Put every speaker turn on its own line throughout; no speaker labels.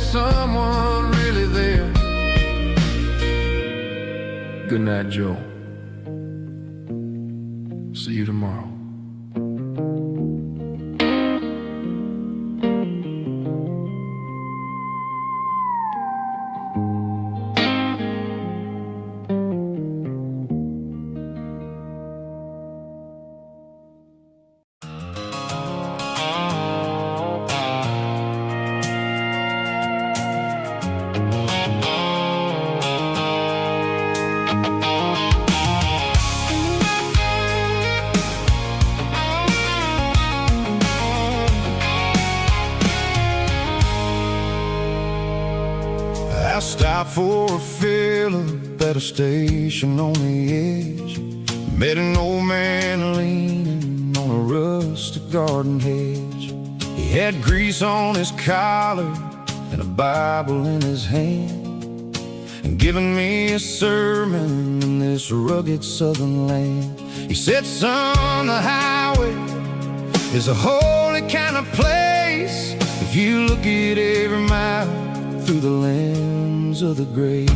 someone really there. Good night, Joe. See you tomorrow.
I stopped for a fill-up at a station on the edge. Met an old man leaning on a rustic garden hedge. He had grease on his collar and a Bible in his hand, and giving me a sermon in this rugged southern land. He said, son, the highway is a holy kind of place if you look at every mile through the lens of the grace.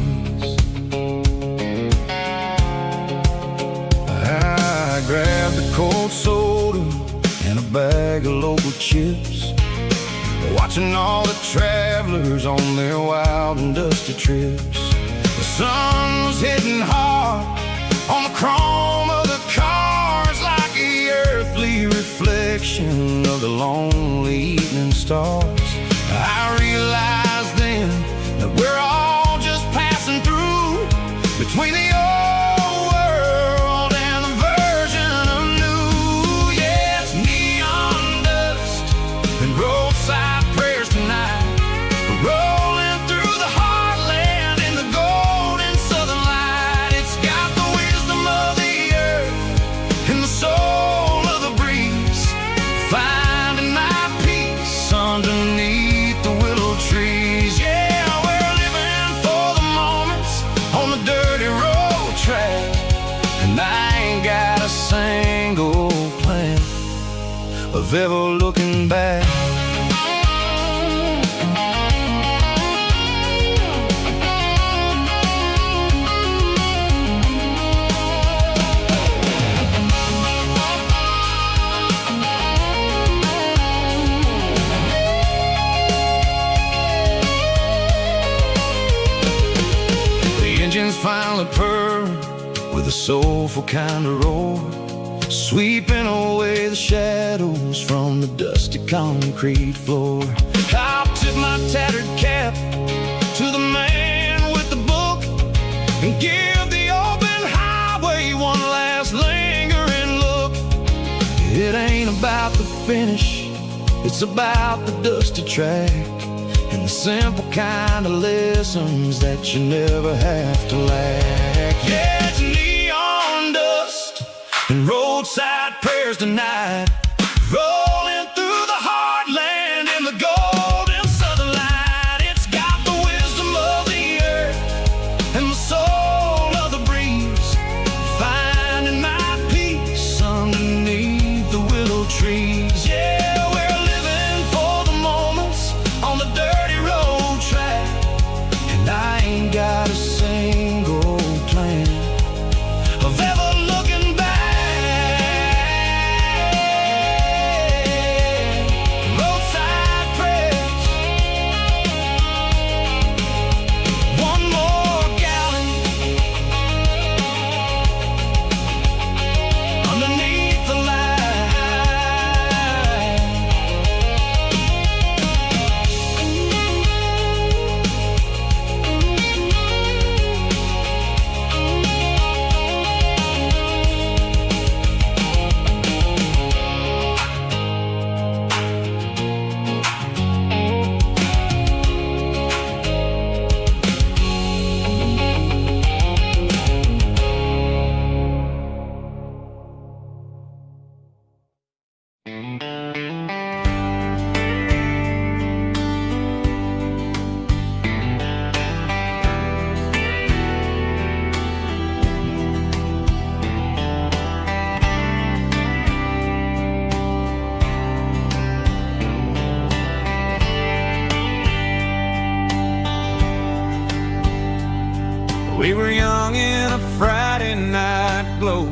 I grabbed a cold soda and a bag of local chips, watching all the travelers on their wild and dusty trips. The sun was hitting hard on the chrome of the cars, like the earthly reflection of the lonely evening stars. I realized then that we're all just passing through between the old world and the version of new. Yeah, it's neon dust and roadside prayers tonight, rolling through the heartland in the golden southern light. It's got the wisdom of the earth and the soul of the breeze, finding my peace underneath the willow trees. Yeah, we're living for the moments on the dirty road track, and I ain't got a single plan of ever looking back. Engines finally purr with a soulful kind of roar, sweeping away the shadows from the dusty concrete floor. I'll tip my tattered cap to the man with the book and give the open highway one last lingering look. It ain't about the finish, it's about the dusty track and the simple kind of lessons that you never have to lack. Yeah, it's neon dust and roadside prayers tonight, rolling through the heartland in the golden southern light. It's got the wisdom of the earth and the soul of the breeze, finding my peace underneath the willow trees. Yeah, we're living for the moments on the dirty road track, and I ain't got a single plan of ever looking back.
We were young in a Friday night glow,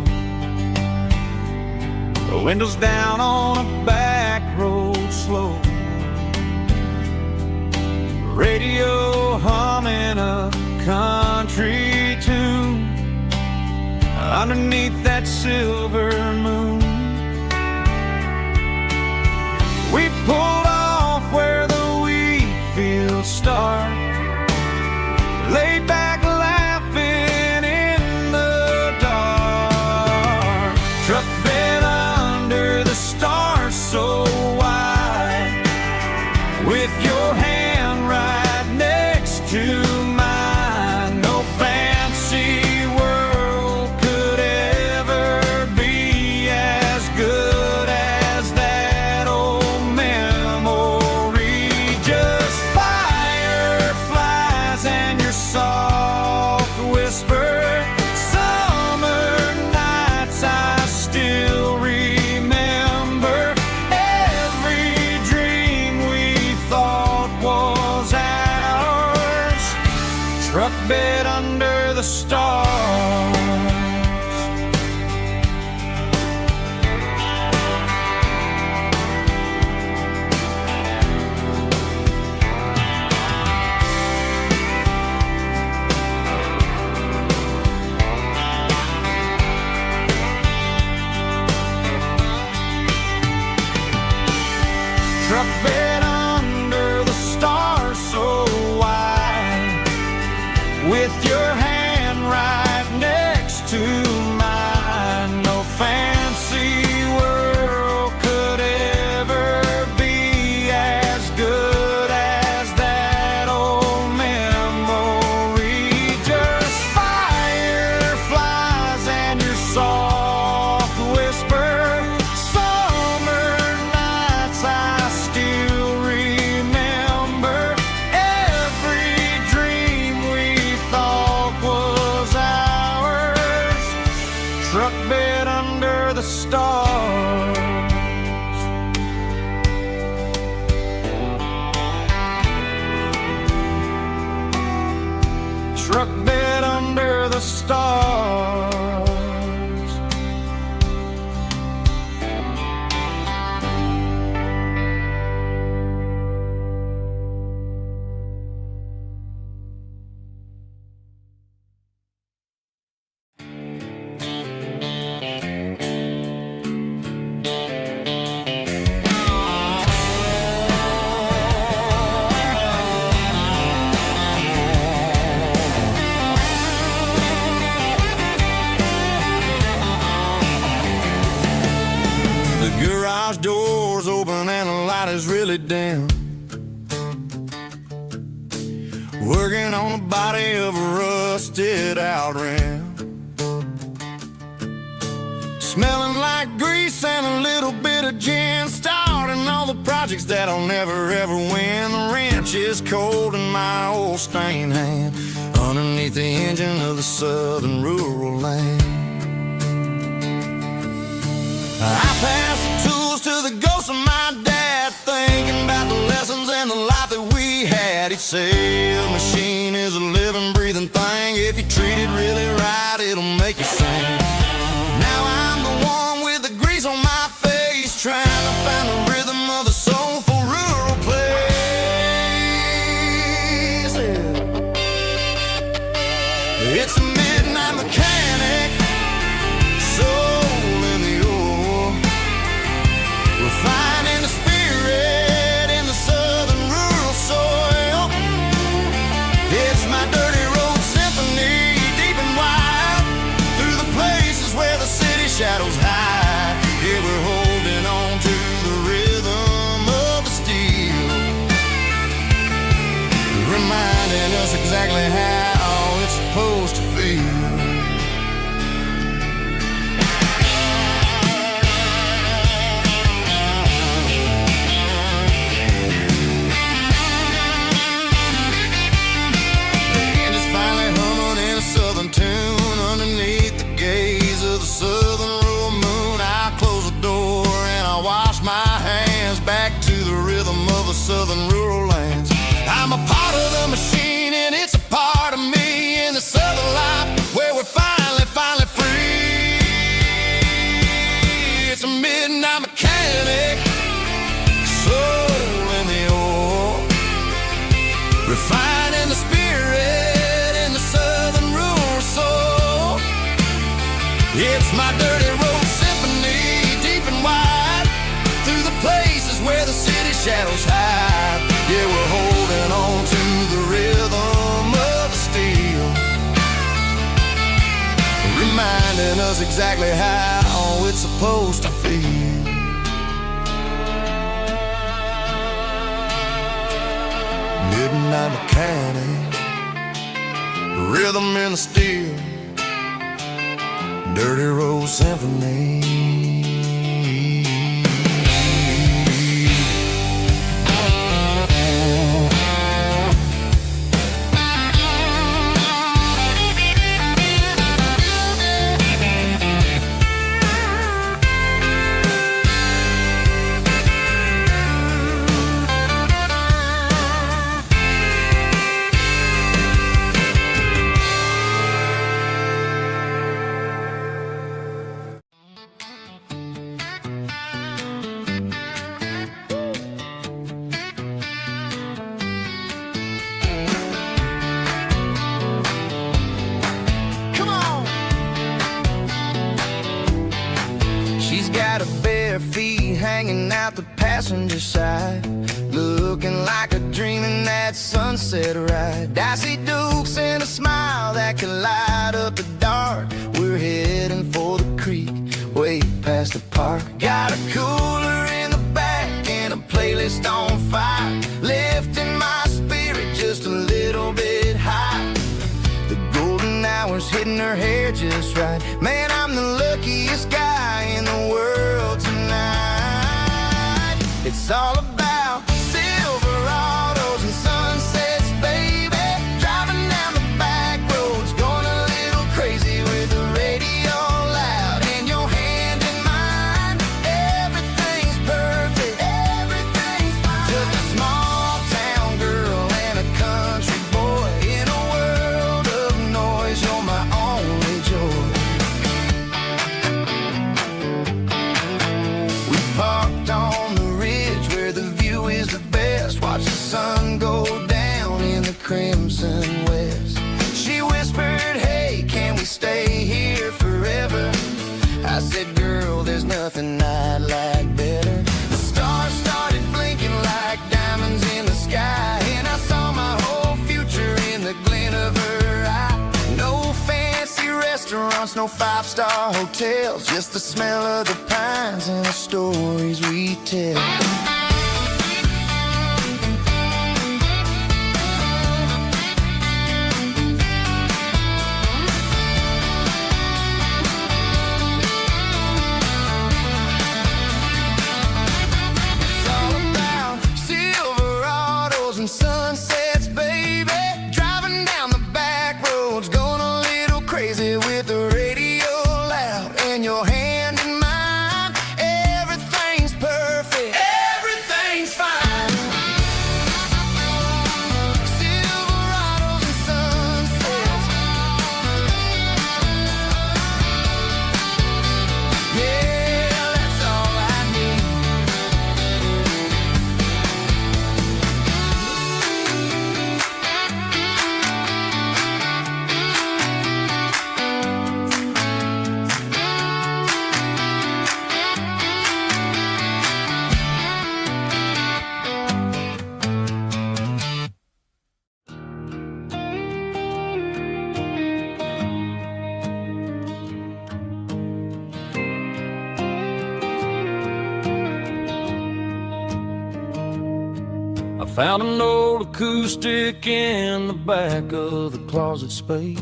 the windows down on a back road slow, radio humming a country tune underneath that silver moon. We pulled off where the wheat fields start, laid back laughing in the dark. Truck bed under the stars so wide, with your hand right next to mine. No fancy world could ever be as good as that old memory. Just fireflies and your soft whisper. Summer nights I still remember. Every dream we thought was ours. Truck bed under the stars. Truck bed under the stars so wide, with your hand right next to mine. No fancy world could ever be as good as that old memory. Just fireflies and your soft whisper. Summer nights I still remember. Every dream we thought was ours. Truck bed under the stars. Truck bed under the stars.
The garage door's open and the light is really dim. Working on the body of a rusted out rim. Smelling like grease and a little bit of gin. Starting all the projects that I'll never ever win. The wrench is cold in my old stained hand, underneath the engine of the southern rural land. I pass the tools to the ghost of my dad, thinking about the lessons and the life that we had. He'd say a machine is a living, breathing thing. If you treat it really right, it'll make you sing. Now I'm the one with the grease on my face, trying to find the rhythm of the soulful rural place. It's a midnight mechanic, soul in the ore, refining the spirit in the southern rural soil. It's my dirty road symphony, deep and wide, through the places where the city shadows hide. Yeah, we're holding on to the rhythm of the steel, reminding us exactly how it's supposed to feel. The engine's finally humming in a southern tune, underneath the gaze of the southern rural moon. I close the door and I wash my hands, back to the rhythm of the southern rural lands. I'm a part of the machine and it's a part of me, in the southern light It's my dirty road symphony, deep and wide, through the places where the city shadows hide. Yeah, we're holding on to the rhythm of the steel, reminding us exactly how it's supposed to feel. Midnight mechanic, rhythm in the steel, dirty road symphony. Hanging out the passenger side, looking like a dream in that sunset ride. Dicey dukes and a smile that can light up the dark. We're heading for the creek, way past the park. Got a cooler in the back and a playlist on fire, lifting my spirit just a little bit high. The golden hour's hitting her hair just right. Man, I'm the luckiest guy in the world tonight. It's all about Silverados and sunsets, baby. Driving down the back roads, going a little crazy with the radio loud and your hand in mine. Everything's perfect, everything's fine. Just a small town girl and a country boy in a world of noise. You're my only joy. We parked on the watch the sun go down in the crimson west. She whispered, hey, can we stay here forever? I said, girl, there's nothing I'd like better. The stars started blinking like diamonds in the sky, and I saw my whole future in the glint of her eye. No fancy restaurants, no five-star hotels, just the smell of the pines and the stories we tell. Sunsets, baby, driving down the back roads, going a little crazy with the radio loud and your hand in mine. Everything's perfect, everything's fine. Silverados and sunsets, yeah, that's all I need.
Found an old acoustic in the back of the closet space.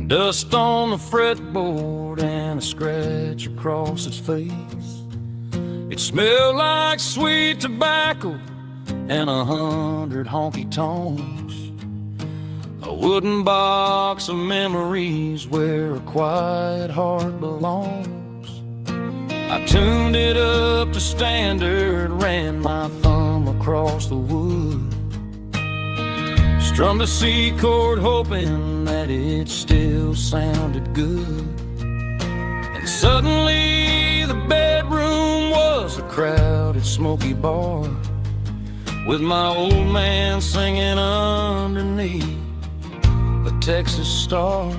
Dust on the fretboard and a scratch across its face. It smelled like sweet tobacco and 100 honky-tonks. A wooden box of memories where a quiet heart belongs. I tuned it up to standard, ran my thumb across the wood, strummed a C chord hoping that it still sounded good. And suddenly the bedroom was a crowded smoky bar, with my old man singing underneath a Texas star.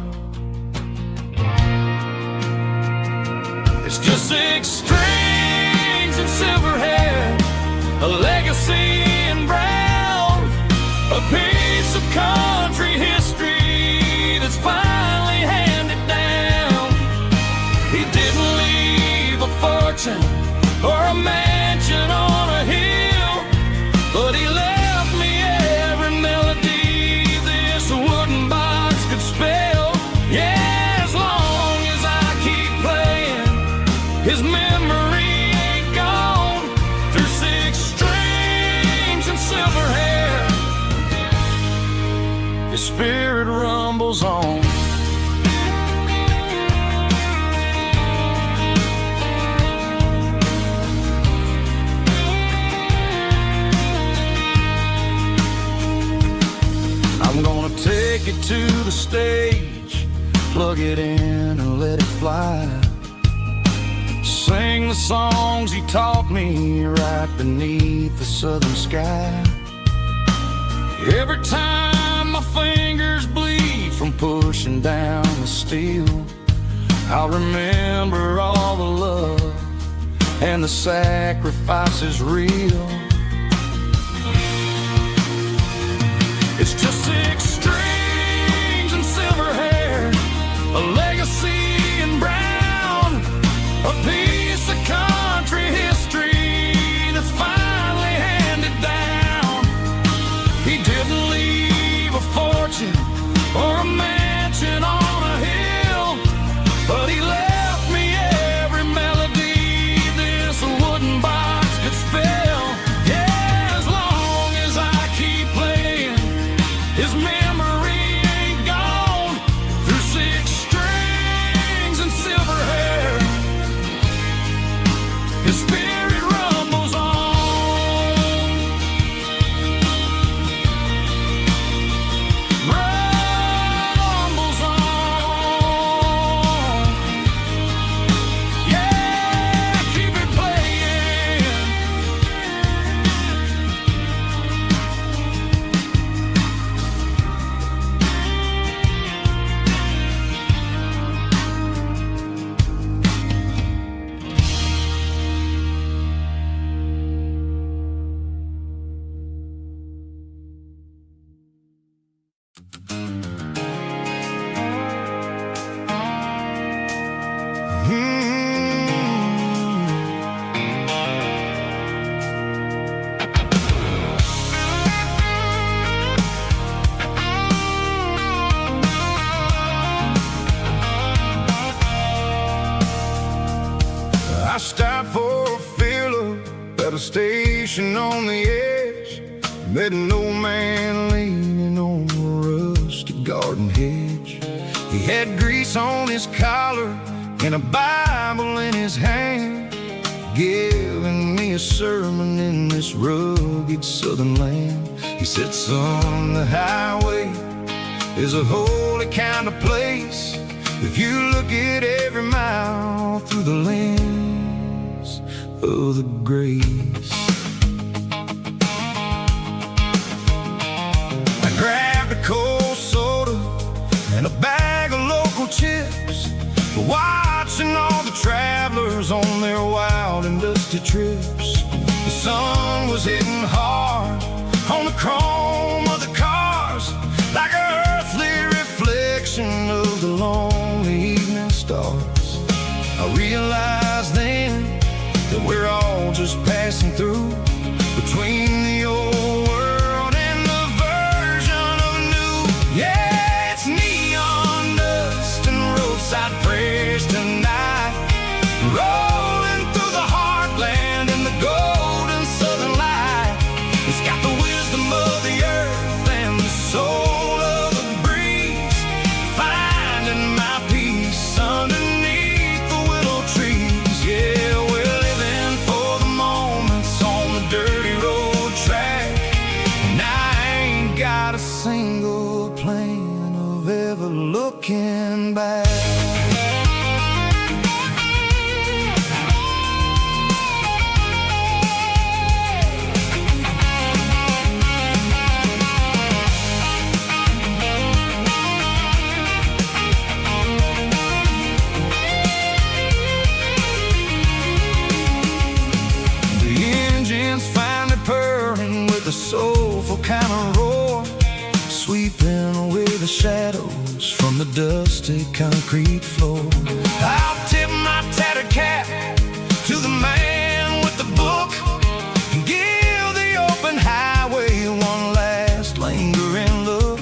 6 strings and silver hair, a legacy in brown, a piece of country history that's finally handed down. He didn't leave a fortune or a mansion on a hill, but he left me every melody this wooden box could spell. Yeah, as long as I keep playing, his memory ain't gone. Through 6 strings and silver hair, his spirit rumbles on. I'm gonna take it to the stage, plug it in and let it fly. Sing the songs he taught me right beneath the southern sky. Every time my fingers bleed from pushing down the steel, I'll remember all the love and the sacrifices real. It's just 6 strings and silver hair, a legacy in brown, a piece of country history that's finally handed down. He didn't leave a fortune or a mansion on a hill, but he left me every melody this wooden box could spell. Yeah, as long as I keep playing, his memory ain't gone. Through 6 strings and silver hair, his spirit rumbles on. Rumbles on. Yeah, keep it playing.
I stopped for a fill-up at a station on the edge. Met an old man leaning on a rusted garden hedge. He had grease on his collar and a Bible in his hand, giving me a sermon in this rugged southern land. He said, son, the highway is a holy kind of place if you look at every mile through the lens of the grace. I grabbed a cold soda and a bag of local chips, watching all the travelers on their wild and dusty trips. The sun was hitting hard on the chrome of the cars, like an earthly reflection of the lonely evening stars. I realized then that we're all just passing through between the old world and the version of new. Yeah, it's neon dust and roadside prayers tonight, rolling through the heartland in the golden southern light. It's got the wisdom of the earth and the soul of the breeze, finding my peace underneath the willow trees. Yeah, we're living for the moments on the dirty road track, and I ain't got a single plan of ever looking back. soulful kind of roar, sweeping away the shadows from the dusty concrete floor. I'll tip my tattered cap to the man with the book and give the open highway one last lingering look.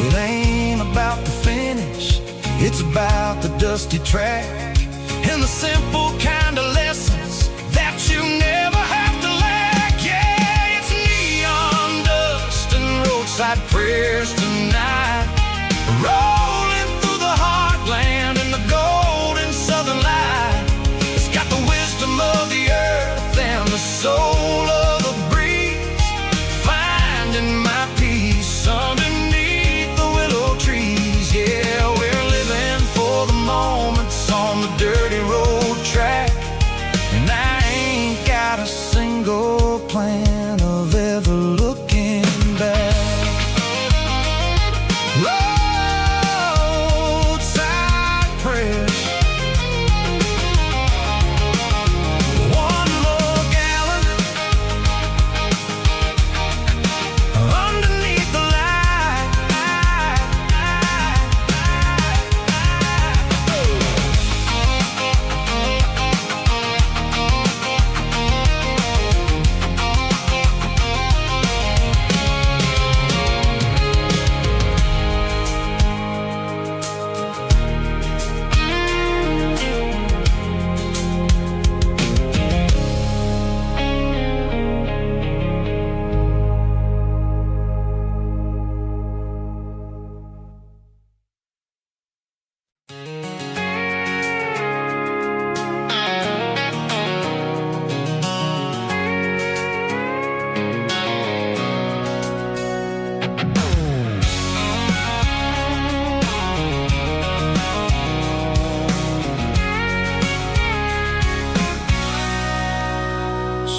It ain't about the finish, it's about the dusty track and the simple kind of lessons that you never have to lack. Yeah, it's neon dust and roadside prayers tonight, rolling through the heartland in the golden southern light. It's got the wisdom of the earth and the soul of the breeze, finding my peace underneath the willow trees. Yeah, we're living for the moments on the dirty road track, and I ain't got a single plan of ever looking back. Roadside prayers, one more gallon underneath the light.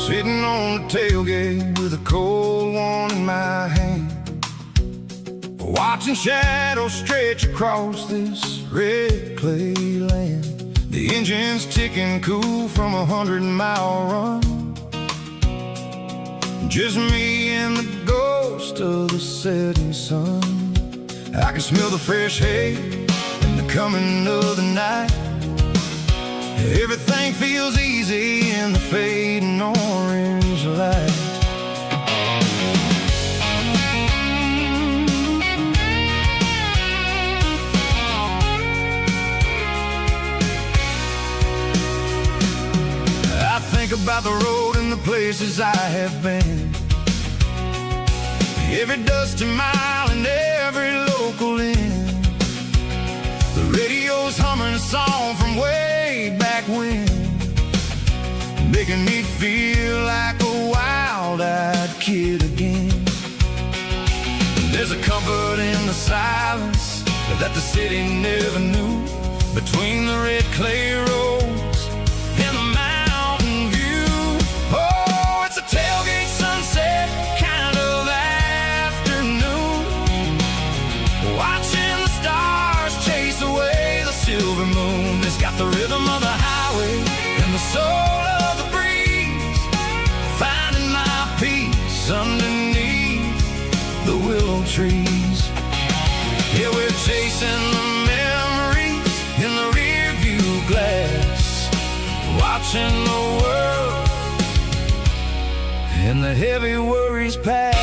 Sitting on the tailgate with a cold one in my hand, watching shadows stretch across this red clay land. The engine's ticking cool from 100-mile run, just me and the ghost of the setting sun. I can smell the fresh hay and the coming of the night. Everything feels easy in the fading orange light. I think about the road and the places I have been, every dusty mile and every local inn. The radio's humming a song from way back when, making me feel like a wild-eyed kid again. There's a comfort in the silence that the city never knew, between the red clay roads and the mountain view. Oh, it's a tailgate sunset kind of afternoon, watching the stars chase away the silver moon. It's got the rhythm of the highway and the soul of the breeze, finding my peace underneath the willow trees. Yeah, we're chasing the memories in the rear view glass, watching the world and the heavy worries pass.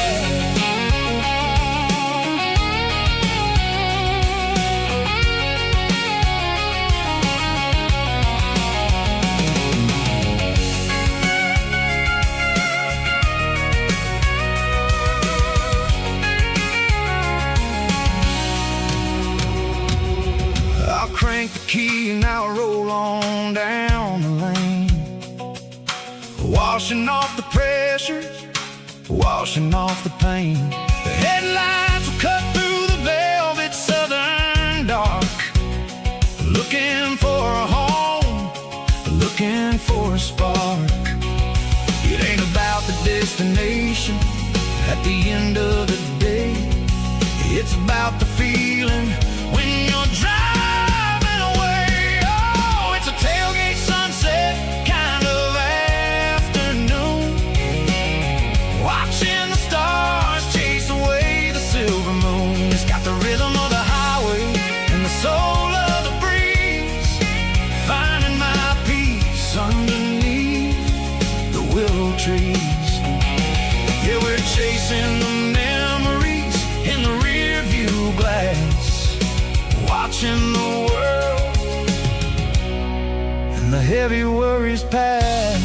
I'll crank the key and I'll roll on down the lane, washing off the pressure, washing off the pain. The headlights will cut through the velvet southern dark, looking for a home, looking for a spark. It ain't about the destination at the end of the day, it's about the feeling when you're driving away. Oh, it's a tailgate sunset kind of afternoon, watching the stars heavy worries past.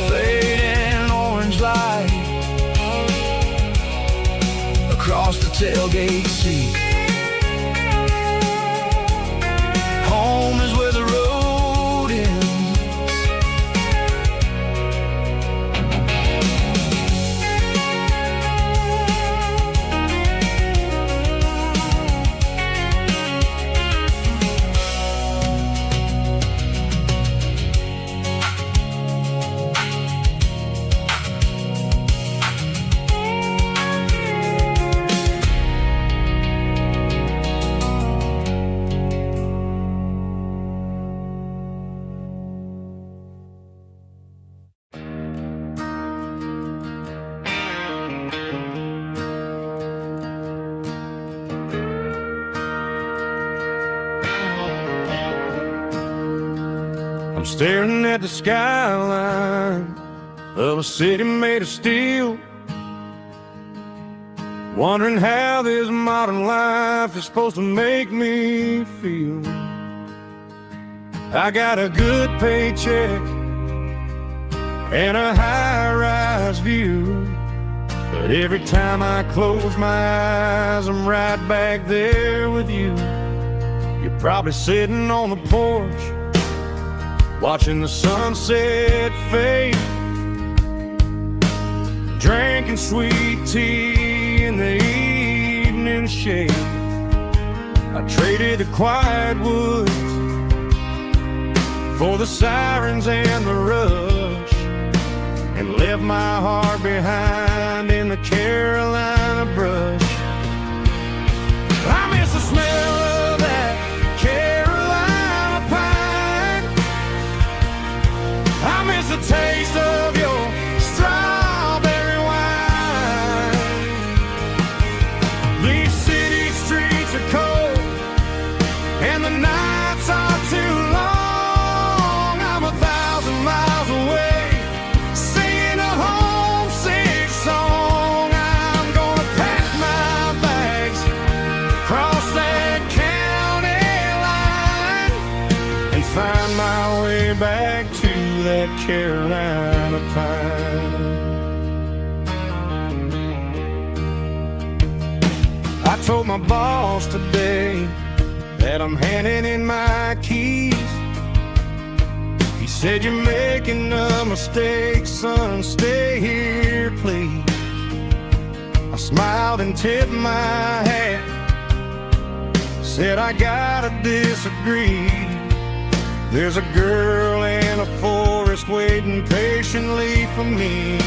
Fading orange light across the tailgate seat. Home is where the road ends. I'm staring at the skyline of a city made of steel, wondering how this modern life is supposed to make me feel. I got a good paycheck and a high-rise view, but every time I close my eyes, I'm right back there with you. You're probably sitting on the porch, watching the sunset fade, drinking sweet tea in the evening shade. I traded the quiet woods for the sirens and the rush, and left my heart behind in the Carolina brush. I miss the smell of that Carolina pine. I miss the taste of your strawberry wine. These city streets are cold and the nights are too long. I'm 1,000 miles away, singing a homesick song. I'm gonna pack my bags, cross that county line, and find my way back to that Carolina pine. I told my boss today that I'm handing in my keys. He said, "You're making a mistake, son, stay here, please." I smiled and tipped my hat, said, "I gotta disagree. There's a girl in a forest waiting patiently for me."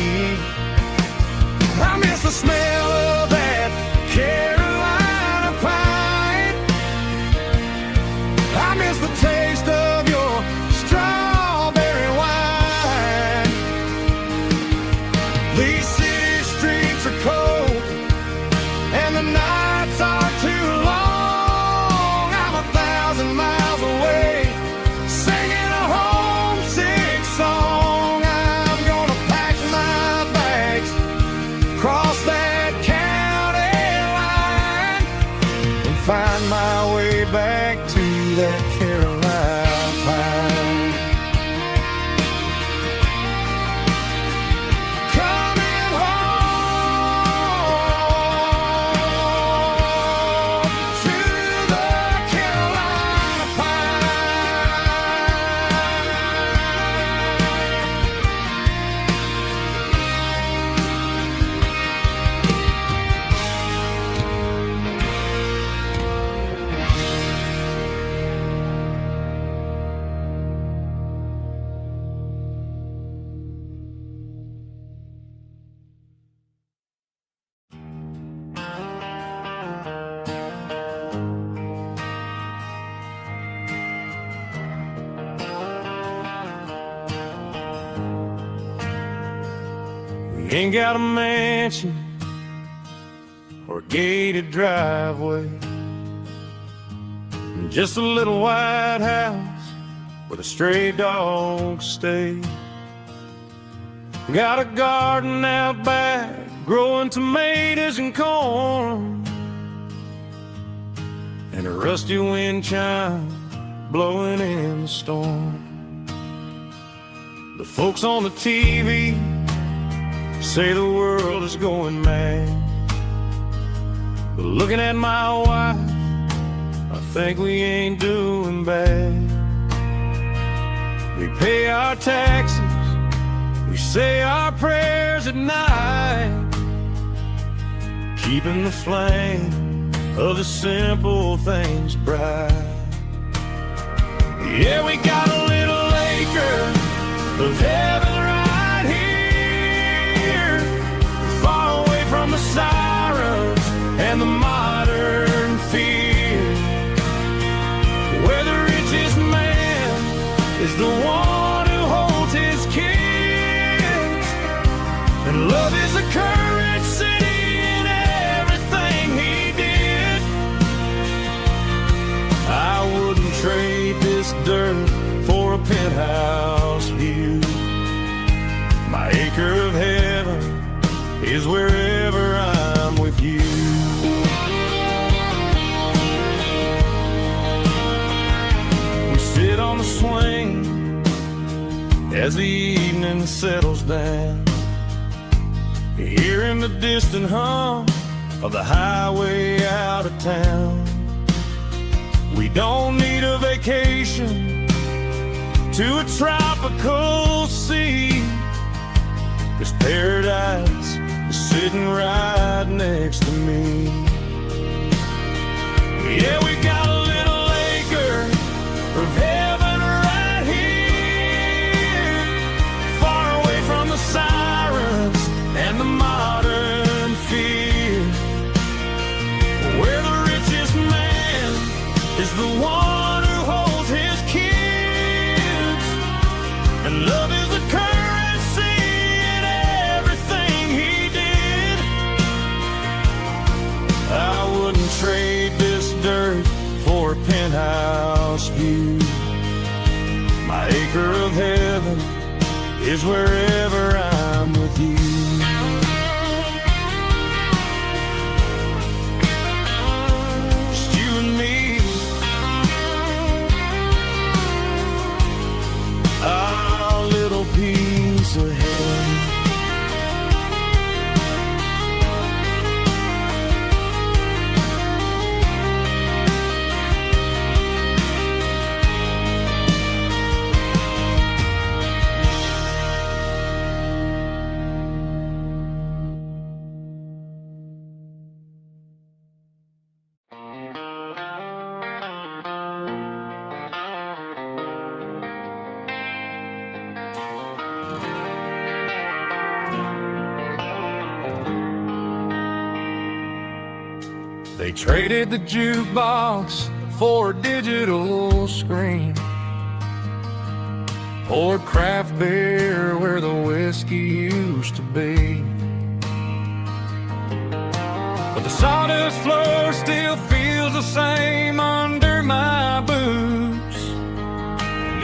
I miss the smell of that Carolina pine. I miss the taste of your strawberry wine. These city streets are cold and the nights are too long. I'm 1,000 miles away, singing a homesick song. I'm gonna pack my bags, cross that county line, and find my way back to that Carolina pine. Coming home to the Carolina We ain't got a mansion or a gated driveway, just a little white house where the stray dogs stay. Got a garden out back, growing tomatoes and corn,
and a rusty wind chime blowing in the storm. The folks on the TV say the world is going mad, but looking at my wife, I think we ain't doing bad. We pay our taxes, we say our prayers at night, keeping the flame of the simple things bright. Yeah, we got a little acre of heaven right here, far away from the sirens and the modern fear, where the richest man is the one who holds his kids, and love is the currency in everything he did. I wouldn't trade this dirt for a penthouse view. My acre of heaven is wherever I'm with you. We sit on the swing as the evening settles down, hearing the distant hum of the highway out of town. We don't need a vacation to a tropical sea, 'cause paradise is sitting right next to me. Yeah, we got a little acre of heaven right here, far away from the sirens and the modern fear, where the richest man is the one who holds his kids, and love is the currency in everything he did. I wouldn't trade this dirt for a penthouse view. My acre of heaven is wherever I'm with you. Just you and me, our little piece of heaven. They traded the jukebox for a digital screen, poured craft beer where the whiskey used to be, but the sawdust floor still feels the same under my boots.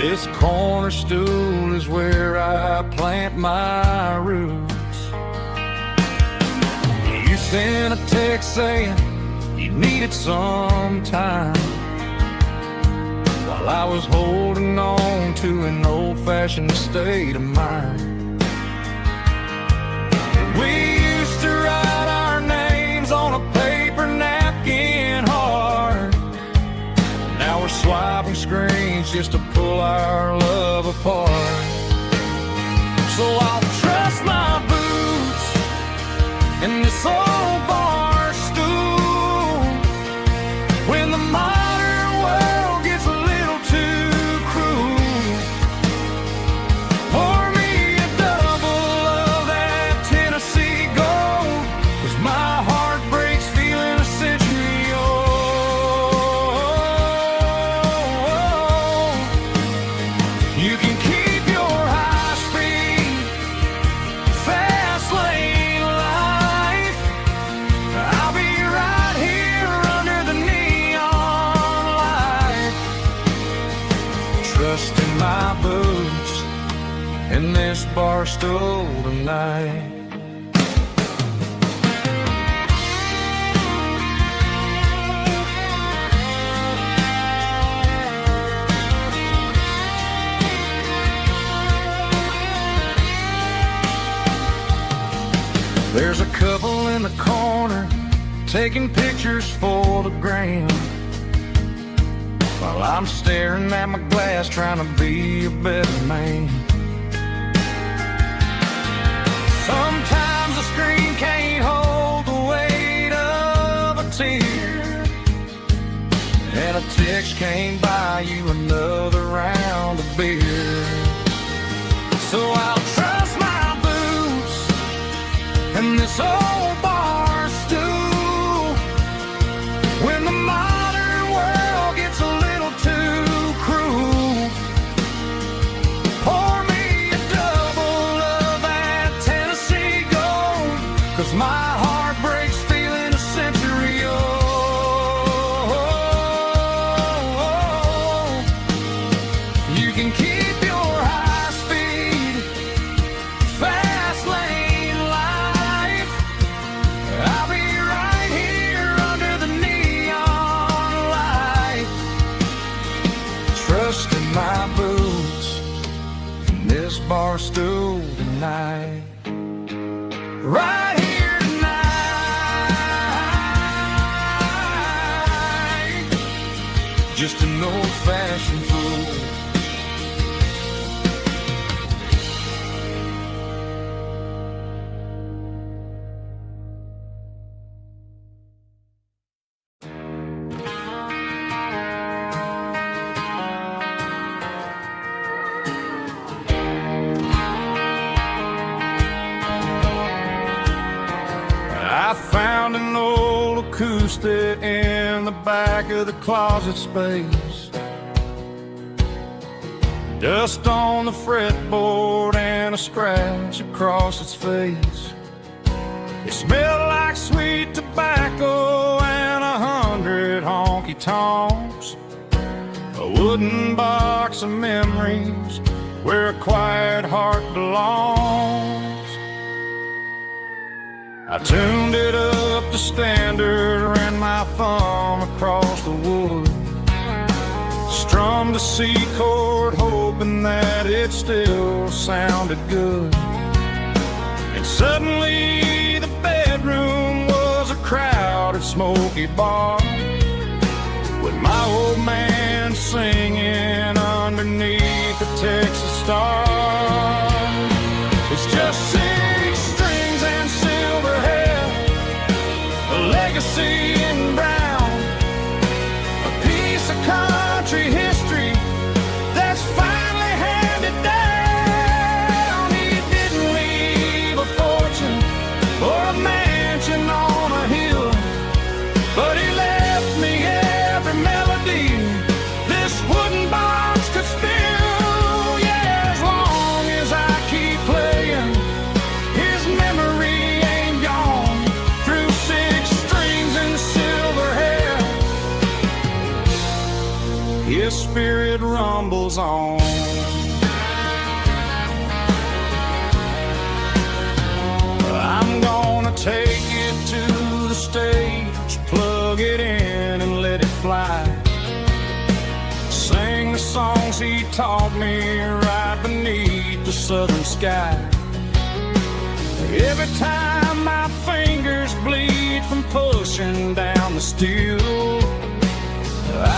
This corner stool is where I plant my roots. You sent a text saying you needed some time, while I was holding on to an old-fashioned state of mind. We used to write our names on a paper napkin hard. Now we're swiping screens just to pull our love apart. So I'll trust my boots in this old bar stool when the modern world gets a little too cruel. Pour me a double of that Tennessee Gold, 'cause my heart breaks feeling a century old. You can keep your high-speed fast lane life. I'll be right here under the neon light, trusting my boots in this bar stool tonight. There's a couple in the corner taking pictures for the gram, while I'm staring at my glass trying to be a better man. Sometimes the screen can't hold the weight of a tear, and a text can't buy you another round of beer. So I'll trust my boots and this old bar stool when the modern world gets a little too cruel. Pour me a double of that Tennessee Gold, 'cause my heart breaks feeling a century old. You can keep your high speed, fast lane life. I'll be right here under the neon light, trusting my boots in this bar stool tonight. Right here tonight, just an old-fashioned fool. I found an old acoustic in the back of the closet space. Dust on the fretboard and a scratch across its face. It smelled like sweet tobacco and 100 honky-tonks. A wooden box of memories where a quiet heart belongs. I tuned it up to standard, ran my thumb across the wood, strummed a C chord hoping that it still sounded good. And suddenly the bedroom was a crowded smoky bar, with my old man singing underneath the Texas star. It's just 6 strings and silver hair, a legacy in brown, a piece of country history that's finally handed down. He didn't leave a fortune or a mansion on a hill, but he left me every melody this wooden box could spill. Yeah, as long as I keep playing, his memory ain't gone. Through 6 strings and silver hair, his spirit rumbles on. I'm gonna take it to the stage, plug it in and let it fly. Sing the songs he taught me right beneath the southern sky. Every time my fingers bleed from pushing down the steel,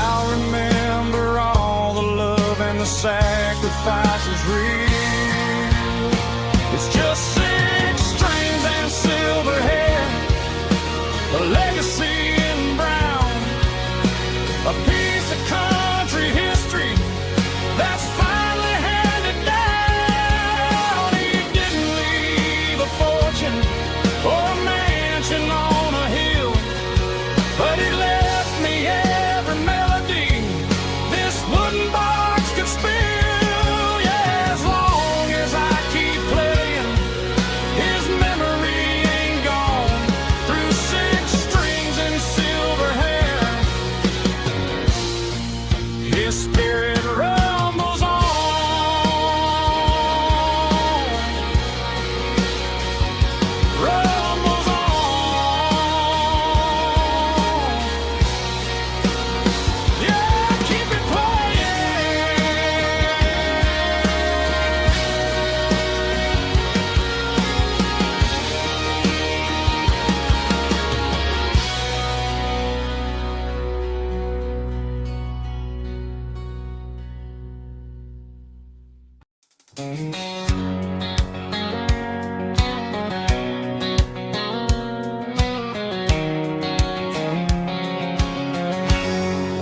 I'll remember all the love and the sacrifices real. It's just 6 strings and silver hair, a legacy in brown, a piece of country history that's finally handed down. He didn't leave a fortune or a mansion on a hill, but he left me every melody this wooden box could spill. Yeah, as long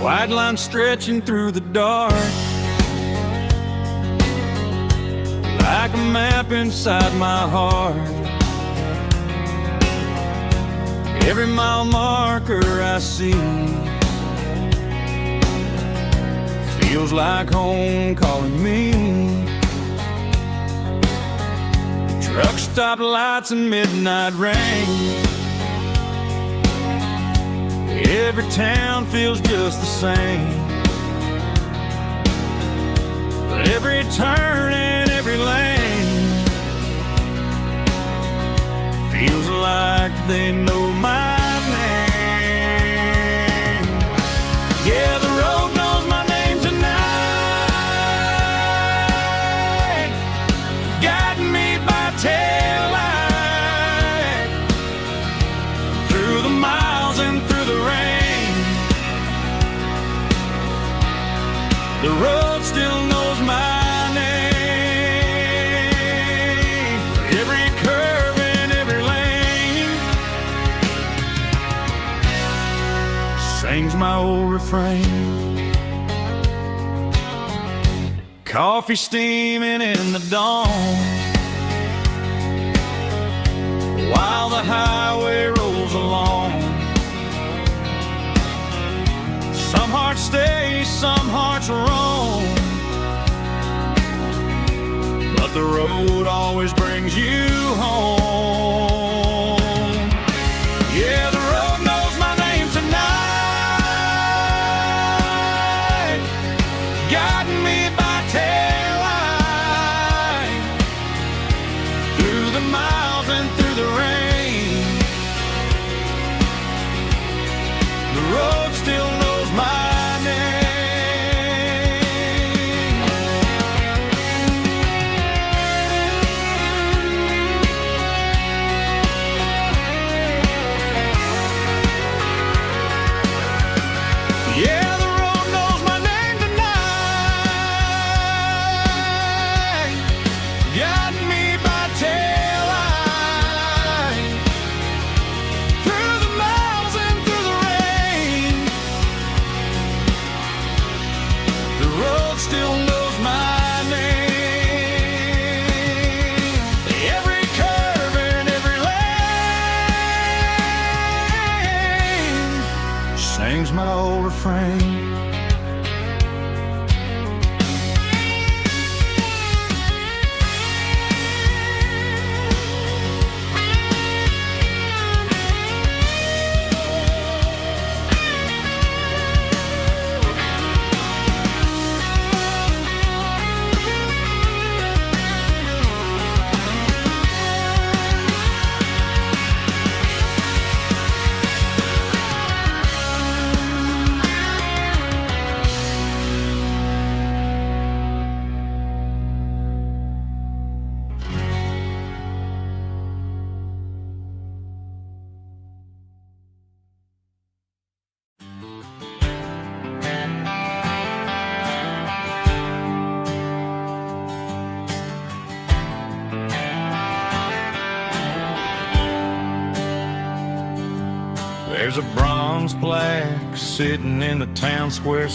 white line stretching through the dark, like a map inside my heart. Every mile marker I see feels like home calling me. Truck stop lights and midnight rain, every town feels just the same. But every turn and every lane feels like they know my name. Yeah, the road knows my name tonight, guiding me by taillight through the miles and through the rain. The road still knows my name. Every curve and every lane sings my old refrain. Coffee steaming in the dawn, while the highway rolls along. Some hearts stay, some hearts roam, but the road always brings you home. Yeah, the road knows my name tonight, guiding me by taillight through the miles and through the rain. The road still knows my name. Yeah, the road knows my name tonight, guiding me by taillight through the miles and through the rain. The road still knows my name. Every curve and every lane sings my old refrain. There's a bronze plaque sitting in the town square.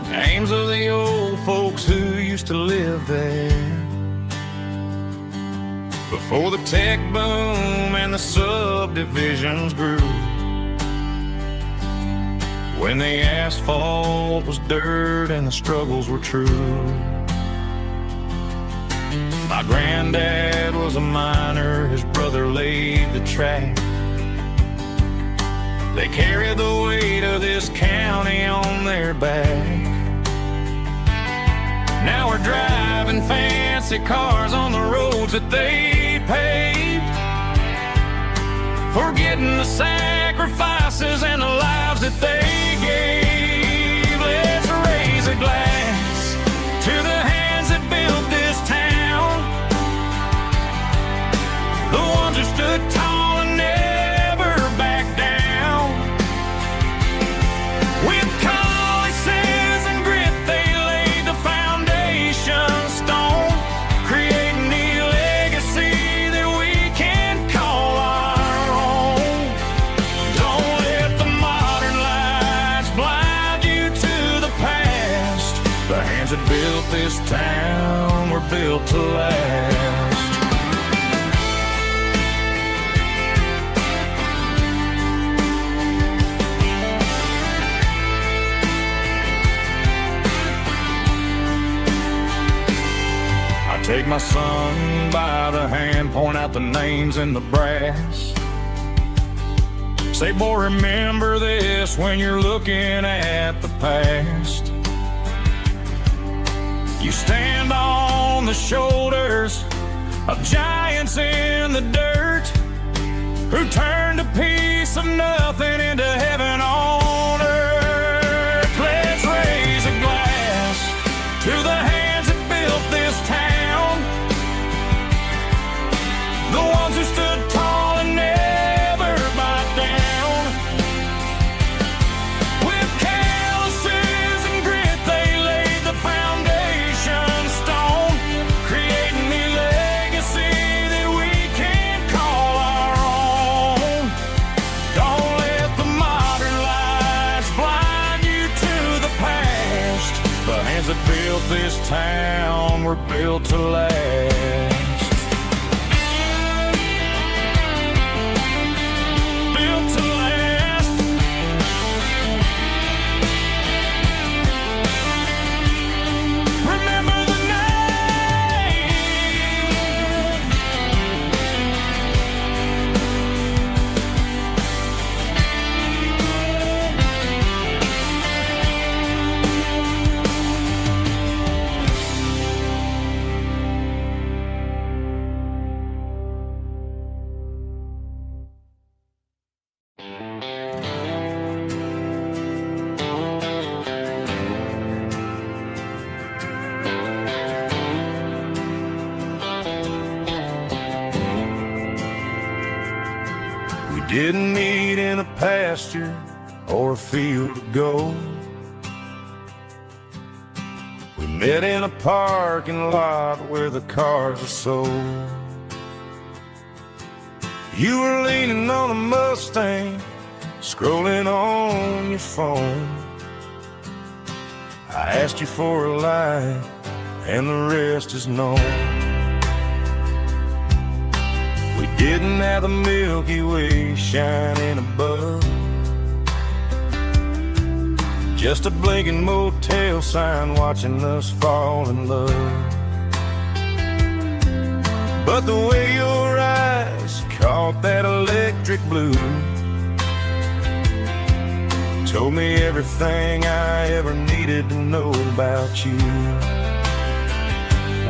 Names of the old folks who used to live there before the tech boom and the subdivisions grew, when the asphalt was dirt and the struggles were true. My granddad was a miner, his brother laid the track. They carried the weight of this county on their back. Now we're driving fancy cars on the roads that they paved, forgetting the sacrifices and the lives that they gave. Let's raise a glass to the hands that built this town, the ones who stood tall and never backed down. With calluses and grit, they laid the foundation stone, creating a legacy that we can call our own. Don't this town, we're built to last. Take my son by the hand, point out the names in the brass. Say, boy, remember this when you're looking at the past. You stand on the shoulders of giants in the dirt who turned a piece of nothing into heaven on earth. Let's raise a glass to the hands that built this town. The ones who stood tall and never bowed down. With calluses and grit, they laid the foundation stone, creating a legacy that we can call our own. Don't let the modern lights blind you to the past. The hands that built this town were built to last. Didn't meet in a pasture or a field of gold. We met in a parking lot where the cars are sold. You were leaning on a Mustang, scrolling on your phone. I asked you for a light, and the rest is known. We didn't have the Milky Way shining above, just a blinking motel sign watching us fall in love. But the way your eyes caught that electric blue told me everything I ever needed to know about you.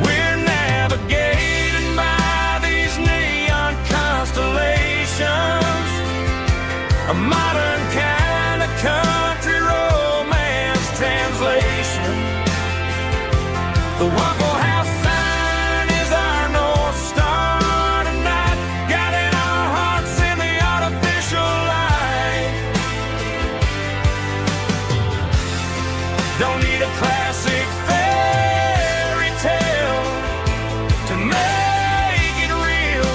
We're navigating by these neon constellations, a modern kind of country romance translation. The Waffle House sign is our North Star tonight, guiding our hearts in the artificial light. Don't need a classic fairy tale to make it real,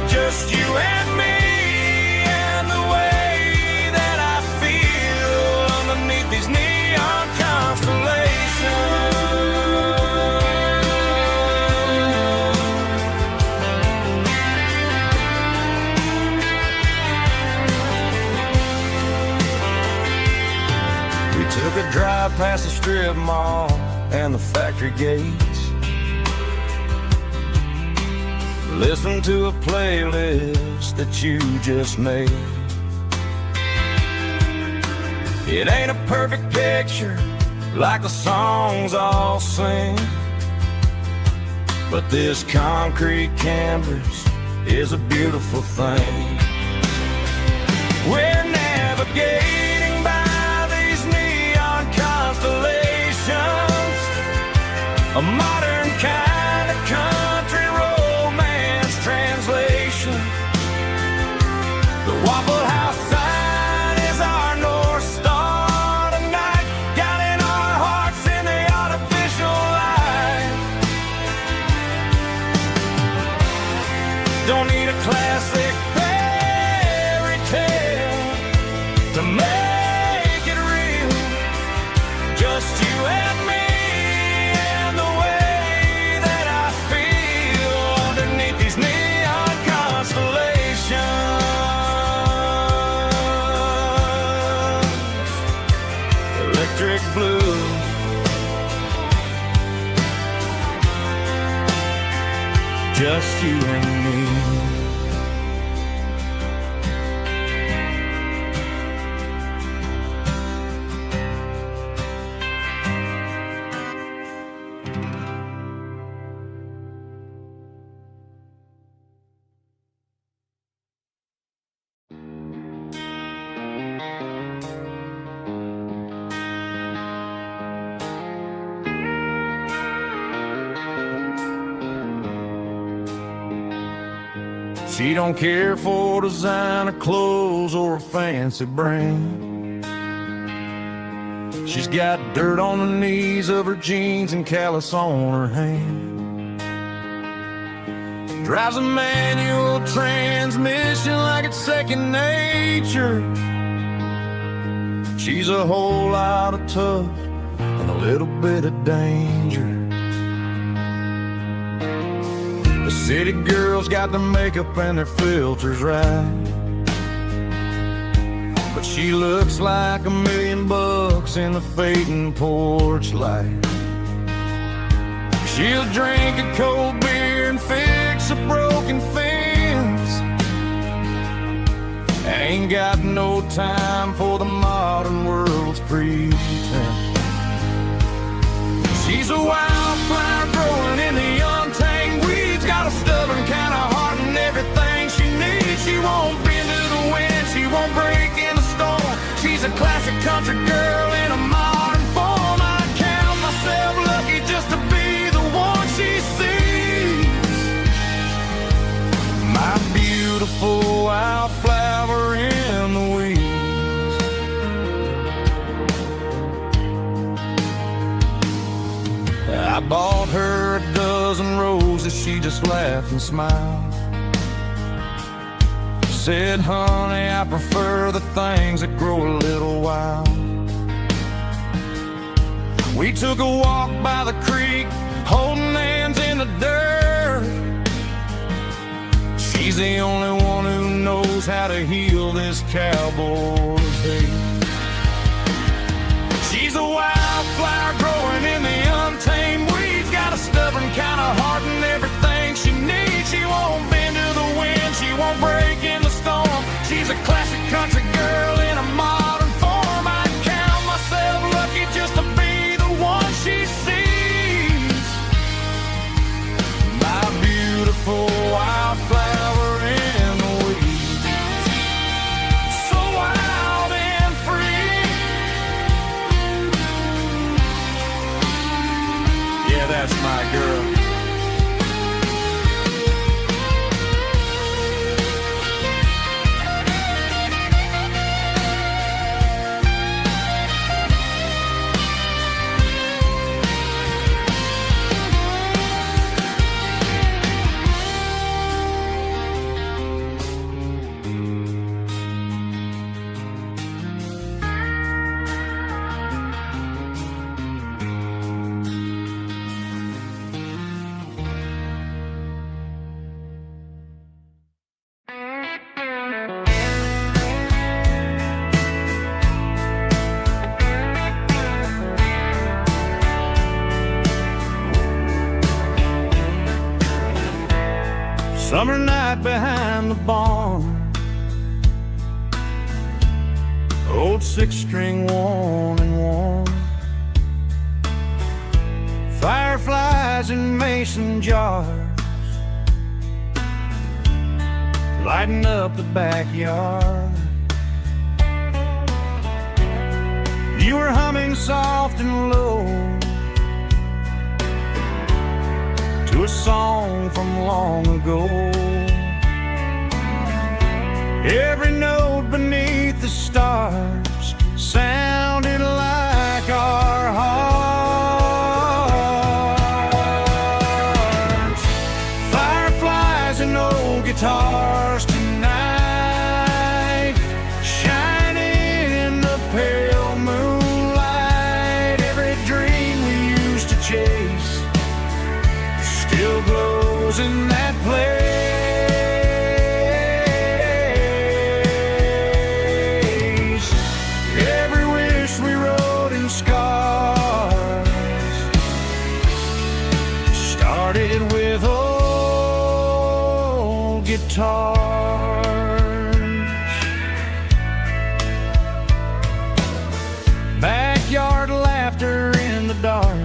just you and me and the way that I feel underneath these neon constellations. We took a drive past the strip mall and the factory gates, listened to a playlist that you just made. It ain't a perfect picture like the songs all sing, but this concrete canvas is a beautiful thing. We're navigating by these neon constellations, a modern kind of country romance translation. The Waffle House sign is our North Star tonight, guiding our hearts in the artificial light. Don't need a classic fairy tale to make it real, just you and me
just you and me. She don't care for designer clothes or a fancy brand. She's got dirt on the knees of her jeans and callus on her hand. Drives a manual transmission like it's second nature. She's a whole lot of tough and a little bit of danger. The city girls got their makeup and their filters right, but she looks like $1 million in the fading porch light. She'll drink a cold beer and fix a broken fence. Ain't got no time for the modern world's pretense. She's a wildflower growing in the untamed weeds. Got a stubborn kind of heart and everything she needs. She won't bend to the wind, she won't break in the storm. She's a classic country girl in a modern form. I count myself lucky just to be the one she sees. My beautiful wildflower in the weeds. I bought her a dozen roses, she just laughed and smiled. Said, honey, I prefer the things that grow a little wild. We took a walk by the creek, holding hands in the dirt. She's the only one who knows how to heal this cowboy's hate. She's a wildflower growing in the untamed weeds. Got a stubborn kind of heart and everything she needs. She won't bend to the wind, she won't break in the storm. She's a classic country girl in a modern form. I count myself lucky just to be the one she sees. My beautiful wildflower in the weeds. So wild and free. Yeah, that's my girl. Summer night behind the barn, old 6-string worn and worn. Fireflies in mason jars, lighting up the backyard. You were humming soft and low to a song from long ago. Every note beneath the stars sounded like our hearts. Fireflies and old guitars tonight, shining in the pale moonlight. Every dream we used to chase still glows in that place. Every wish we wrote in scars, 'Started with old old guitars. Backyard laughter in the dark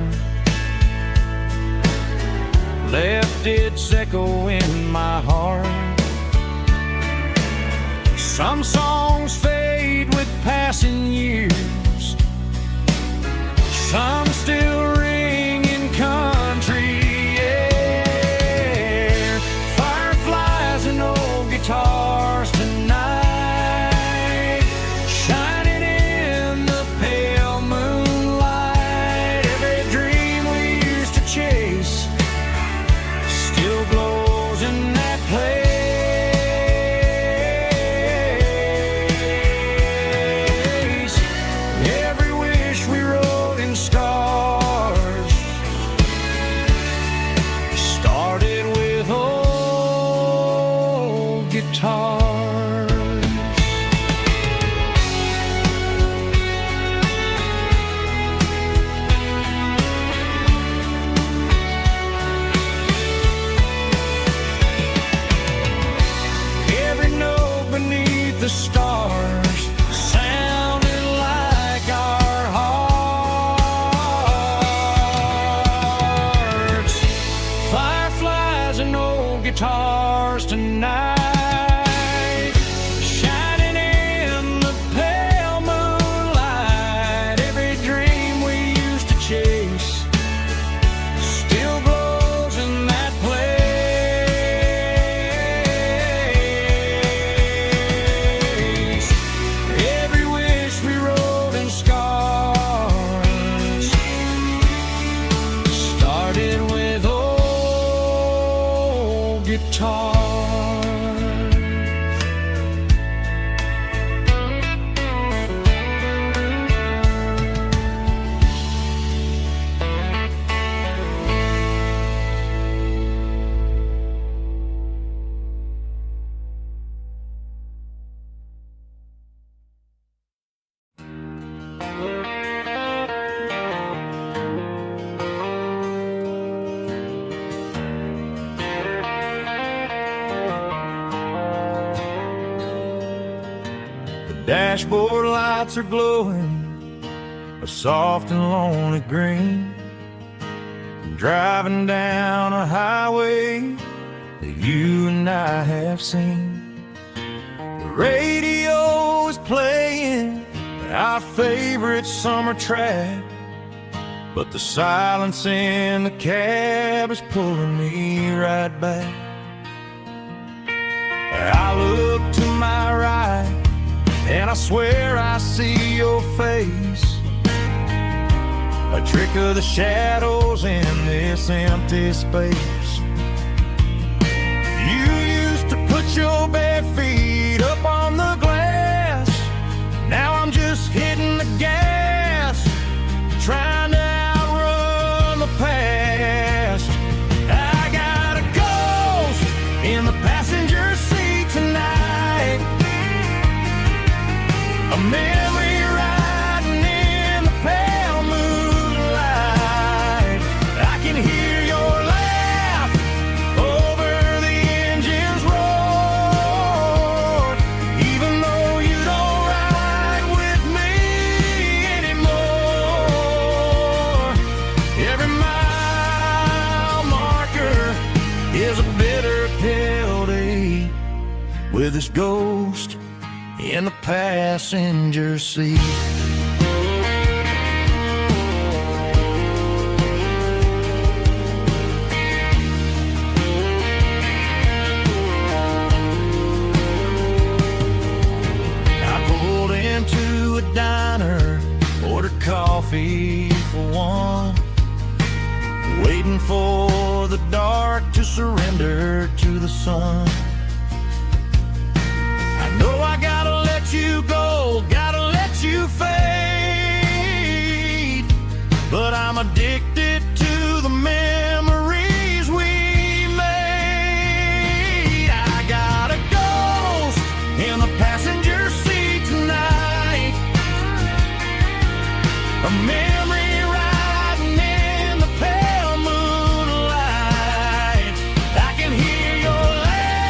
left its echo in my heart. Some songs fade with passing years, some still ring in country air. Fireflies and old guitars tonight, shining in the pale moonlight. Every dream we used to chase still glows in that place. Every wish we wrote in stars started with old guitars. Every note beneath the stars sounded like our hearts. Fireflies and old guitars tonight, shining in the pale moonlight. Every dream we used to chase still glows in that place. Every wish we wrote in scars started with old guitars. Dashboard lights are glowing a soft and lonely green. Driving down a highway that you and I have seen. The radio is playing our favorite summer track, but the silence in the cab is pulling me right back. I look to my right and I swear I see your face, a trick of the shadows in this empty space. You used to put your bare feet up on the glass. Now I'm just hitting the gas, trying to outrun the past. I got a ghost in the passenger seat tonight, a memory riding in the pale moonlight. I can hear your laugh over the engine's roar, even though you don't ride with me anymore. Every mile marker is a bitter pill to eat with this ghost in the passenger seat. I pulled into a diner, ordered coffee for one, waiting for the dark to surrender to the sun. I know I gotta let you go, gotta let you fade, but I'm addicted to the memories we made. I got a ghost in the passenger seat tonight, a memory riding in the pale moonlight. I can hear your laugh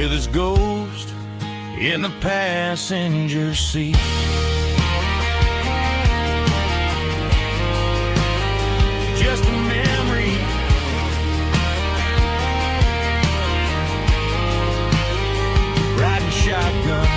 with his ghost in the passenger seat. Just a memory, riding shotgun.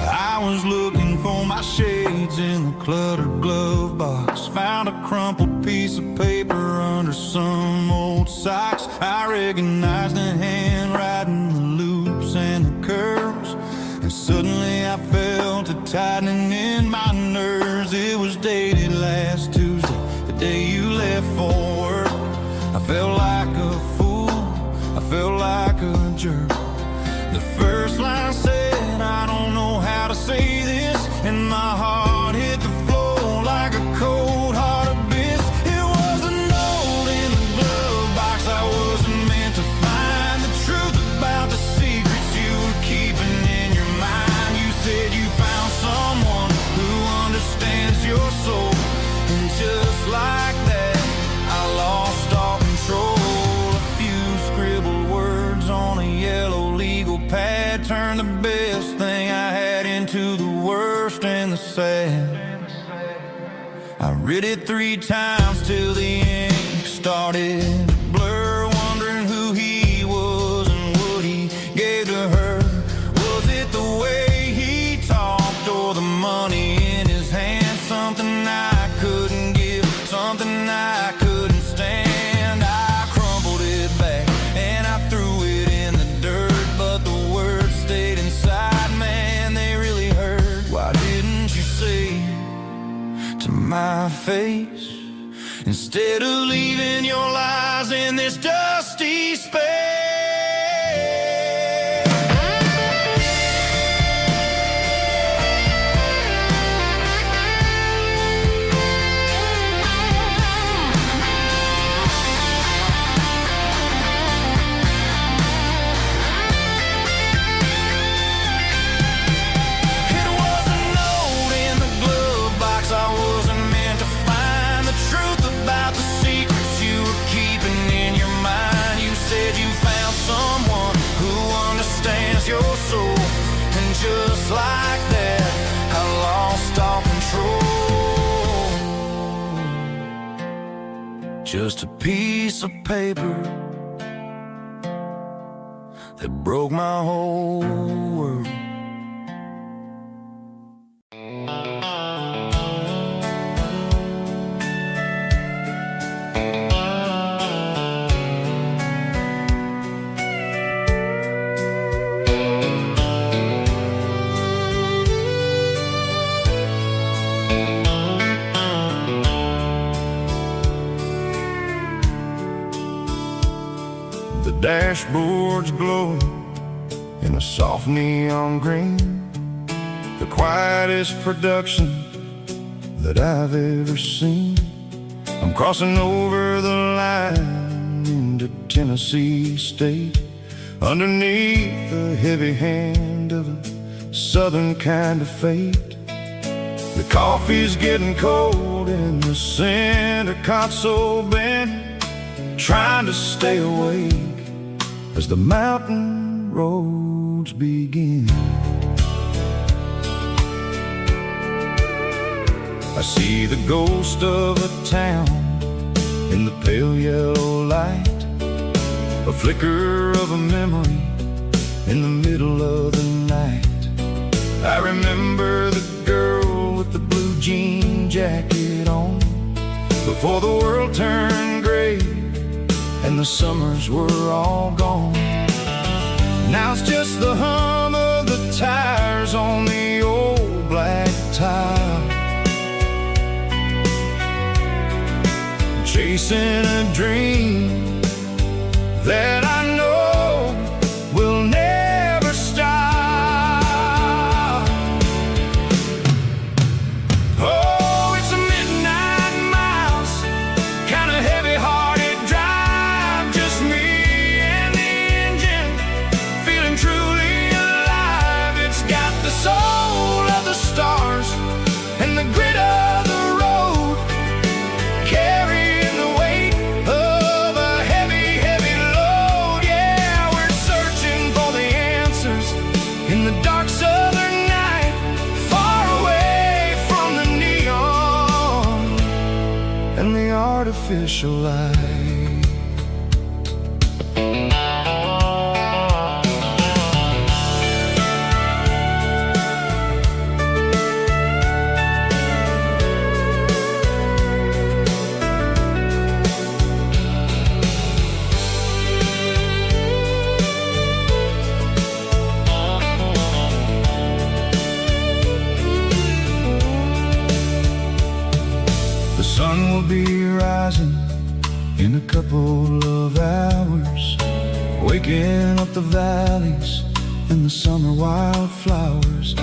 I was looking for my shades in the cluttered glove box. Found a crumpled piece of paper under some old socks. I recognized the handwriting, the loops and the curves, and suddenly I felt a tightening in my nerves. It was dated last Tuesday, the day you left for work. I felt like a fool, I felt like a jerk. The first line said, I don't know how to say this, and my heart hit the floor like a cold heart abyss. It was a note in the glove box. I wasn't meant to find the truth about the secrets you were keeping in your mind. You said you found someone who understands your soul, and just like that, I lost all control. A few scribbled words on a yellow legal pad turned the best thing I had into the worst and the sad. I read it 3 times till the ink started to blur, wondering who he was and what he gave to her. Was it the way he talked or the money in his hand? Something I couldn't give, something I couldn't stand. I crumpled it back and I threw it in the dirt, but the words stayed inside, man, they really hurt. Why didn't you say to my face, instead of leaving your lies in this dusty space? It was a note in the glove box. I wasn't meant to find the truth about the secrets you were keeping in your mind. You said you found someone who understands your soul, and just like that, I lost all control. Just a piece of paper that broke my whole world. The dashboard's glowing in a soft neon green, the quietest production that I've ever seen. I'm crossing over the line into Tennessee State, underneath the heavy hand of a southern kind of fate. The coffee's getting cold in the center console bin, trying to stay awake as the mountain roads begin. I see the ghost of a town in the pale yellow light, a flicker of a memory in the middle of the night. I remember the girl with the blue jean jacket on, before the world turned gray and the summers were all gone. Now it's just the hum of the tires on the old black tire. chasing a dream that I know will never stop. Oh, it's a midnight miles, kind of heavy-hearted drive, just me and the engine, feeling truly alive. It's got the soul of the stars and the grit of the road, carrying the weight of a heavy, heavy load. Yeah, we're searching for the answers in the dark southern night, far away from the neon and the artificial light. The sun will be rising in a couple of hours, waking up the valleys and the summer wildflowers.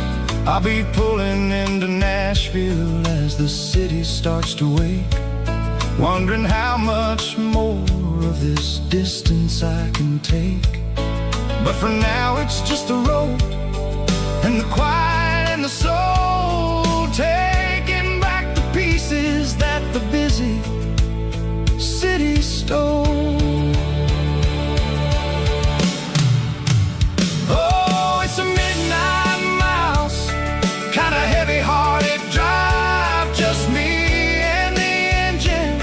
I'll be pulling into Nashville as the city starts to wake, wondering how much more of this distance I can take. But for now it's just the road and the quiet and the soul, taking back the pieces that the busy city stole. Oh, it's a midnight miles, kind of heavy-hearted drive, just me and the engine,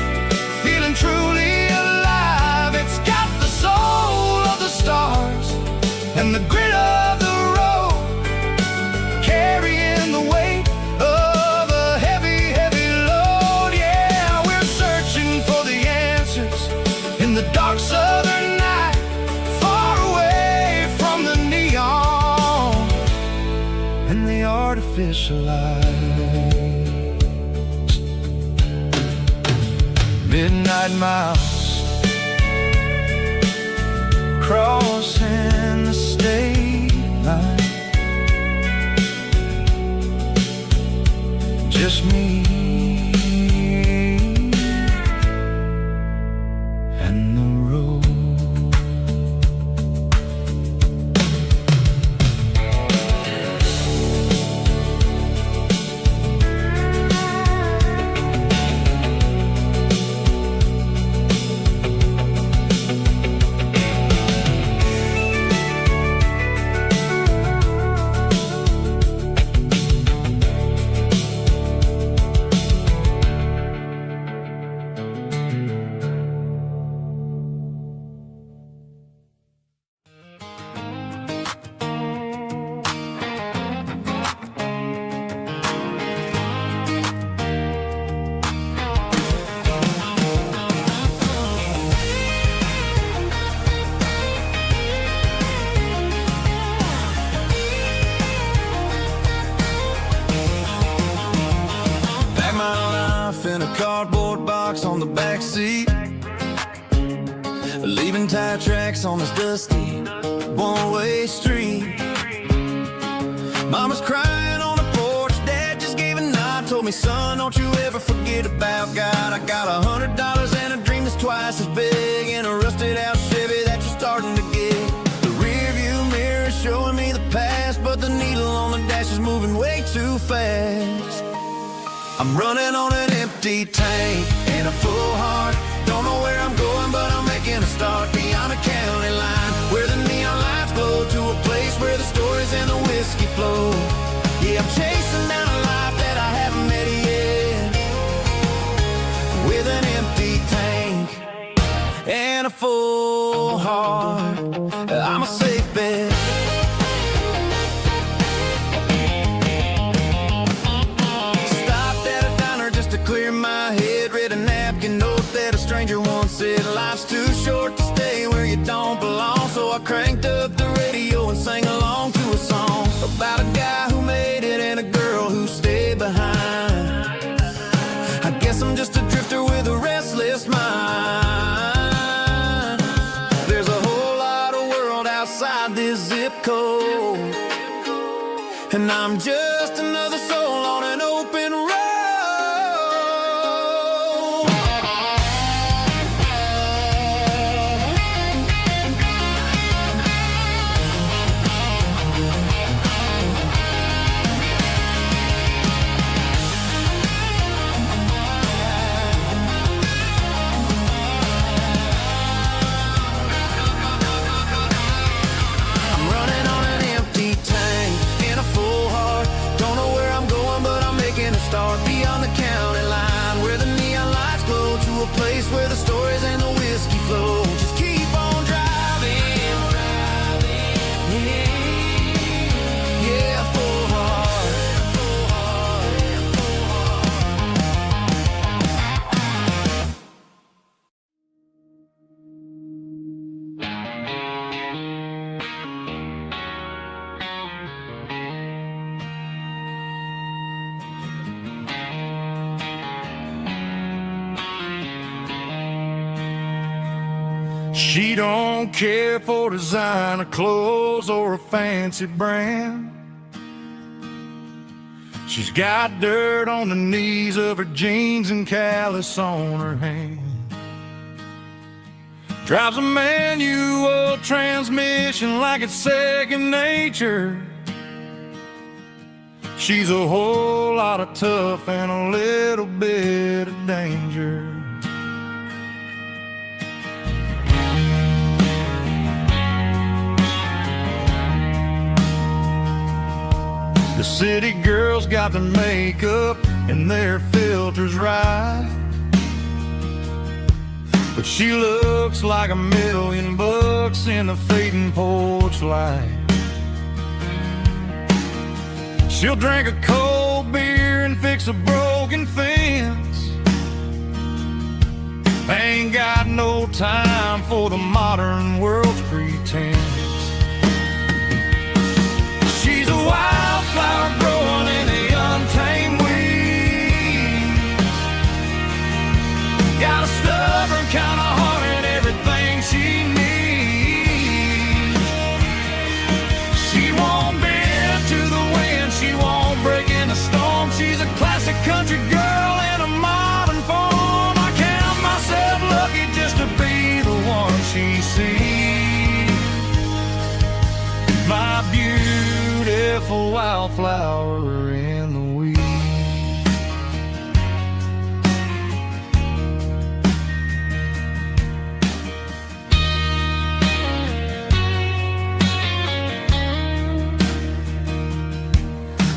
feeling truly alive. It's got the soul of the stars and the grit of the road, carrying the weight of a heavy, heavy load. Yeah, we're searching for the answers in the dark southern night, far away from the neon and the artificial lights. Midnight miles, crossing the state line, just me and the road.
In a cardboard box on the back seat, leaving tire tracks on this dusty one-way street. Mama's crying on the porch, Dad just gave a nod, told me, son, don't you ever forget about God. I got $100 and a dream that's twice as big, in a rusted out Chevy that you're starting to get. The rear view mirror is showing me the past, but the needle on the dash is moving way too fast. I'm running on an empty tank and a full heart. Don't know where I'm going, but I'm making a start beyond a county line, where the neon lights glow, to a place where the stories and the whiskey flow. Yeah, I'm chasing down a life that I haven't met yet, with an empty tank and a full heart. I'm a safe bet. Clear my head, read a napkin note that a stranger once said, life's too short to stay where you don't belong. cold. And I'm just another soul on an open road. Start beyond the county line, where the neon lights glow, to a place where the stories and the whiskey flow. Just keep on driving, yeah, full heart.
She don't care for designer clothes or a fancy brand. She's got dirt on the knees of her jeans and callus on her hand. Drives a manual transmission like it's second nature. She's a whole lot of tough and a little bit of danger. The city girls got their makeup and their filters right, but she looks like $1,000,000 in the fading porch light. She'll drink a cold beer and fix a broken fence. Ain't got no time for the modern world's pretense. She's a wildflower growing in the untamed weeds. Got a stubborn kind of heart and everything she needs. She won't bend to the wind, she won't break in a storm. She's a classic country girl in a modern form. I count myself lucky just to be the one she sees. My beautiful wildflower in the weeds.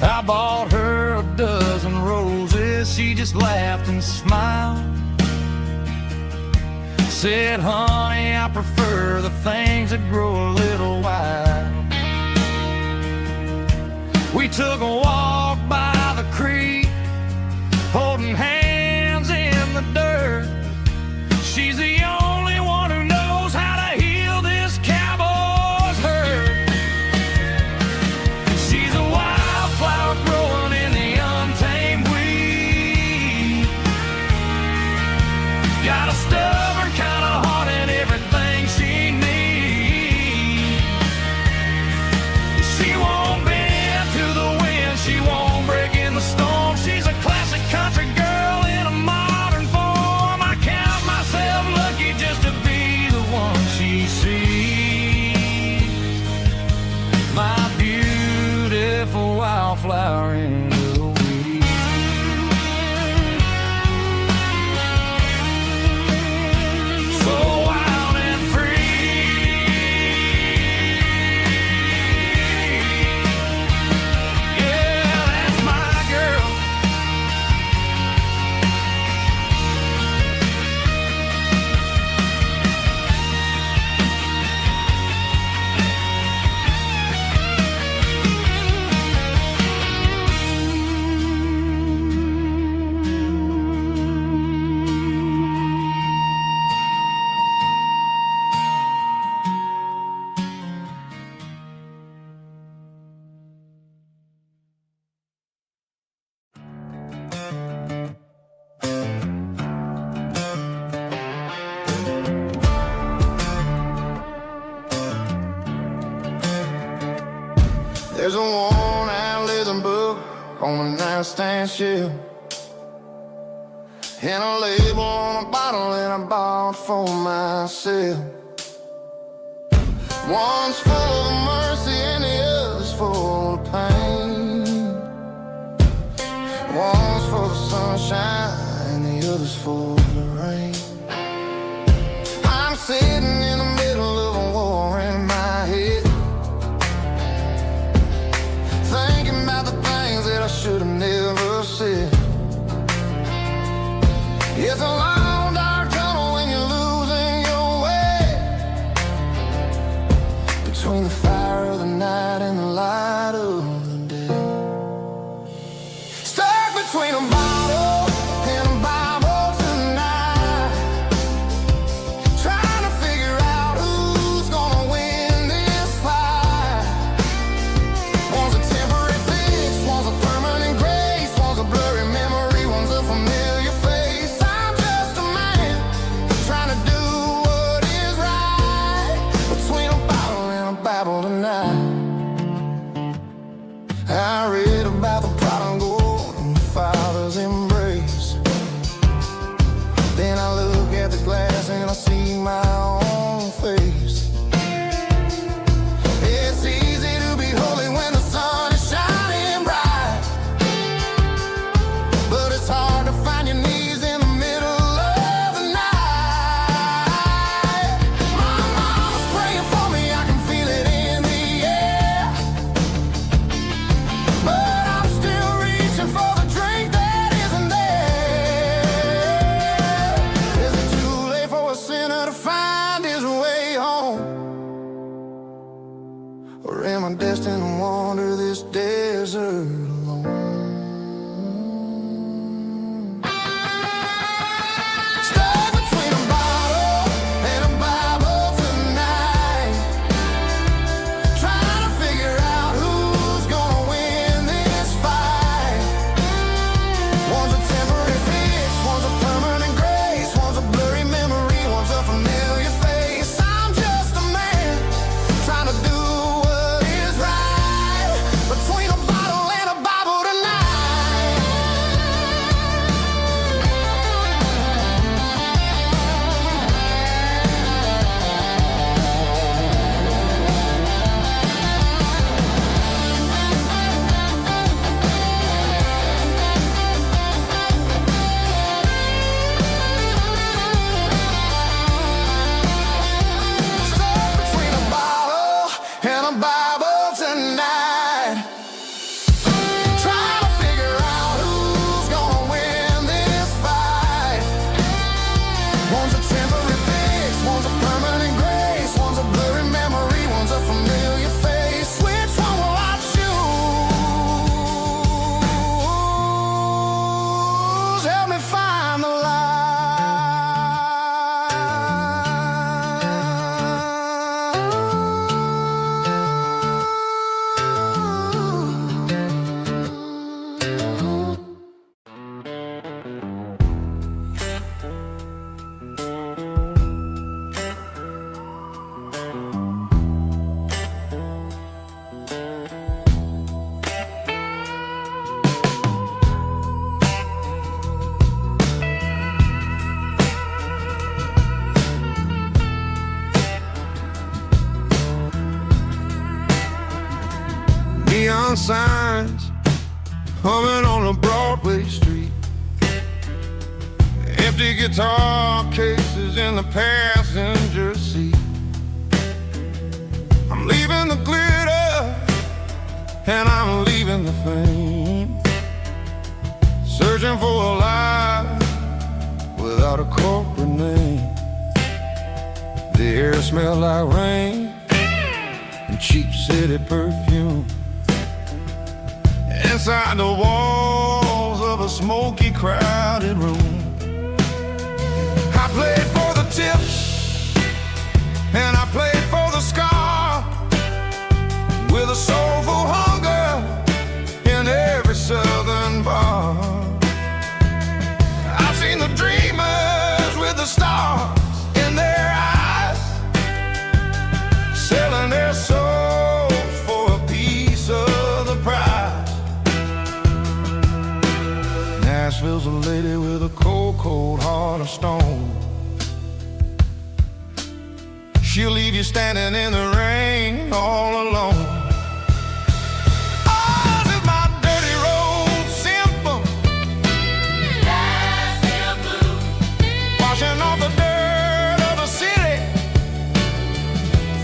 I bought her a dozen roses, she just laughed and smiled. Said, honey, I prefer the things that grow a little wild. We took a walk by the creek, holding hands in the dirt. She's the only one who knows how to heal this cowboy's hurt. She's a wildflower growing in the untamed weed. Got a stubborn kind of heart and everything she needs. She won't bend to the wind, she won't break in the storm. She's a classic country girl in a modern form. I count myself lucky just to be the one she sees. My beautiful wildflower in the weeds. So wild and free. Yeah, that's my girl. There's a worn-out leather book on the nightstand shelf, and a label on a bottle that I bought for myself. One's full of mercy and the other's full of pain. One's for the sunshine and the other's for the rain. I'm sitting in the middle of a war in my head, thinking about the things that I should have never said. It's a long dark tunnel when you're losing your way, between the fire of the night and the light of the day. Stuck between a bottle and a Bible tonight, trying to figure out who's gonna win this fight. One's a temporary fix, one's a permanent grace, one's a blurry memory, one's a familiar face. I'm just a man trying to do what is right, between a bottle and a Bible tonight. I read about the prodigal and the father's embrace. Then I look at the glass and I see my own face. It's easy to be holy when the sun is shining bright, but it's hard to find your knees in the middle of the night. My mom's praying for me, I can feel it in the air, but I'm still reaching for the drink that isn't there. Is it too late for a sinner to find his way home? Or am I destined to wander this desert alone? Stuck between a bottle and a Bible tonight, trying to figure out who's gonna win this fight. One's a temporary fix, one's a permanent grace, one's a blurry memory, one's a familiar face. I'm just a man trying to do what is right, between a bottle and a Bible tonight. Stuck between a bottle and a Bible tonight, trying to figure out who's gonna win this fight. One's a temporary fix, one's a permanent grace, one's a blurry memory, one's a familiar face. Which one will I choose? Help me find the light. Neon signs humming on a Broadway street, empty guitar cases in the passenger seat. I'm leaving the glitter and I'm leaving the fame, searching for a life without a corporate name. The air smelled like rain and cheap city perfume. Inside the walls of a smoky, crowded room, I played for the tips and I played for the scar, with a soulful hunger in every southern bar. I've seen the dreamers with the stars in their eyes, selling their souls for a piece of Nashville's a lady with a cold, cold heart of stone. She'll leave you standing in the rain all alone. Oh, this is my dirty road symphony. Nashville blues. Washing off the dirt of the city.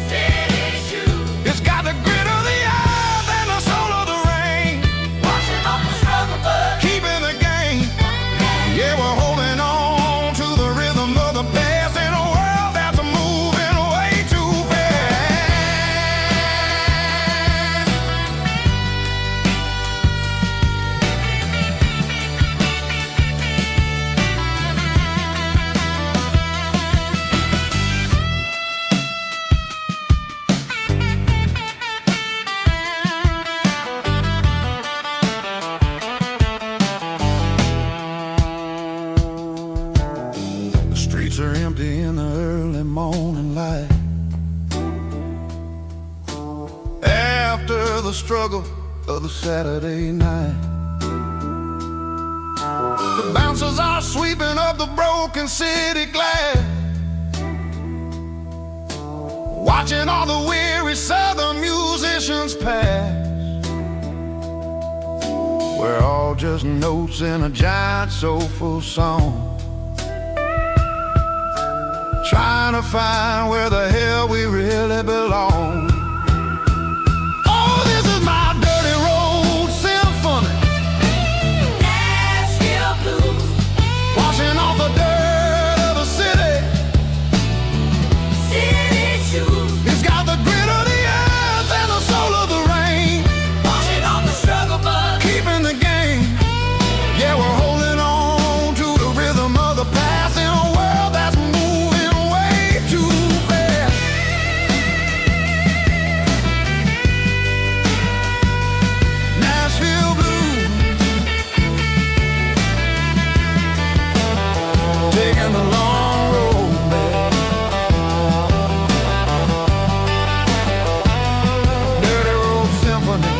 City shoes. It's got the grit of the earth and the soul of the rain. Washing off the struggle, but keeping the game. Yeah, we're holding on to the rhythm of the past in a world that's moving way too fast. The streets are empty in the early morning light. After the struggle of the Saturday night, the bouncers are sweeping up the broken city glass, watching all the weary southern musicians pass. We're all just notes in a giant soulful song, trying to find where the hell we really belong. Oh, this is my dirty road symphony. Nashville blues. Washing off the dirt of the city. City shoes. It's got the grit of the earth and the soul of the rain. Washing off the struggle, but keeping the game. Yeah, we're holding on to the rhythm of the past in a world that's moving way too fast. Nashville blues, taking the long road back. Dirty road symphony.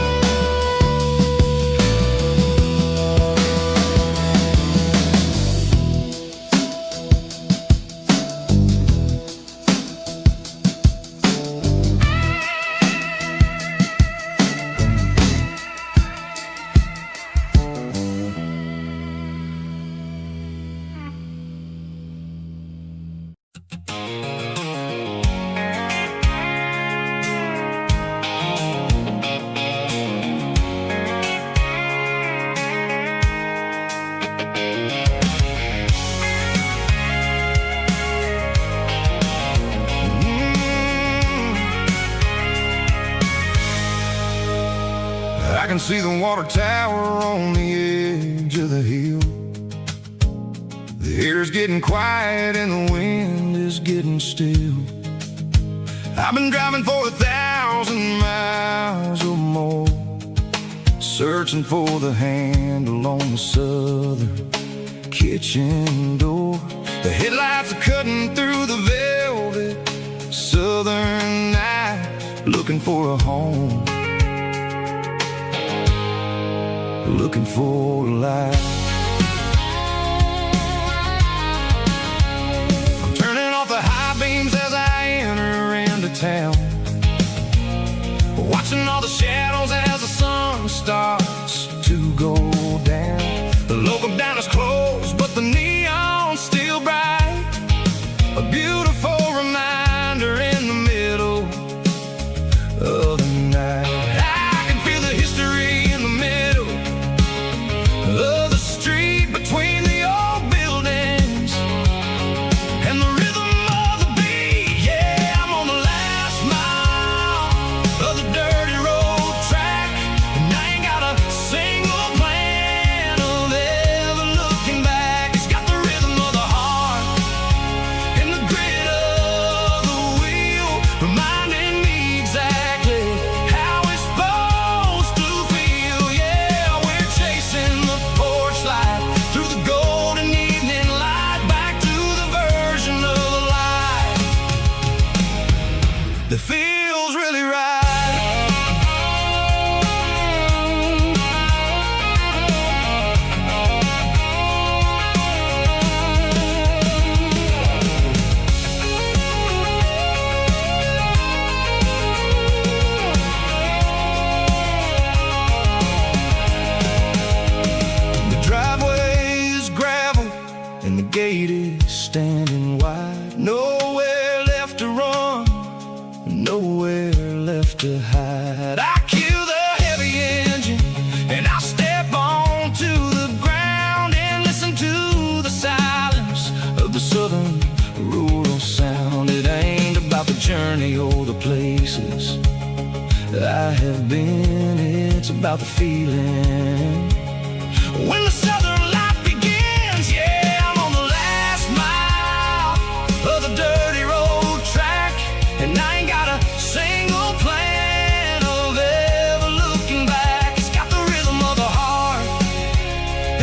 I can see the water tower on the edge of the hill. The air's getting quiet and the wind is getting still. I've been driving for 1,000 miles or more, searching for the handle on the southern kitchen door. The headlights are cutting through the velvet southern night, looking for a home, looking for a life. I'm turning off the high beams as I enter into town, watching all the shadows as the sun starts to go down. The local diner is closed, but the neon's still bright, a beautiful reminder in the middle of the night. I can feel the history in the middle of the it's about the feeling. When the southern life begins, yeah, I'm on the last mile of the dirty road track, and I ain't got a single plan of ever looking back. It's got the rhythm of the heart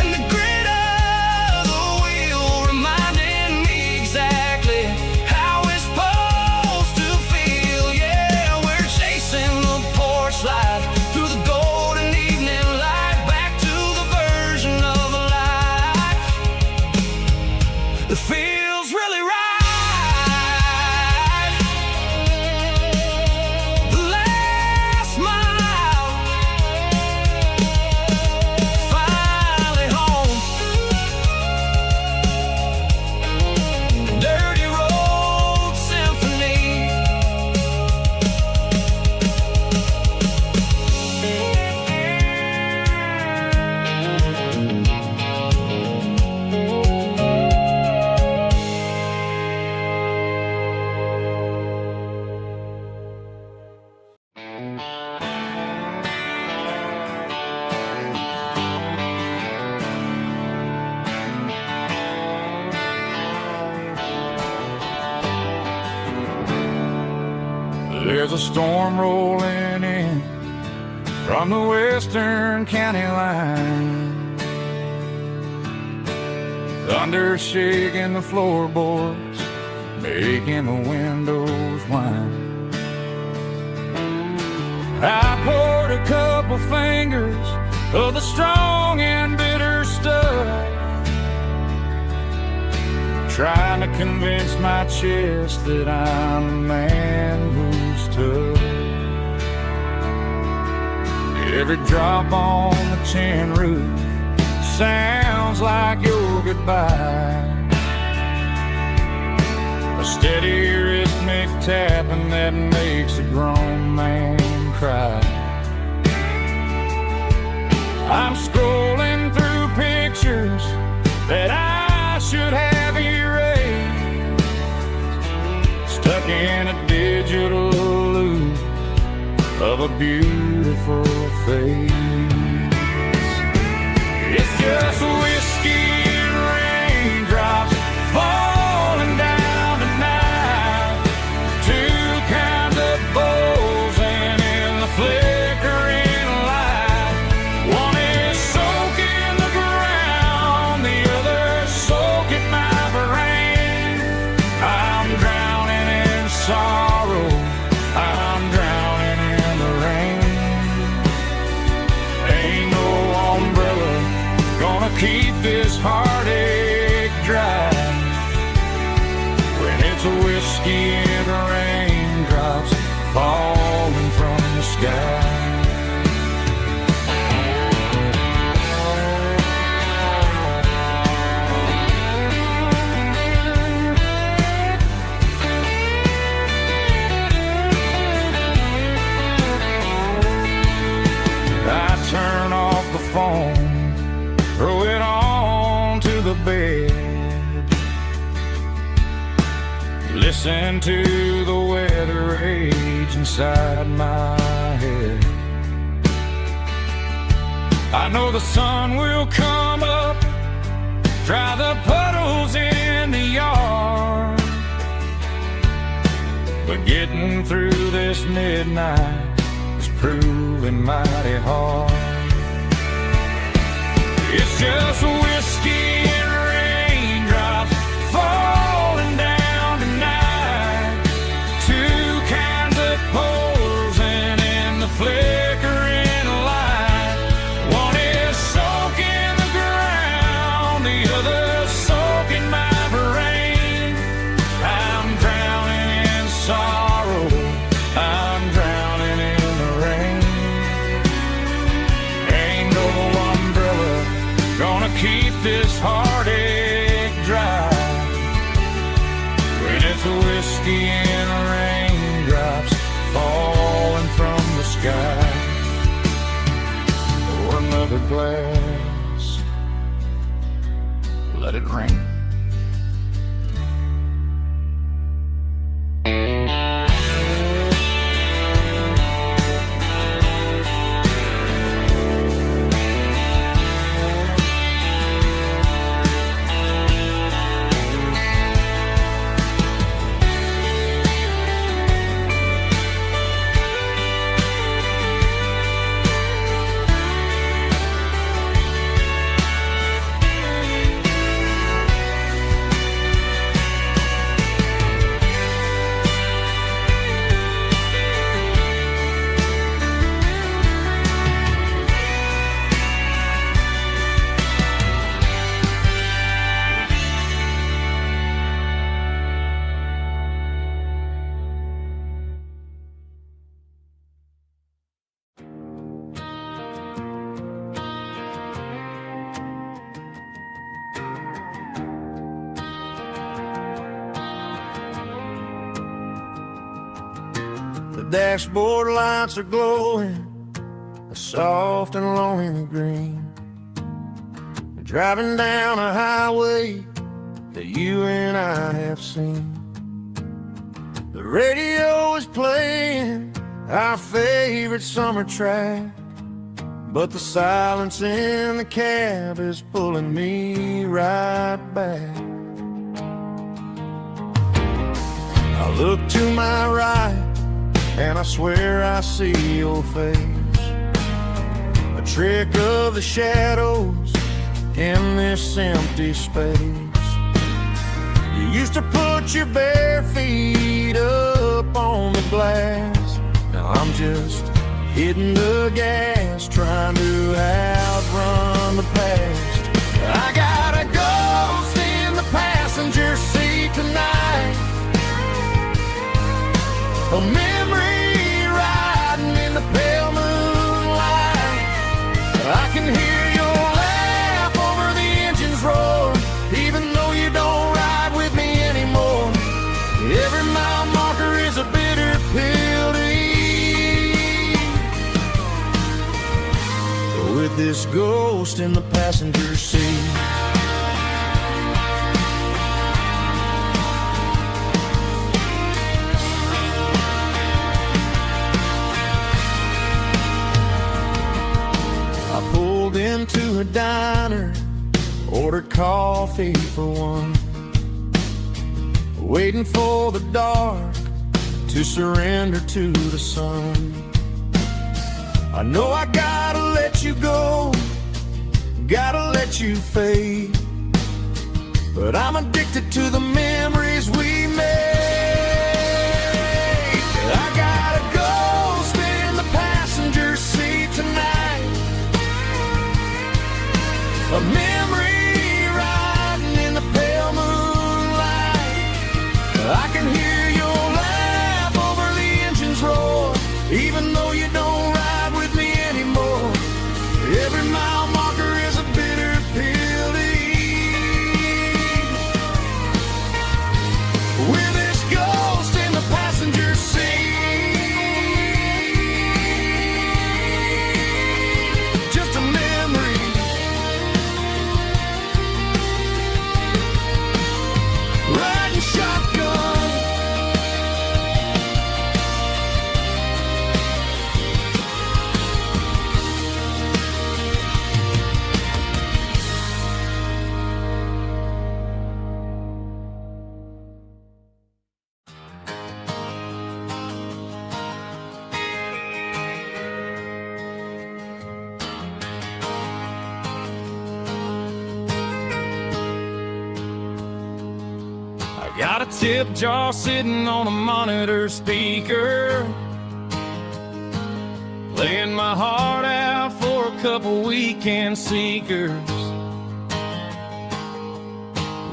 and the grit of the wheel, reminding me exactly how it's supposed to feel. Yeah, we're chasing the porch light through the golden evening light, back to the version of a life that feels really right. The last mile, finally home. Dirty Road Symphony.
There's a storm rolling in from the western county line. Thunder shaking the floorboards, making the windows whine. I poured a couple fingers of the strong and bitter stuff, trying to convince my chest that I'm a man who's tough. Every drop on the tin roof sounds like your goodbye, a steady rhythmic tapping that makes a grown man cry. I'm scrolling through pictures that I should have erased, stuck in a digital loop of a beautiful face. It's just whiskey and raindrops falling down tonight, two kinds of bowls and in the flickering light. One is soaking the ground, the other soaking my brain. I'm drowning in sorrow, I'm drowning in the rain. Ain't no umbrella gonna keep this heartache dry when it's a whiskey and raindrops falling from the sky. I turn off the phone, throw it on to the bed, listen to the weather rage inside my head. I know the sun will come up, dry the puddles in the yard, but getting through this midnight is proving mighty hard. It's just whiskey and raindrops falling down tonight, two kinds of poles and in the flickering light. One is soaking the ground, the other soaking my brain. I'm drowning in sorrow, I'm drowning in the rain. Ain't no umbrella gonna keep this heartache dry when it's a whiskey and raindrops falling from the sky. Pour another glass, let it rain.
dashboard lights are glowing a soft and lonely green. Driving down a highway that you and I have seen. The radio is playing our favorite summer track, but the silence in the cab is pulling me right back. I look to my right and I swear I see your face, a trick of the shadows in this empty space. You used to put your bare feet up on the glass. Now I'm just hitting the gas, trying to outrun the past. I got a ghost in the passenger seat tonight, a memory riding in the pale moonlight. I can hear your laugh over the engine's roar, even though you don't ride with me anymore. Every mile marker is a bitter pill to eat, with this ghost in the passenger seat. I pulled into a diner, ordered coffee for one, waiting for the dark to surrender to the sun. I know I gotta let you go, gotta let you fade, but I'm addicted to the memories we made. I got a ghost in the passenger seat tonight, a memory riding in the pale moonlight. I can hear your laugh over the engine's roar, even though you don't ride with me anymore. Every mile marker is a bitter pill to eat, with this ghost in the passenger seat. Just a memory, riding shotgun.
Got a tip jar sitting on a monitor speaker, playing my heart out for a couple weekend seekers.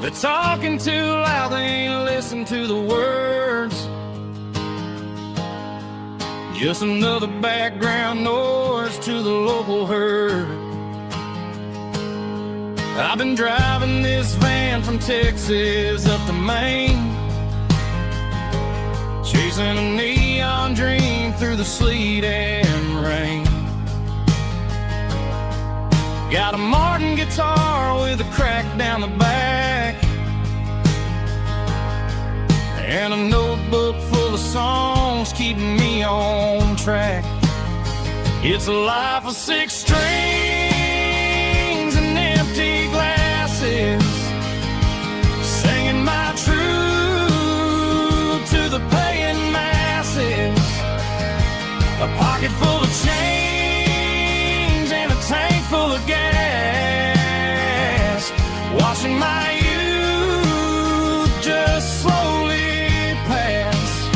They're talking too loud, they ain't listen to the words. Just another background noise to the local herd. I've been driving this van from Texas up to Maine, chasing a neon dream through the sleet and rain. Got a Martin guitar with a crack down the back, and a notebook full of songs keeping me on track. It's a life of 6 strings and empty glasses, singing my truth to the paying masses. A pocket full of change and a tank full of gas, watching my youth just slowly pass.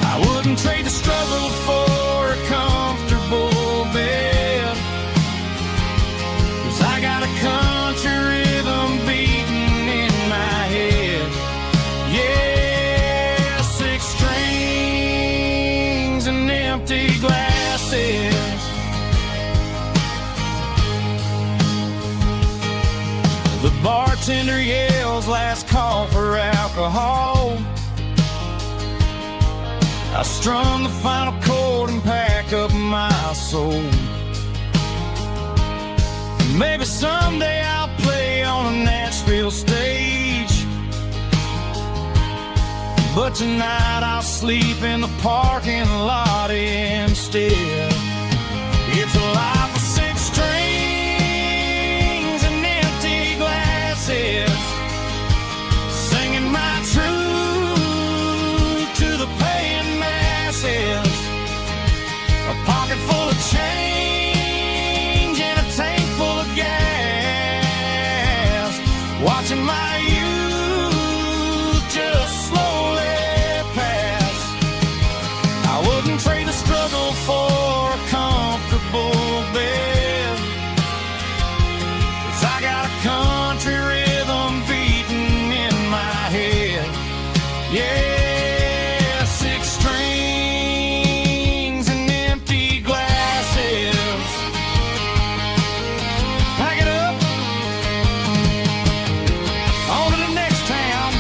I wouldn't trade the struggle for a comfortable bed, 'cause I got a country rhythm beating in my head. Yeah, 6 strings and empty glasses. The bartender yells last call for alcohol.
I strum the final chord and pack up my soul. Maybe someday I'll play on a Nashville stage, but tonight I'll sleep in the parking lot instead. It's a life of 6 strings and empty glasses, singing my truth to the paying masses. A pocket full of change and a tank full of gas, watching my youth just slowly pass. I wouldn't trade the struggle for a comfortable bed, 'cause I got a country rhythm beating in my head. Yeah, 6 strings and empty glasses. Pack it up, on to the next town.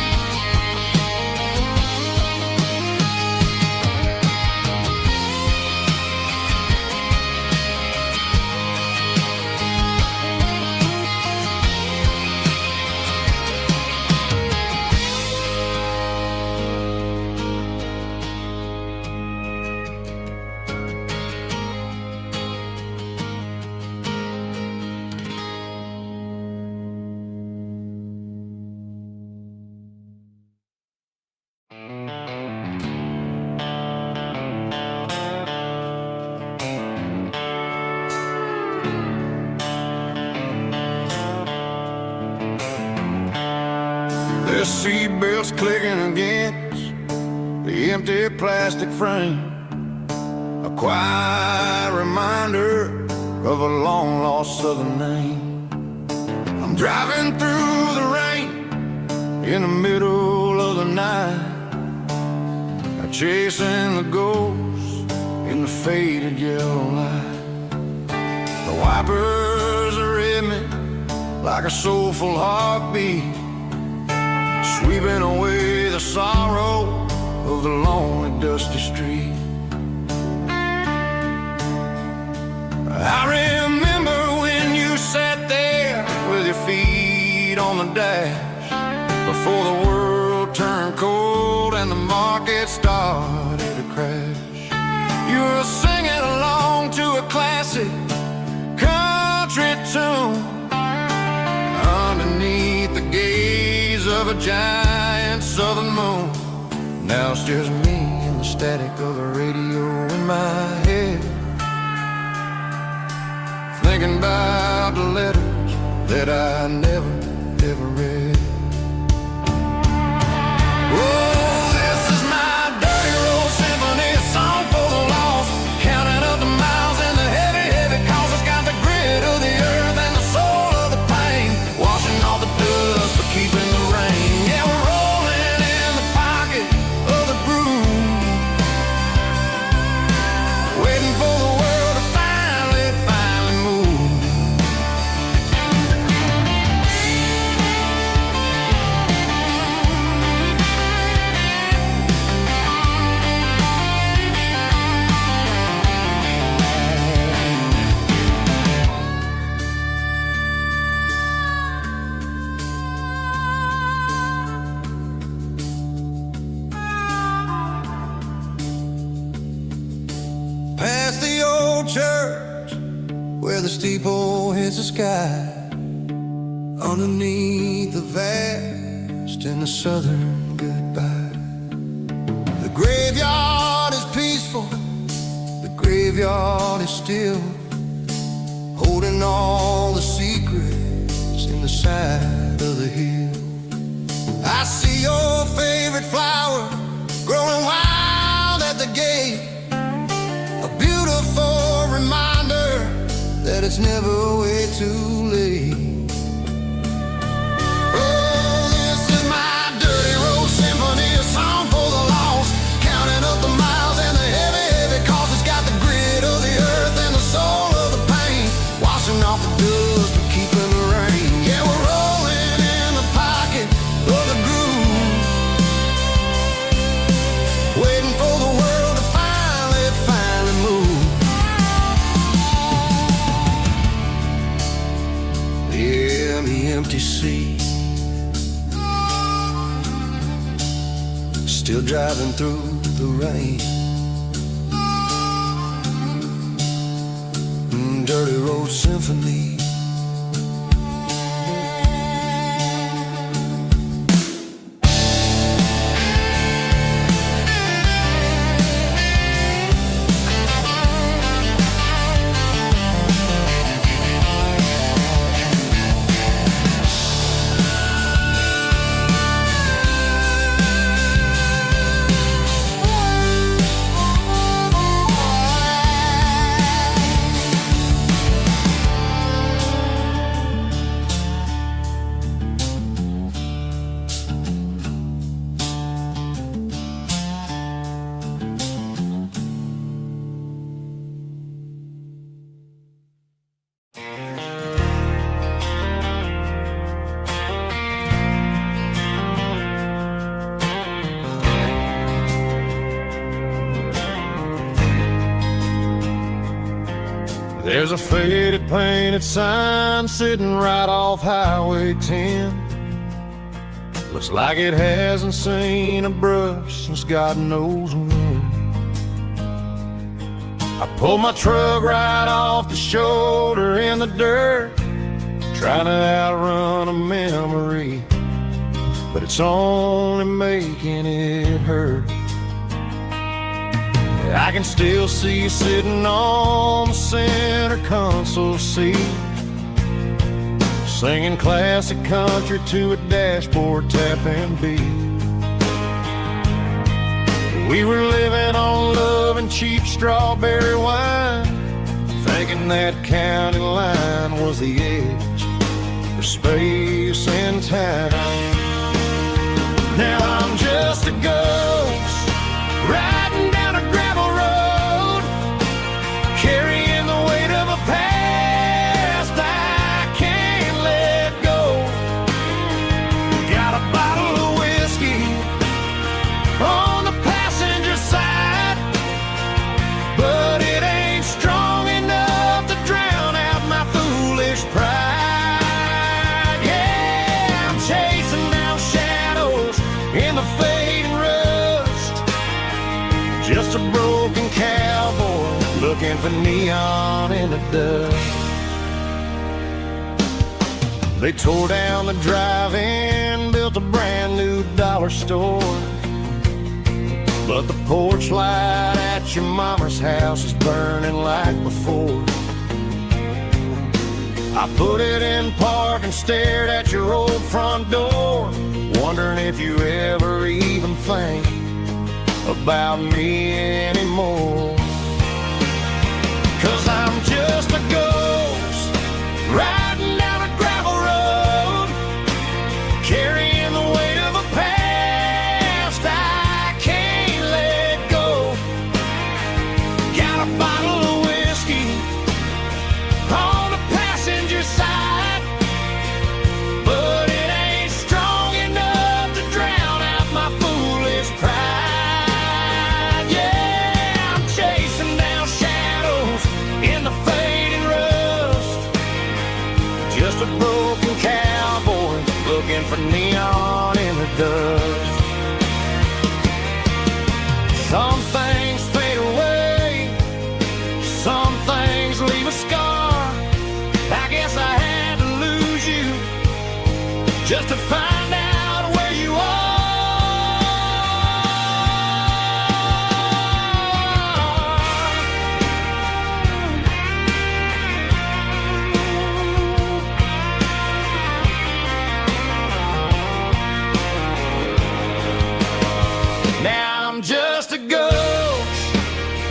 The seatbelts clicking against the empty plastic frame, a quiet reminder of a long-lost southern name. I'm driving through the rain in the middle of the night, chasing the ghosts in the faded yellow light. The wipers are in me like a soulful heartbeat, sweeping away the sorrow of the lonely, dusty street. I remember when you sat there with your feet on the dash, before the world turned cold and the market started to crash. You were singing along to a classic country tune underneath the gaze of a giant southern moon. Now it's just me and the static of the radio in my head, thinking about the letters that I never, ever read. Oh, this is my dirty road symphony, a song for the lost, counting up the miles and the heavy, heavy calls. It's got the grit of the earth and the soul of the pain, washing off the dust but keeping the rain. Yeah, we're rolling in the pocket of the groove, waiting for the world to finally move. Past the old church where the steeple hits the sky, underneath the vast and the southern goodbye. The graveyard is peaceful, the graveyard is still, holding all the secrets in the side of the hill. I see your favorite flower growing wild at the gate, a beautiful reminder that it's never way too late. Oh, this is my dirty road symphony, a song for the lost, counting up the miles and the heavy, heavy calls. It's got the grit of the earth and the soul of the pain, washing off the dust but keeping the rain. Yeah, we're rolling in the pocket of the groove, waiting for the world empty seat. Still driving through the rain. Dirty Road Symphony.
There's a faded painted sign sitting right off Highway 10. Looks like it hasn't seen a brush since God knows when. I pulled my truck right off the shoulder in the dirt, trying to outrun a memory, but it's only making it hurt. I can still see you sitting on the center console seat, singing classic country to a dashboard tapping beat. We were living on love and cheap strawberry wine, thinking that county line was the edge for space and time. Now I'm just a ghost riding down a gravel road, carrying the weight of a past I can't let go. Got a bottle of whiskey on the passenger side, but it ain't strong enough to drown out my foolish pride. Yeah, I'm chasing down shadows in the fading rust, just a broken cowboy looking for neon in the dust. They tore down the drive-in, built a brand new dollar store, but the porch light at your mama's house is burning like before. I put it in park and stared at your old front door, wondering if you ever even think about me anymore. 'Cause I'm just a ghost riding down a gravel road, carrying the weight of a past I can't let go. Got a bottle of whiskey on the passenger side, but it ain't strong enough to drown out my foolish pride. Yeah, I'm chasing down shadows in the fading rust, just a broken cowboy looking for neon in the dust. Some things fade away, some things leave a scar. I guess I had to lose you just to find out where you are. Now I'm just a ghost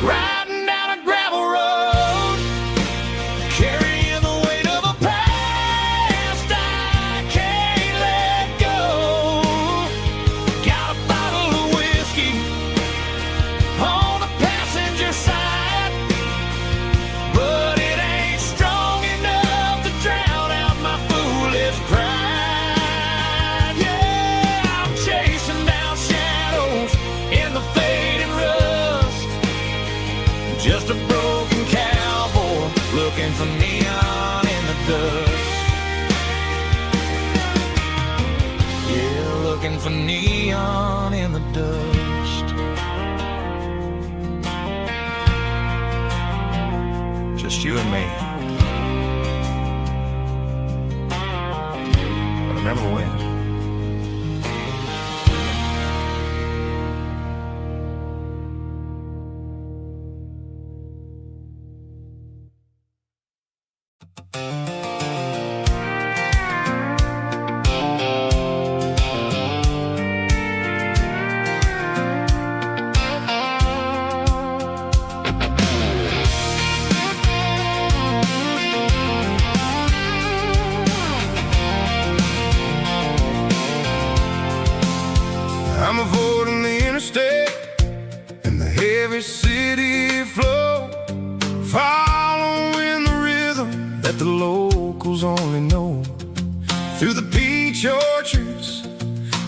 riding down a gravel road, carrying the weight of a past I can't let go. Got a bottle of whiskey on the passenger side, but it ain't strong enough to drown out my foolish pride. Yeah, I'm chasing down shadows in the fading rust, just a broken cowboy looking for neon in the dust. looking for neon in the dust. Just you and me. But remember when?
I'm avoiding the interstate and the heavy city flow, following the rhythm that the locals only know. Through the peach orchards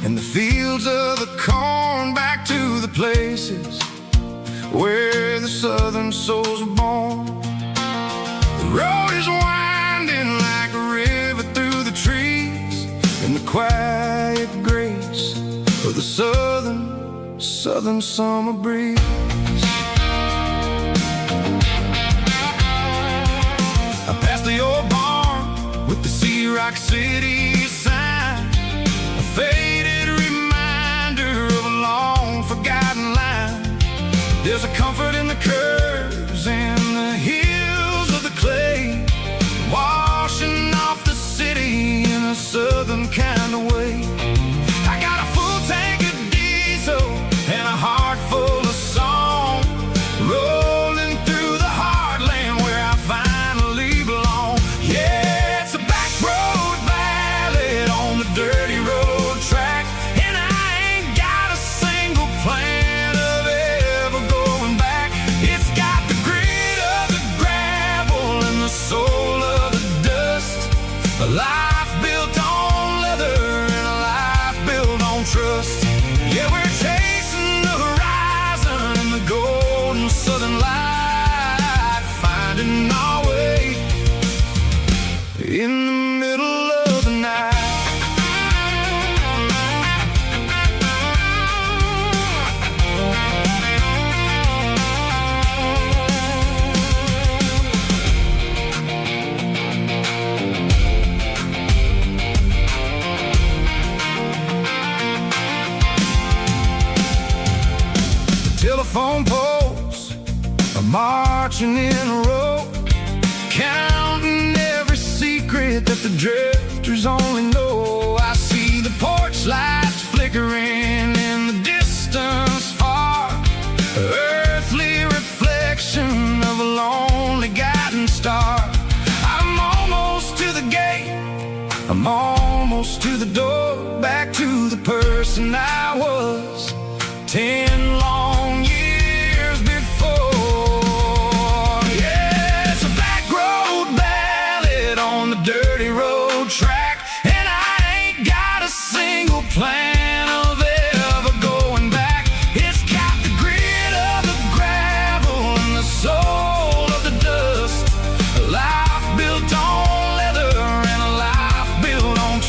and the fields of the corn, back to the places where the southern souls were born. The road is winding like a river through the trees, in the quiet grace of the southern summer breeze. I passed the old barn with the Sea Rock City sign, a faded reminder of a long forgotten line. There's a comfort in the curves and the hills of the clay, washing off the city in a southern kind of way. I got a full tank of diesel and a heart full of song, rolling through the heartland where I finally belong. Yeah, it's a back road ballad on the dirty road track, and I ain't got a single plan of ever going back. It's got the grit of the gravel and the soul of the dust, a life built on leather and a life built on trust. Yeah, we're chasing the horizon and the golden southern light, finding our way in the middle of the night. Telephone poles are marching in a row, counting every secret that the drifters only know. I see the porch lights flickering in the distance far, earthly reflection of a lonely guiding star. I'm almost to the gate, I'm almost to the door, back to the person I was 10 long years before. Yeah, it's a back road ballad on the dirty road track, and I ain't got a single plan of ever going back. It's got the grit of the gravel and the soul of the dust, a life built on leather and a life built on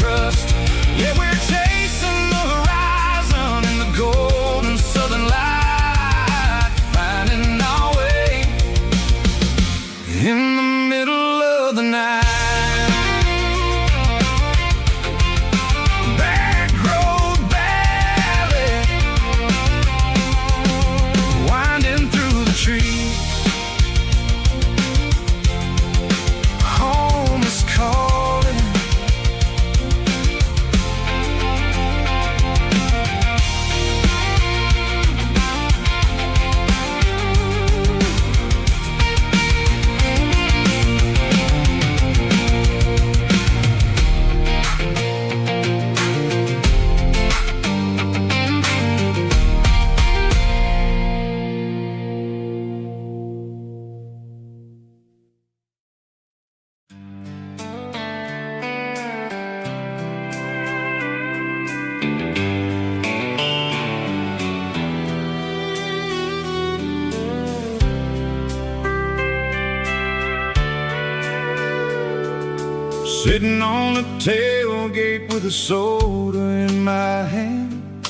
sitting on the tailgate with a soda in my hand,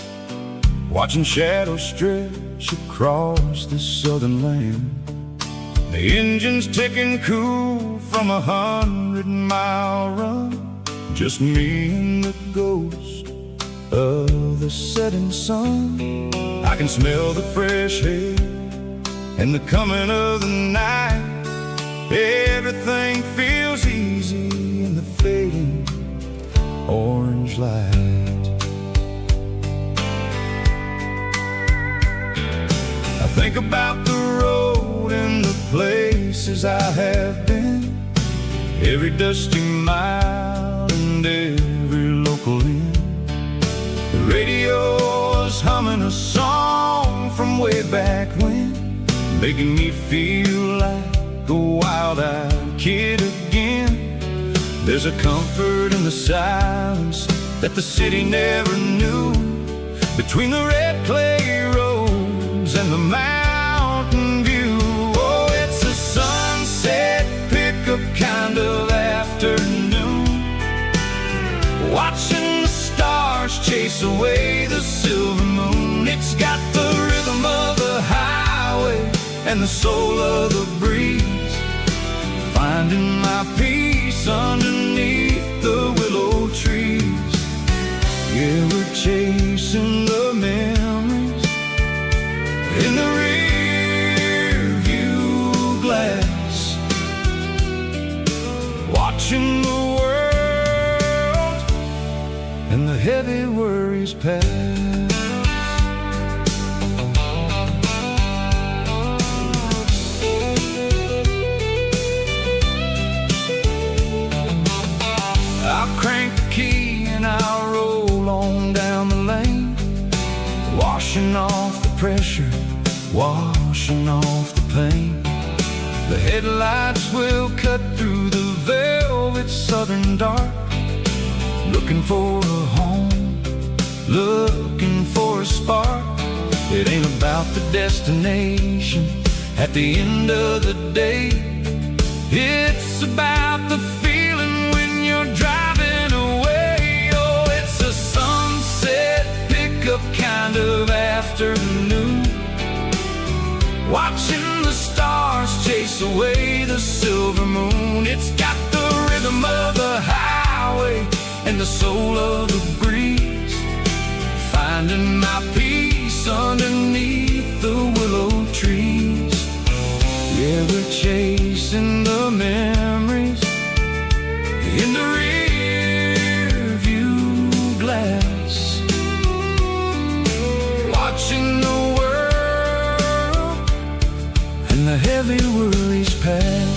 watching shadows stretch across this southern land. The engine's ticking cool from 100-mile run, just me and the ghost of the setting sun. I can smell the fresh air and the coming of the night. Everything feels easy in the fading orange light. I think about the road and the places I have been, every dusty mile and every local inn. The radio is humming a song from way back when, making me feel like a wild-eyed kid again. There's a comfort in the silence that the city never knew, between the red clay roads and the mountain view. Oh, it's a sunset pickup kind of afternoon, watching the stars chase away the silver moon. It's got the rhythm of the highway and the soul of the breeze, finding my peace underneath the willow trees. Yeah, we're chasing the memories in the rear view glass, watching the world and the heavy worries pass. I'll crank the key and I'll roll on down the lane, washing off the pressure, washing off the pain. The headlights will cut through the velvet southern dark, looking for a home, looking for a spark. It ain't about the destination at the end of the day, it's about the feeling when you're driving away. Oh, it's a sunset pickup kind of afternoon, watching the stars chase away the silver moon. It's got the rhythm of the highway and the soul of the breeze, finding my peace underneath the willow trees. Yeah, we're chasing the memories in the rear view glass, watching the world and the heavy worries pass.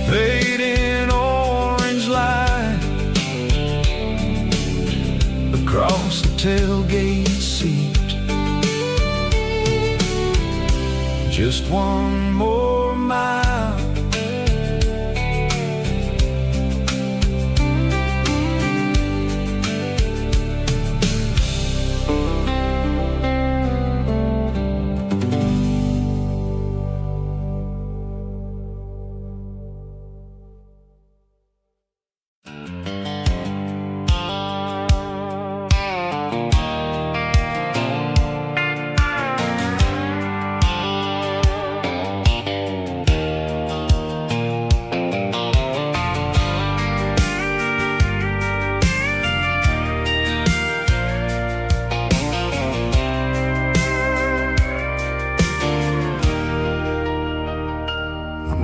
Fading orange light across the tailgate seat, just one more mile.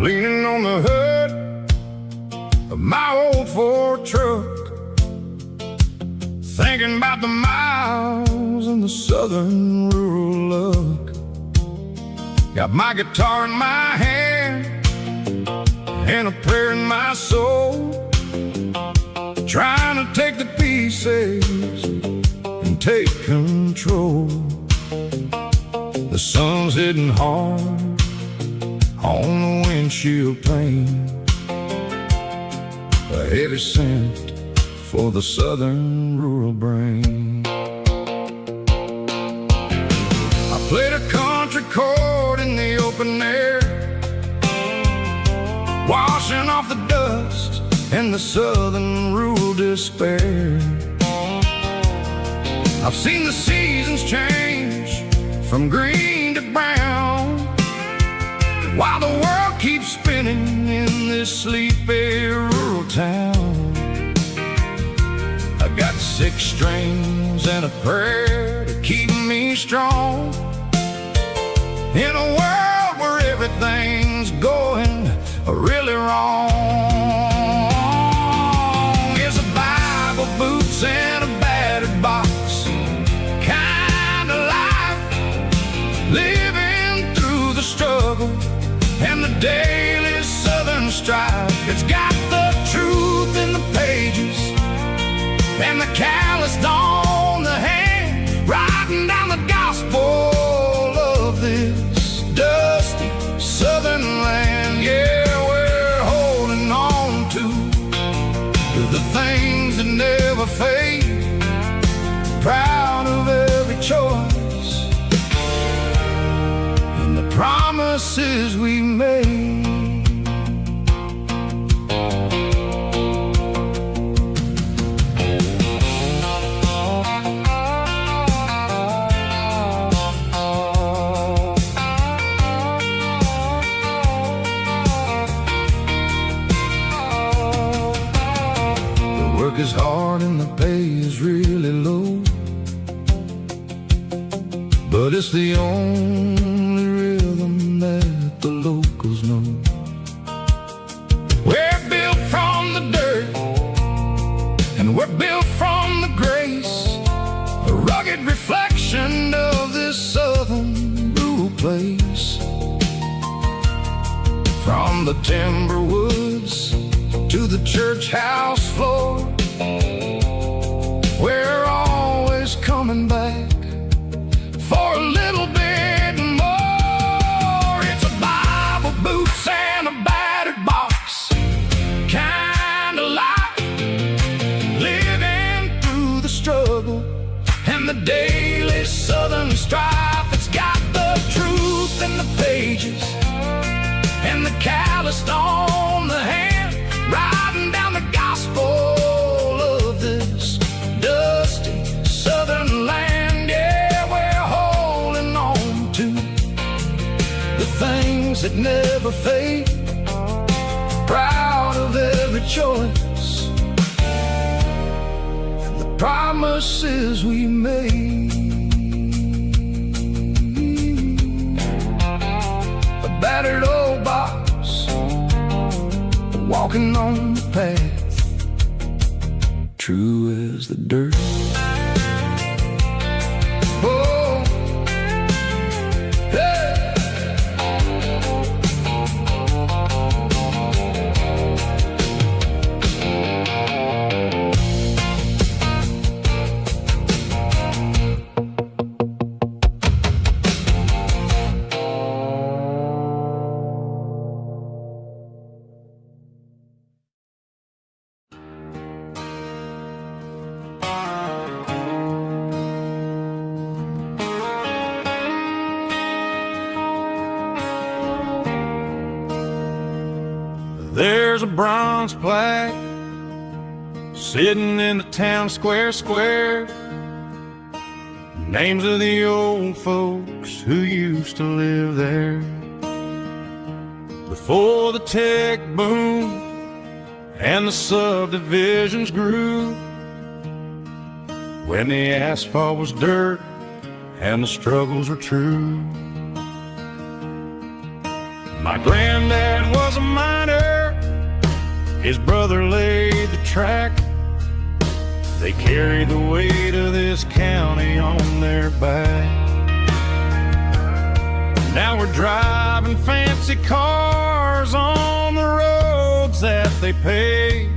Leaning on the hood of my old Ford truck, thinking about the miles and the southern rural look. Got my guitar in my hand and a prayer in my soul, trying to take the pieces and take control. The sun's hitting hard on the windshield pane, a heavy scent for the southern rural brain. I played a country chord in the open air, washing off the dust and the southern rural despair. I've seen the seasons change from green to brown, while the world keeps spinning in this sleepy rural town. I got 6 strings and a prayer to keep me strong in a world where everything's going really wrong. Is a Bible, boots, and a battered box kind of life, living through the struggle and the daily southern strife. It's got the truth in the pages and the calloused on the hand, writing down the gospel of this dusty southern land. Yeah, we're holding on to the things that never fade, proud of every choice and the promises we made. Is hard and the pay is really low, but it's the only rhythm that the locals know. We're built from the dirt and we're built from the grace, a rugged reflection of this southern rural place. From the timber woods to the church house floor, we're always coming back for a little bit more. It's a Bible, boots, and a battered box kind of life, living through the struggle and the daily southern strife. It's got the truth in the pages and the calloused on the hand, writing down the gospel of this dusty southern land. Yeah, we're holding on to the things that never fade, proud of every choice and the promises we made. A battered old box, walking on the path, true as the dirt. Oh, hey.
There's a bronze plaque sitting in the town square. Names of the old folks who used to live there before the tech boom and the subdivisions grew, when the asphalt was dirt and the struggles were true. My granddad was a miner, his brother laid the track. They carried the weight of this county on their back. Now we're driving fancy cars on the roads that they paved,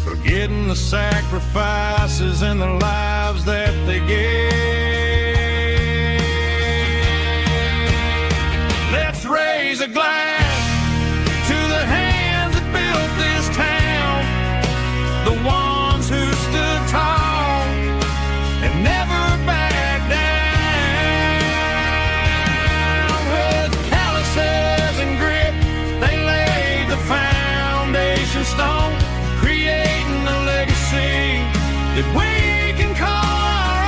forgetting the sacrifices and the lives that they gave. Let's raise a glass to the hands that built this town, the ones who stood tall and never backed down. With calluses and grit, they laid that we can call our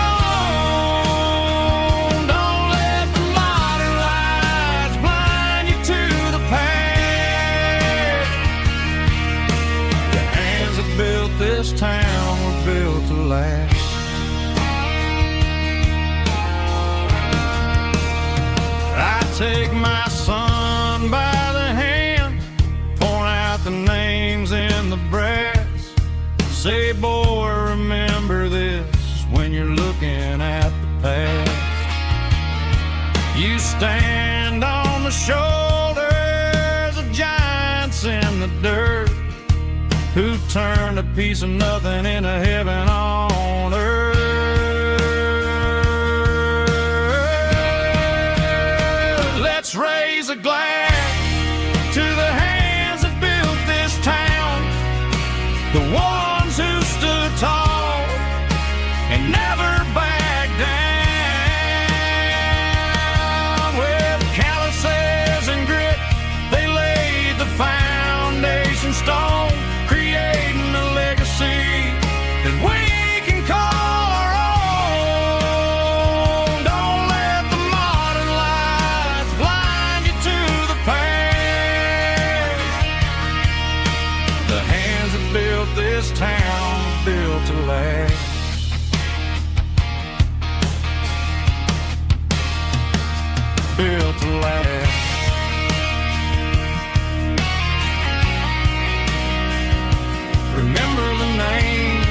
own. Don't let the modern lights blind you to the past. The hands that built this town were built to last. Take my son by the hand, point out the names in the brass. Say, boy, remember this when you're looking at the past. You stand on the shoulders of giants in the dirt, who turned a piece of nothing into heaven on earth. Let's raise a glass to the hands that built this town, the ones who stood tall and never backed down. With calluses and grit, they laid the foundation stone, creating a legacy that we can call our own. Don't let the modern lights blind you to the past. The hands that built this town built to last. Built to last. Remember the names.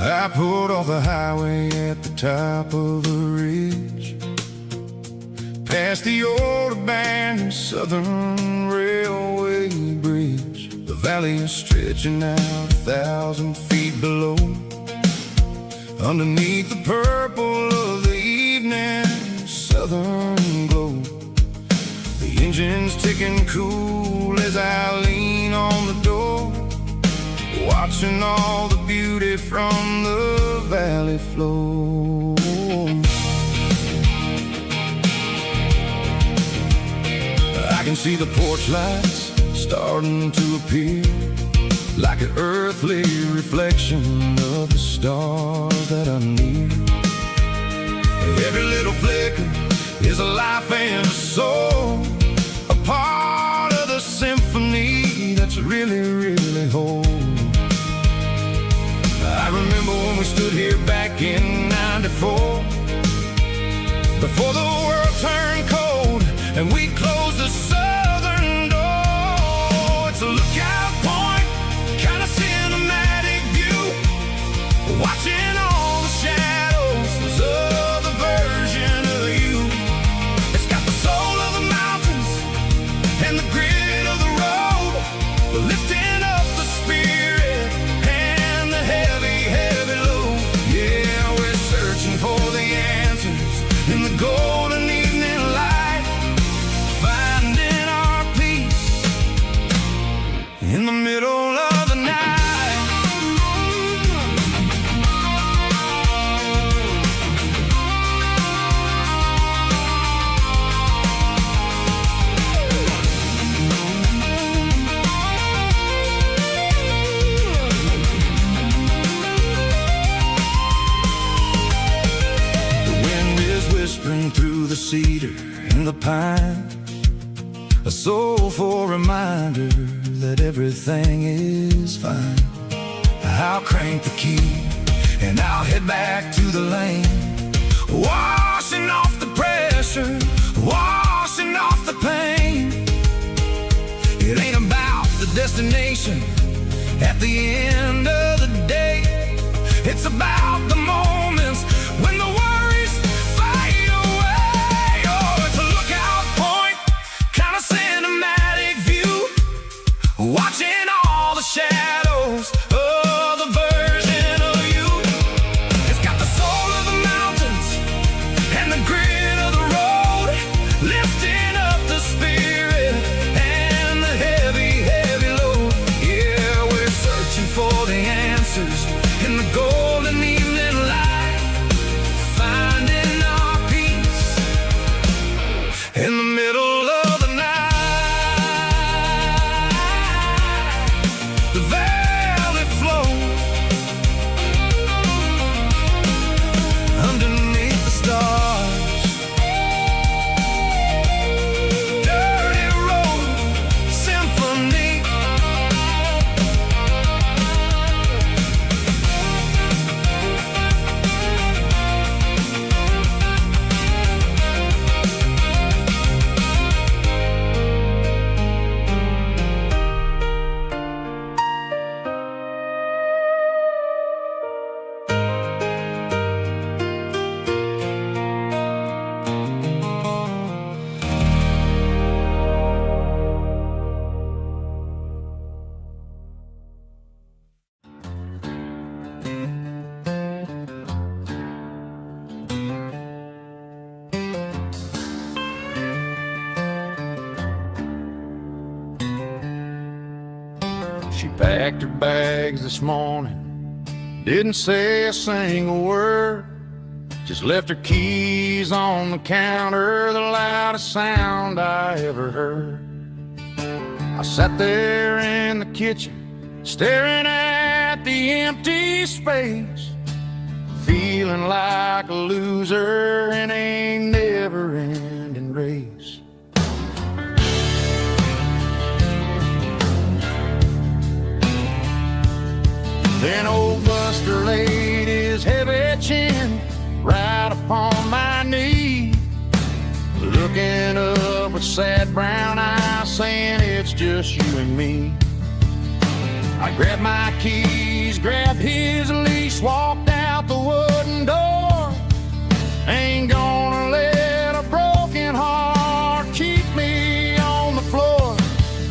I pulled off the highway at the top of a ridge, past the old abandoned Southern Railway bridge. The valley is stretching out 1,000 feet below, underneath the purple of the evening southern glow. The engine's ticking cool as I lean on the door, watching all the beauty from the valley flow. I can see the porch lights starting to appear, like an earthly reflection of the stars that are near. Every little flicker is a life and a soul, a part of the symphony that's really, really whole. I remember when we stood here back in '94, before the world turned cold and we closed the southern door. It's a lookout point, kind of cinematic view, watching all the shadows of the version of you. It's got the soul of the mountains and the grit of the road, lifting up the spirit and the heavy, heavy load. Yeah, we're searching for the answers in the golden evening light, finding our peace a soulful reminder that everything is fine. I'll crank the key and I'll head back to the lane, washing off the pressure, washing off the pain. It ain't about the destination at the end of the day. It's about the moments when the worries fade away. Oh, it's a lookout point, kind of cinematic view, watching all the shadows of the version of you. It's got the soul of the mountains and the grit of the road, lifting up the spirit and the heavy, heavy load. Yeah, we're searching for the answers in the golden evening light, finding our peace in the middle of the night. The valley flows underneath the stars. Dirty road symphony.
She packed her bags this morning, didn't say a single word, just left her keys on the counter, the loudest sound I ever heard. I sat there in the kitchen, staring at the empty space, feeling like a loser in a never-ending race. Then old Buster laid his heavy chin right upon my knee, looking up with sad brown eyes, saying it's just you and me. I grabbed my keys, grabbed his leash, walked out the wooden door. Ain't gonna let a broken heart keep me on the floor.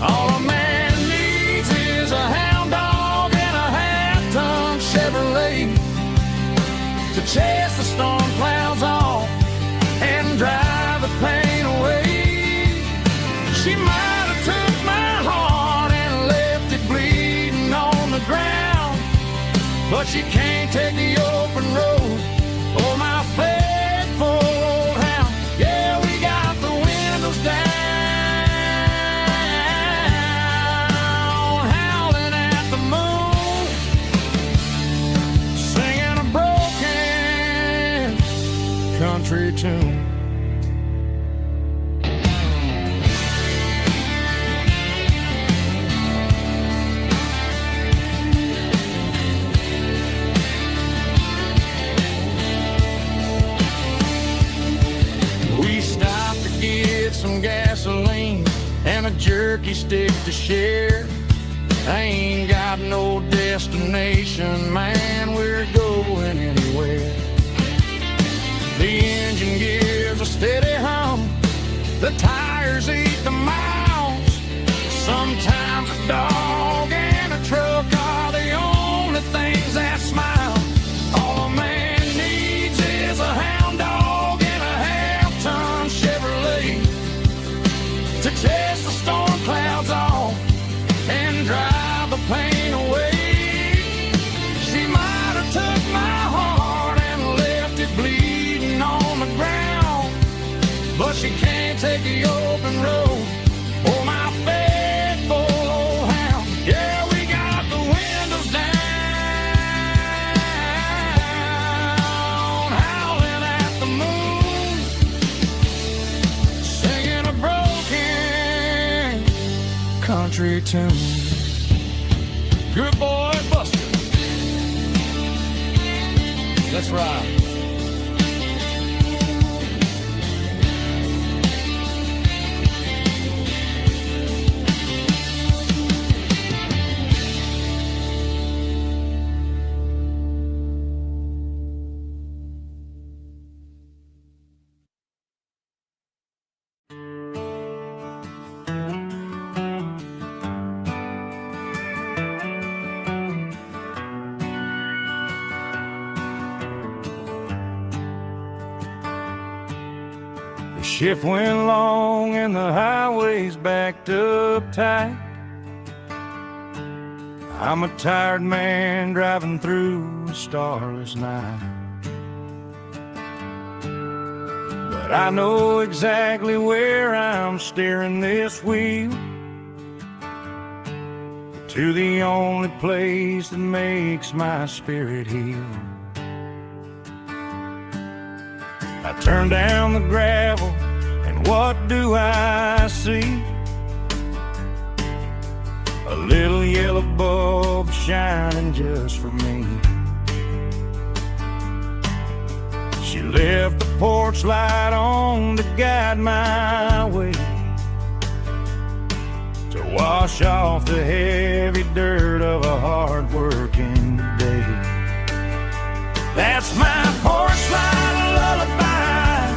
All a man needs is a hound dog and a half-ton Chevrolet to chase the storm clouds off and drive the pain away. She might have took my heart and left it bleeding on the ground, but she can't take the open road or my faithful old hound. Yeah, we got the windows down, howling at the moon, singing a broken country tune. We stopped to get some gasoline and a jerky stick to share. I ain't got no destination, man, we're going anywhere. The engine gives a steady hum, the tires eat the miles. Sometimes a dog and a truck are the only things that smile. All a man needs is a hound dog and a half-ton Chevrolet to chase the storm clouds off and drive the pain away. She might have took my heart and left it bleeding on the ground, but she can't take the open road or my faithful old hound. Yeah, we got the windows down, howling at the moon, singing a broken country tune. Good boy, Buster. Let's ride.
The shift went long and the highway's backed up tight. I'm a tired man driving through a starless night. But I know exactly where I'm steering this wheel, to the only place that makes my spirit heal. I turn down the gravel, and what do I see? A little yellow bulb shining just for me. She left the porch light on to guide my way, to wash off the heavy dirt of a hard-working day. That's my porch light lullaby,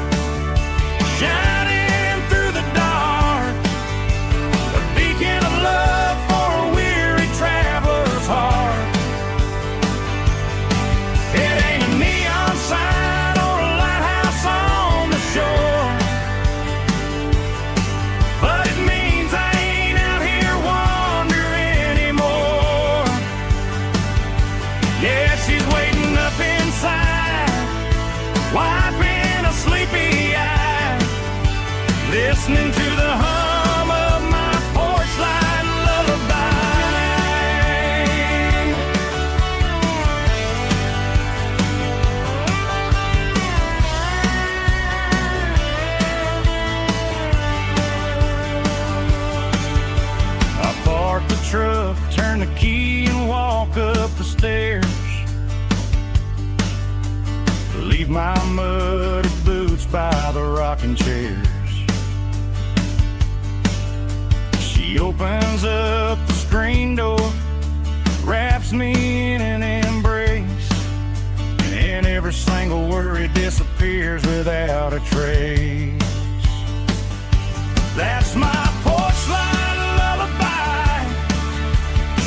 shining through the dark, a beacon of love for a weary traveler's heart. It ain't a neon sign or a lighthouse on the shore, but it means I ain't out here wandering anymore. Yeah, she's waiting up inside, wiping a sleepy eye, listening to the hum of my porch light lullaby. I park the truck, turn the key and walk up the stairs, leave my muddy boots by the rocking chairs. She opens up the screen door, wraps me in an embrace, and every single worry disappears without a trace. That's my porch light lullaby,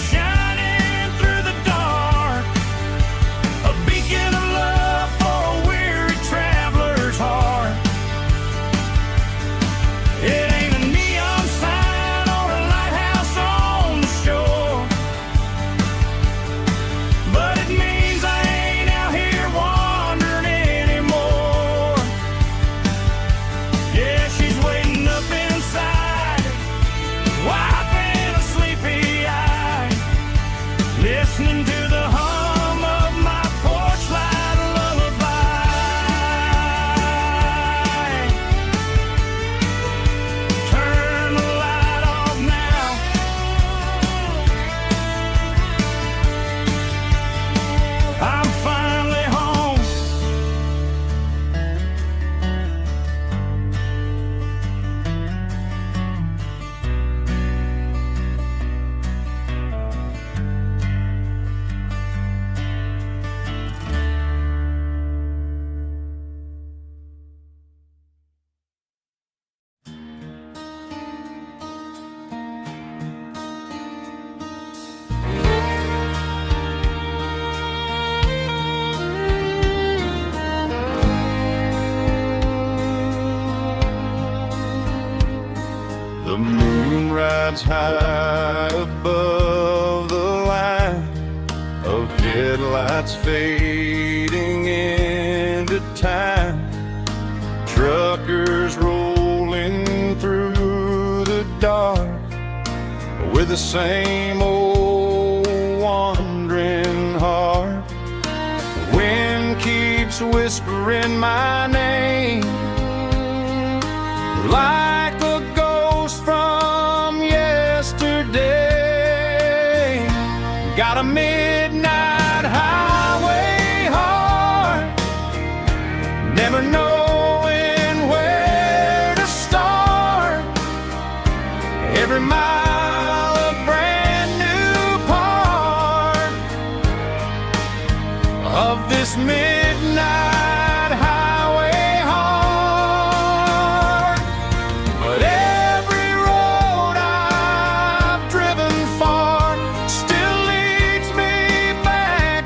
shining through the dark, a beacon of love for a weary traveler's heart. It ain't a neon sign or a lighthouse on the shore, but it means I ain't out here wandering anymore. Yeah, she's waiting up inside, wiping a sleepy eye, listening to the hum of my porch light lullaby. Turn the light off now, I'm finally home. The moon rides high above the line of headlights fading into time. Truckers rolling through the dark with the same old wandering heart. The wind keeps whispering my name like a ghost from yesterday.
Got a midnight highway heart, never knowing where to start. Every mile a brand new part of this midnight highway heart. But every road I've driven far still leads me back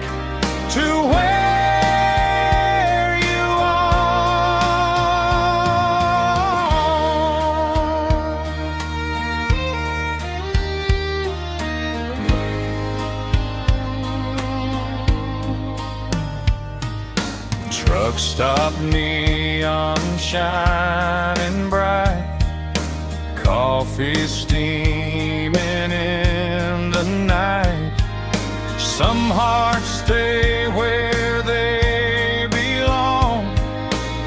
to where you are. Truck stop, neon shining bright, coffee steaming in the night. Some hearts stay where they belong,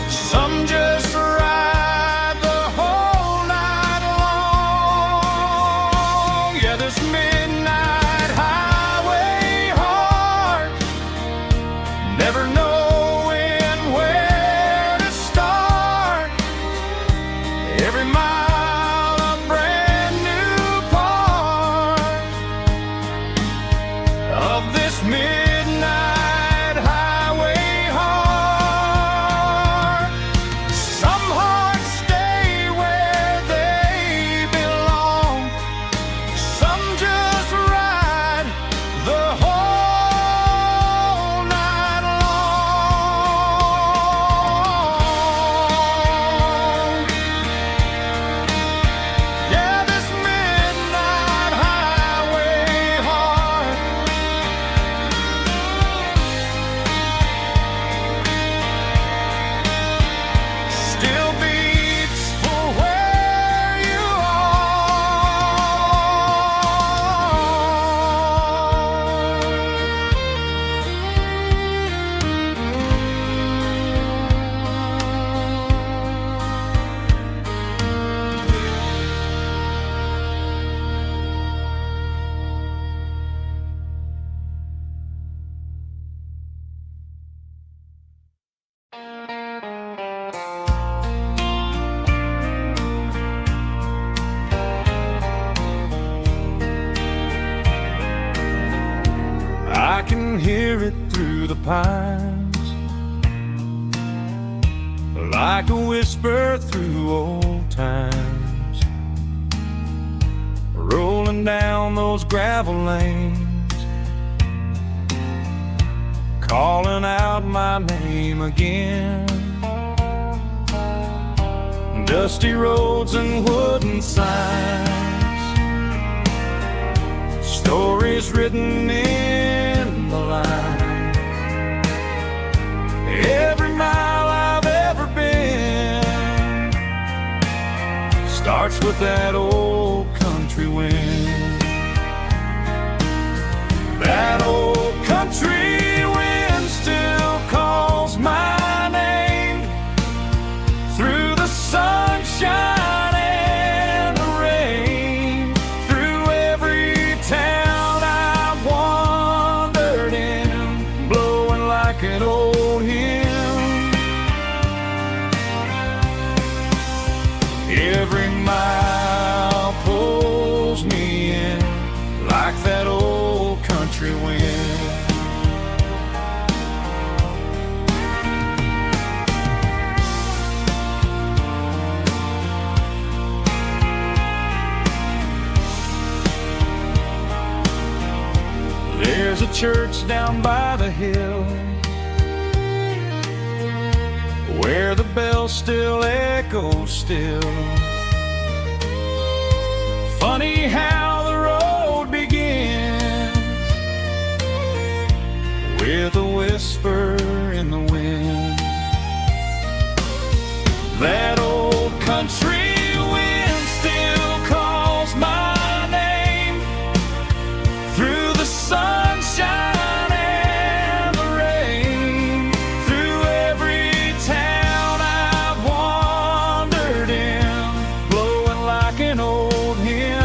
some just ride the whole night long. Yeah, this midnight highway heart, never knowing where to start. Every mile a brand new part of this midnight highway heart. Some hearts stay where they belong, some just ride the whole night long. Yeah, this midnight highway heart still beats for where you I can hear it through the pines, like a whisper through old times, rolling down those gravel lanes, calling out my name again. Dusty roads and wooden signs, stories written in the lines. Every mile I've ever been starts with that old country wind. That old country wind still calls my name through the sunshine and the rain, through every town I've wandered in, blowing like an old hymn. Every mile pulls me in like that old country wind. There's a church down by the hill where the bell still echoes still. Funny how the road begins with a whisper in the wind. That old country wind still calls my name through the sunshine and the rain, through every town I've wandered in, blowing like an old hymn.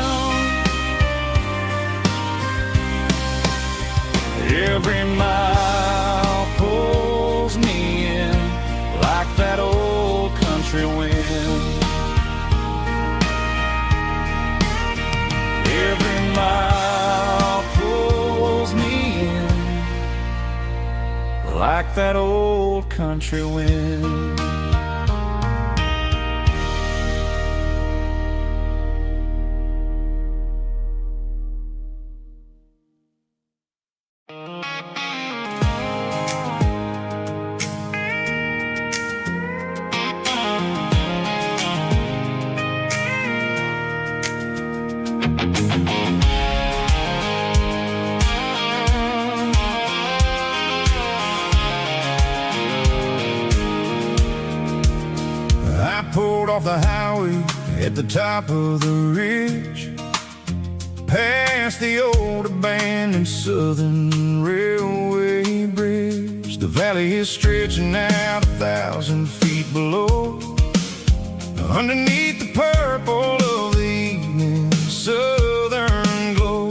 Every mile pulls me in like that old country wind. Every mile pulls me in like that old country wind.
Off the highway at the top of the ridge, past the old abandoned Southern Railway bridge. The valley is stretching out 1,000 feet below, underneath the purple of the evening southern glow.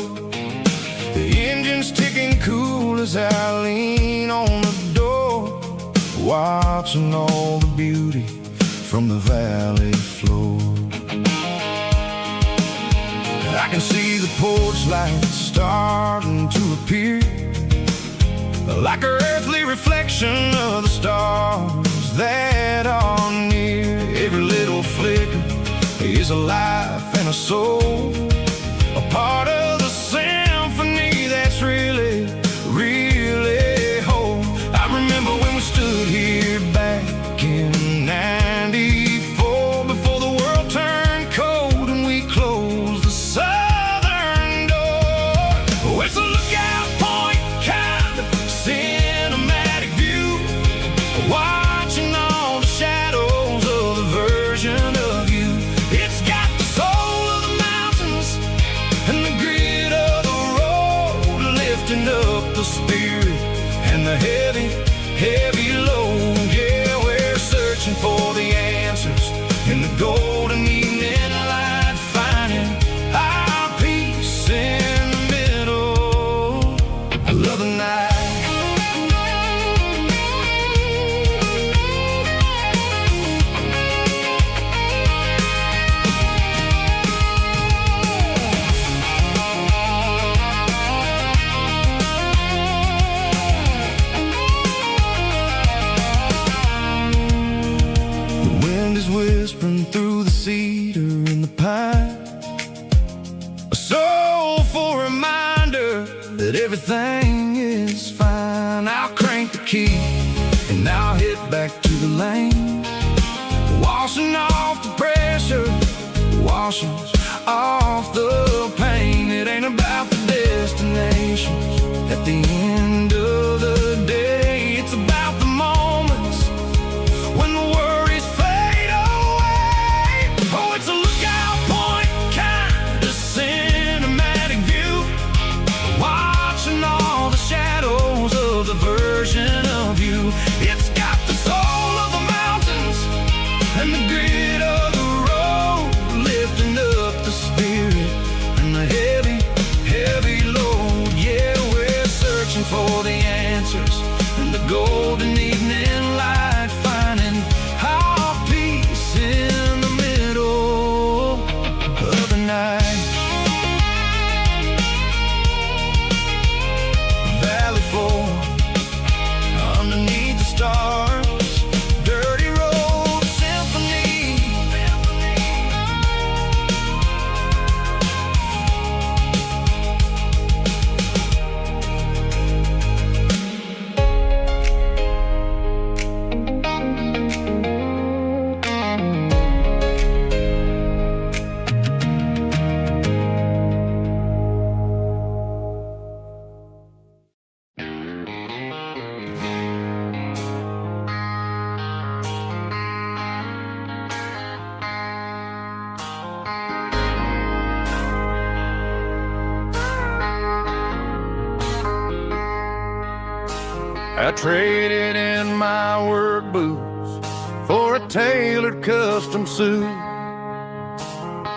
The engine's ticking cool as I lean on the door, watching all the beauty from the valley floor. I can see the porch lights starting to appear, like an earthly reflection of the stars that are near. Every little flicker is a life and a soul, a part of the symphony that's really, really whole. I remember when we stood here back in '94, before the world turned cold and we closed the southern door. Oh, it's a lookout point, kind of cinematic view, watching all the shadows of the version of you. It's got the soul of the mountains and the grit of the road, lifting up the spirit and the heavy, heavy load. Yeah, we're searching for the answers in the golden evening light, finding our peace in the middle of the night. Whispering through the cedar and the pine, a soulful reminder that everything is fine. I'll crank the key and I'll hit back to the lane, washing off the pressure, washing off the pain. It ain't about the destinations at the end of the day, it's about the moments when the worries fade away. Oh, it's a lookout point, kind of cinematic view, watching all the shadows of the version of you. It's got the soul of the mountains and the grit of the road, lifting up the spirit and the heavy, heavy load. Yeah, we're searching for the answers in the golden evening light, finding our peace in the middle of the night. Valley floor, underneath the stars, dirty road symphony.
I traded in my work boots for a tailored custom suit.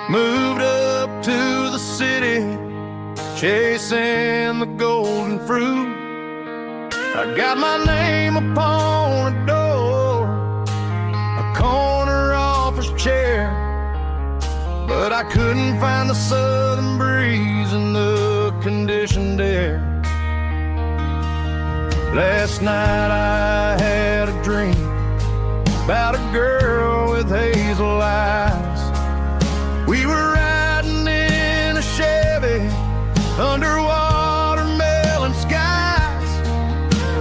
Moved up to the city, chasing the golden fruit.
I got my name upon a door, a corner office chair, but I couldn't find the southern breeze in the conditioned air. Last night I had a dream about a girl with hazel eyes. We were riding in a Chevy under watermelon skies.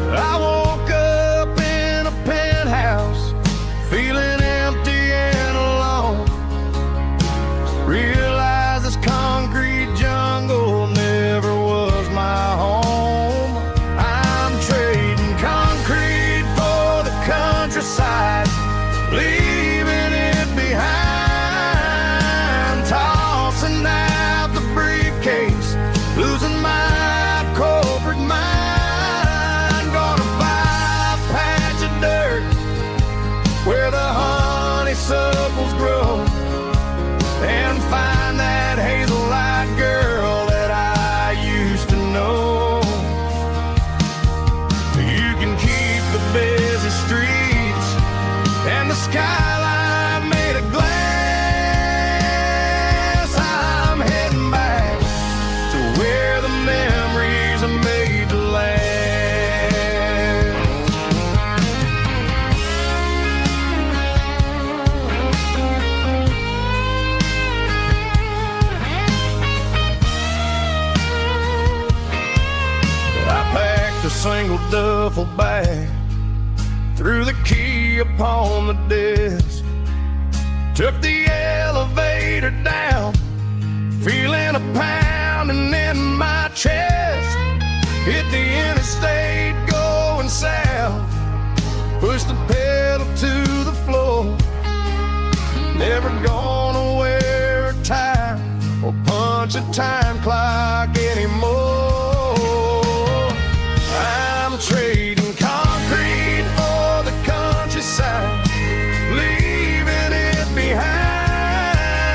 I woke up in a penthouse feeling empty and alone. Realized this concrete jungle never was my home. I'm trading concrete for the countryside, leaving it behind, tossing out the briefcase, losing my corporate mind. Gonna buy a patch of dirt where the honeysuckles grow, and find that hazel-eyed girl that I used to know. You can keep the busy streets and the skyline made of glass. I'm heading back to where the memories are made to last. I packed a single duffel bag, threw the key upon the desk, took the elevator down, feeling a pounding in my chest. Hit the interstate going south, pushed the pedal to the floor. Never gonna wear a tie or punch a time clock anymore. I'm trading concrete for the countryside, leaving it behind,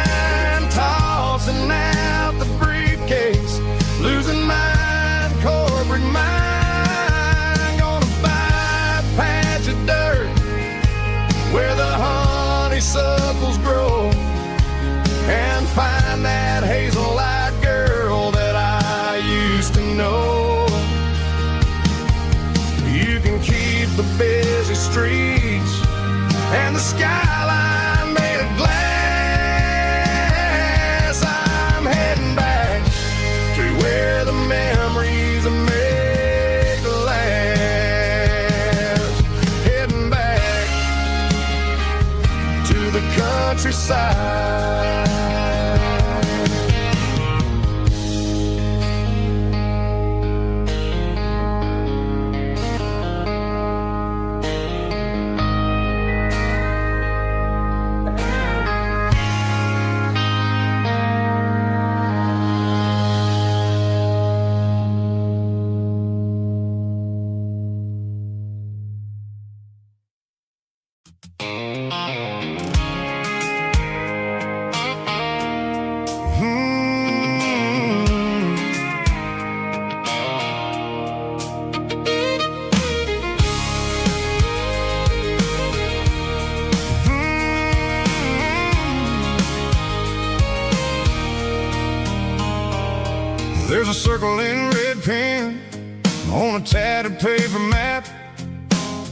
tossing out the briefcase, losing my corporate mind. Gonna buy a patch of dirt where the honeysuckles grow, and find that hazel-eyed girl that I used to know. You can keep the busy streets and the skyline made of glass. I'm heading back to where the memories are made to last. Heading back to the countryside. There's a circle in red pen on a tattered paper map,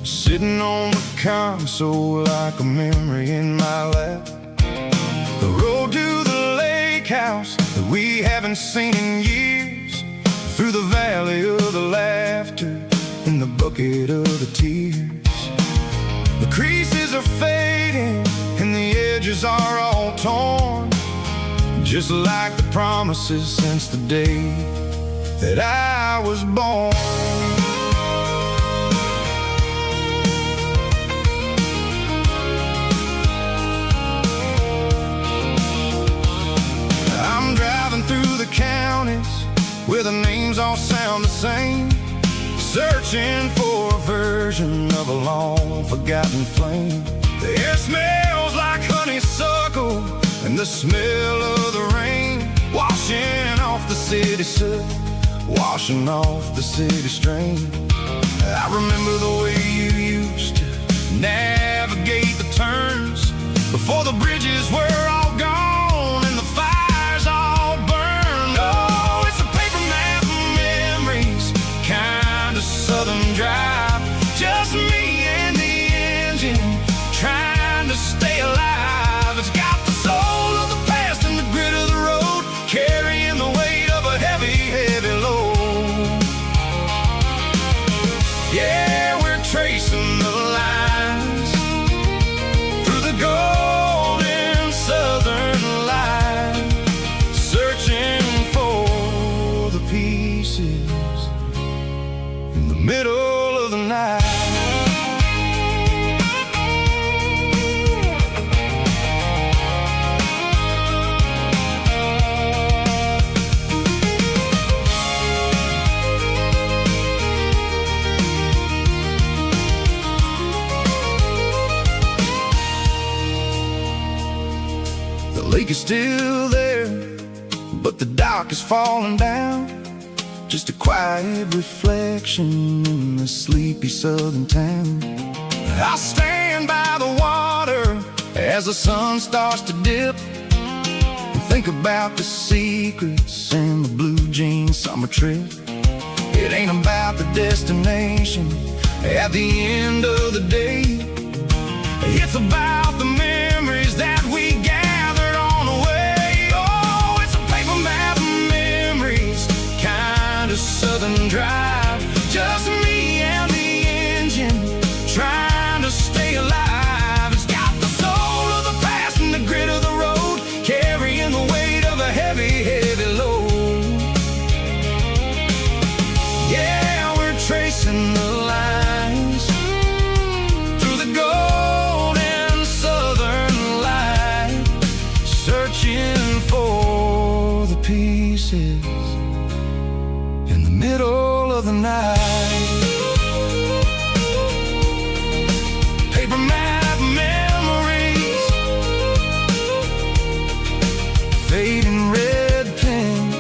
sitting on the console like a memory in my lap. The road to the lake house that we haven't seen in years, through the valley of the laughter and the bucket of the tears. The creases are fading and the edges are all torn, just like the promises since the day that I was born. I'm driving through the counties where the names all sound the same, searching for a version of a long forgotten flame. The air smells like honeysuckle and the smell of the rain washing off the city soot washing off the city strain. I remember the way you used to navigate the turns before the bridges were all gone and the fires all burned. Oh, it's a paper map of memories, kind of southern drive. Just me and the engine trying to stay alive. It's got the soul of the past and the grit of the road, carrying the weight of a heavy, heavy load. Yeah, we're tracing the lines through the golden southern light, searching for the pieces in the middle of the night. The lake is still there, but the dock is falling down. Just a quiet reflection in the sleepy southern town. I'll stand by the water as the sun starts to dip and think about the secrets and the blue jean summer trip. It ain't about the destination at the end of the day. It's about the memories that we gathered on the way. Oh, it's a paper map of memories, kind of southern drive. Just me and the engine trying to stay alive. It's got the soul of the past and the grit of the road, carrying the weight of a heavy, heavy load. Yeah, we're tracing the lines through the golden southern light, searching for the pieces in the middle of the night. Paper map memories, fading red pen,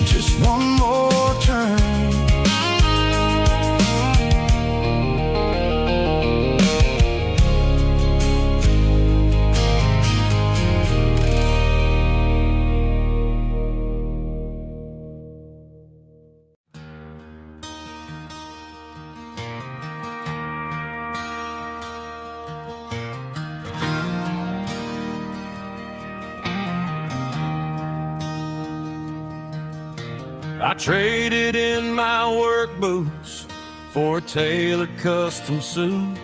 just one more turn.
I traded in my work boots for a tailored custom suit.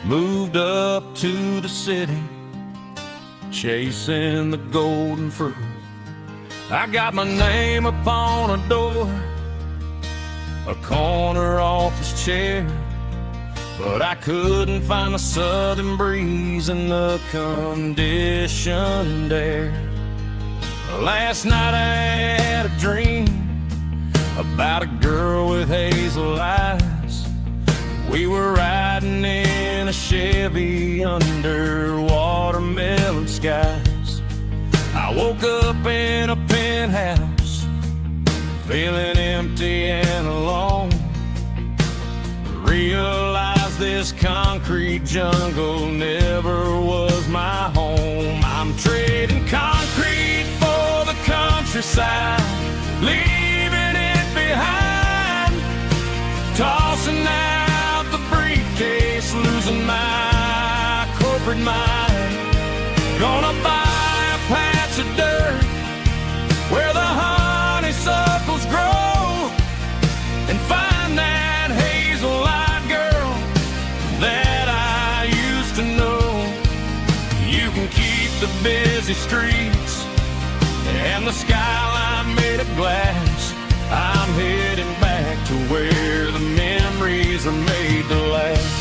Moved up to the city, chasing the golden fruit. I got my name upon a door, a corner office chair, but I couldn't find the southern breeze in the conditioned air. Last night I had a dream about a girl with hazel eyes. We were riding in a Chevy under watermelon skies. I woke up in a penthouse, feeling empty and alone. Realized this concrete jungle never was my home. I'm trading concrete for the countryside, leaving it behind, tossing out the briefcase, losing my corporate mind. Gonna buy a patch of dirt where the honeysuckles grow and find that hazel-eyed girl that I used to know. You can keep the busy streets and the skyline made of glass. I'm heading back to where the memories are made to last.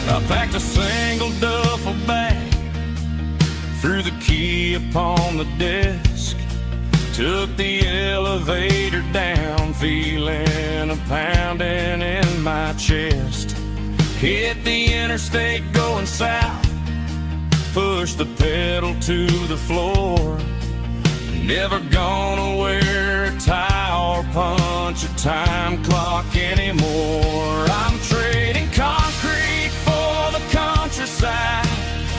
I packed a single duffel bag, threw the key upon the desk, Took the elevator down, feeling a pounding in my chest. Hit the interstate going south, pushed the pedal to the floor. Never gonna wear a tie or punch a time clock anymore. I'm trading concrete for the countryside,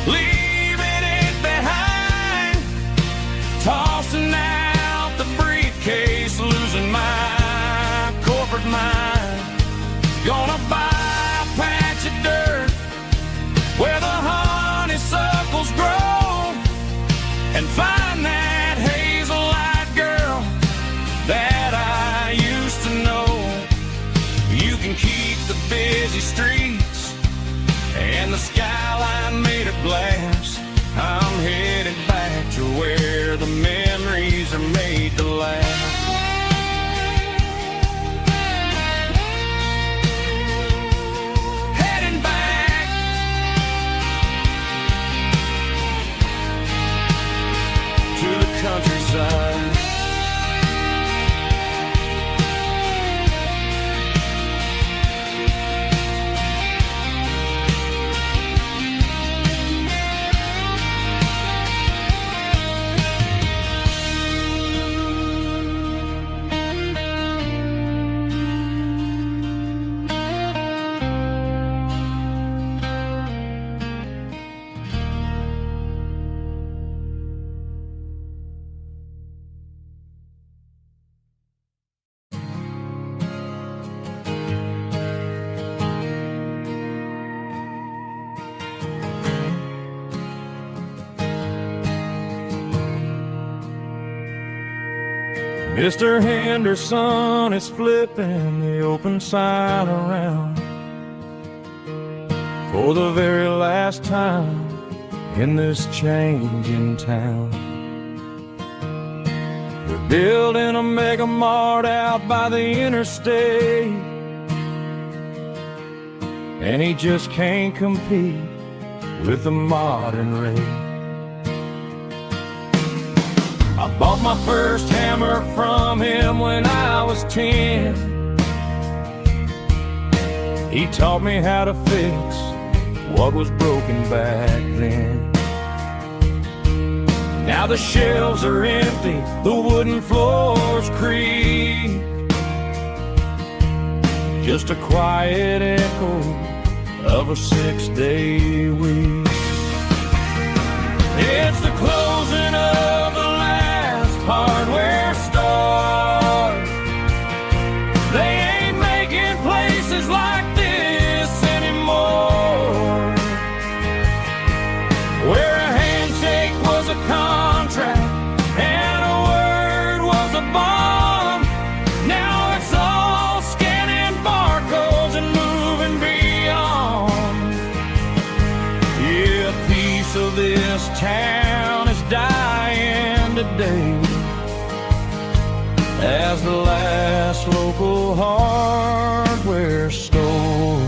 leaving it behind, tossing out the briefcase, losing my corporate mind. Gonna buy a patch of dirt where the honeysuckles grow and find that hazel-eyed girl that I used to know. You can keep the busy streets and the skyline made of glass. I'm headed back to where the memories are made to last. Heading back to the countryside. Mr. Henderson is flipping the open sign around for the very last time in this changing town. We're building a mega mart out by the interstate, and he just can't compete with the modern rate. I bought my first hammer from him when I was 10. He taught me how to fix what was broken back then. Now the shelves are empty, the wooden floors creak, just a quiet echo of a 6-day week. It's the closing of the hardware store. They ain't making places like this anymore, where a handshake was a contract and a word was a bond. Now it's all scanning barcodes and moving beyond. Yeah, a piece of this town is dying today as the last local hardware store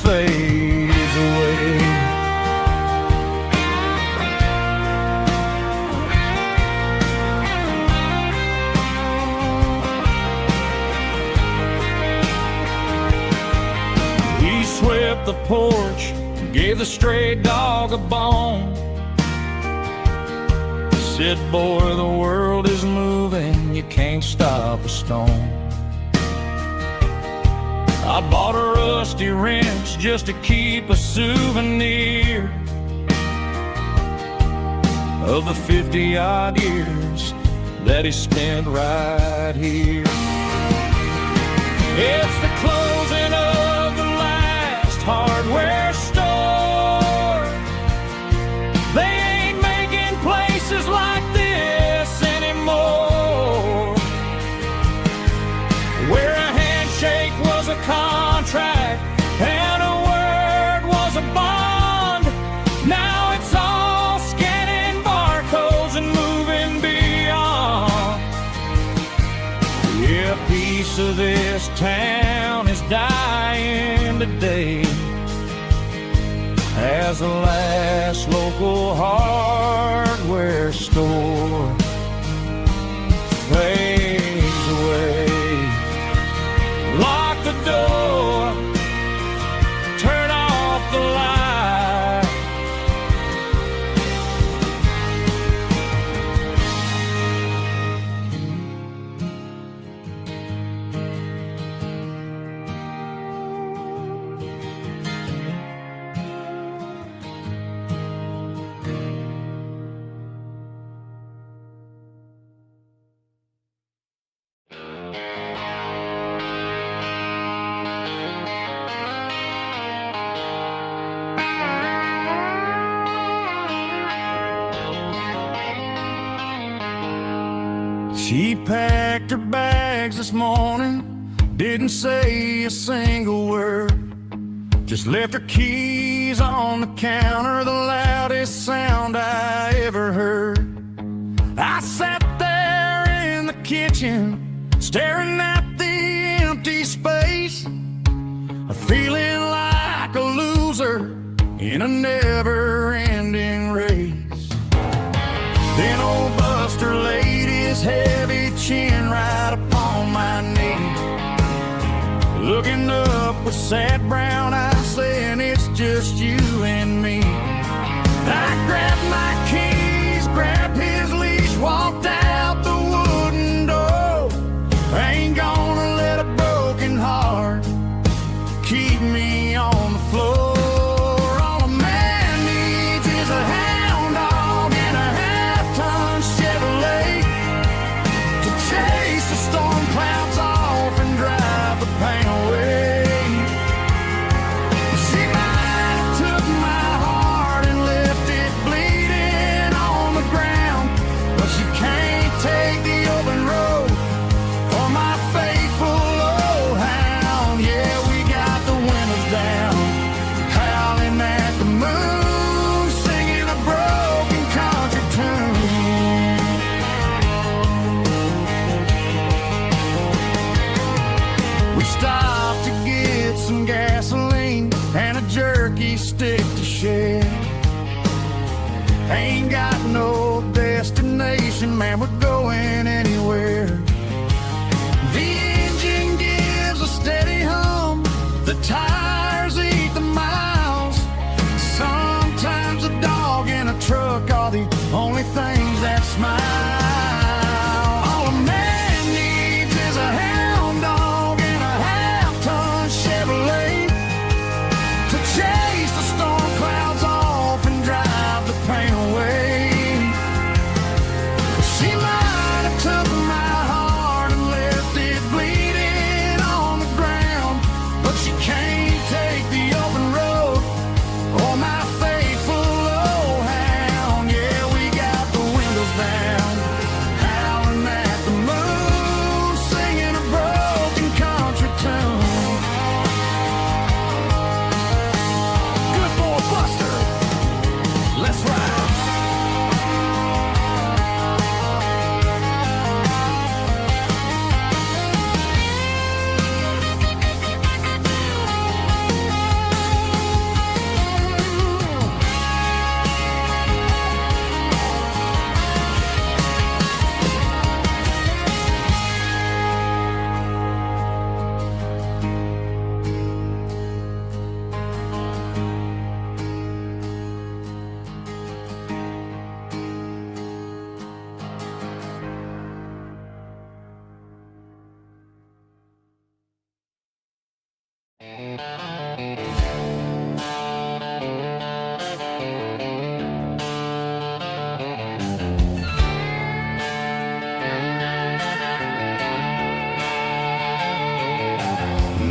fades away. He swept the porch, gave the stray dog a bone, said, boy, the world is moving, you can't stop a stone. I bought a rusty wrench just to keep a souvenir of the 50-odd years that he spent right here. It's the closing of the last hardware store. They ain't making places like this anymore, where a handshake was a contract and a word was a bond. Now it's all scanning barcodes and moving beyond. Yeah, a piece of this town is dying today as the last local hardware store
She packed her bags this morning, didn't say a single word, just left her keys on the counter, the loudest sound I ever heard. I sat there in the kitchen, staring at the empty space, feeling like a loser in a never-ending race. Then old Buster laid his heavy chin right upon my knee, looking up with sad brown eyes, saying it's just you and me. I grabbed my keys, grabbed his leash, walked out the wooden door. I ain't gonna let a broken heart keep me on the floor. All a man needs is a hound dog and a half-ton Chevrolet to chase the storm clouds off and drive the pain away. She might have took my heart and left it bleeding on the ground, but she can't take the open road or my faithful old hound. Yeah, we got the windows down, howling at the moon, singing a broken country tune. We stopped to get some gasoline and a jerky stick to share. Ain't got no destination, man, we're going anywhere. The engine gives a steady hum, the tires eat the miles. Sometimes a dog and a truck are the only things that smile. All a man needs is a hound dog and a half-ton Chevrolet to chase the storm clouds off and drive the pain away. She might have took my heart and left it bleeding on the ground, but she can't take the open road or my faithful old hound. Yeah, we got the windows down, howling at the moon, singing a broken country tune. Good boy Buster, let's ride.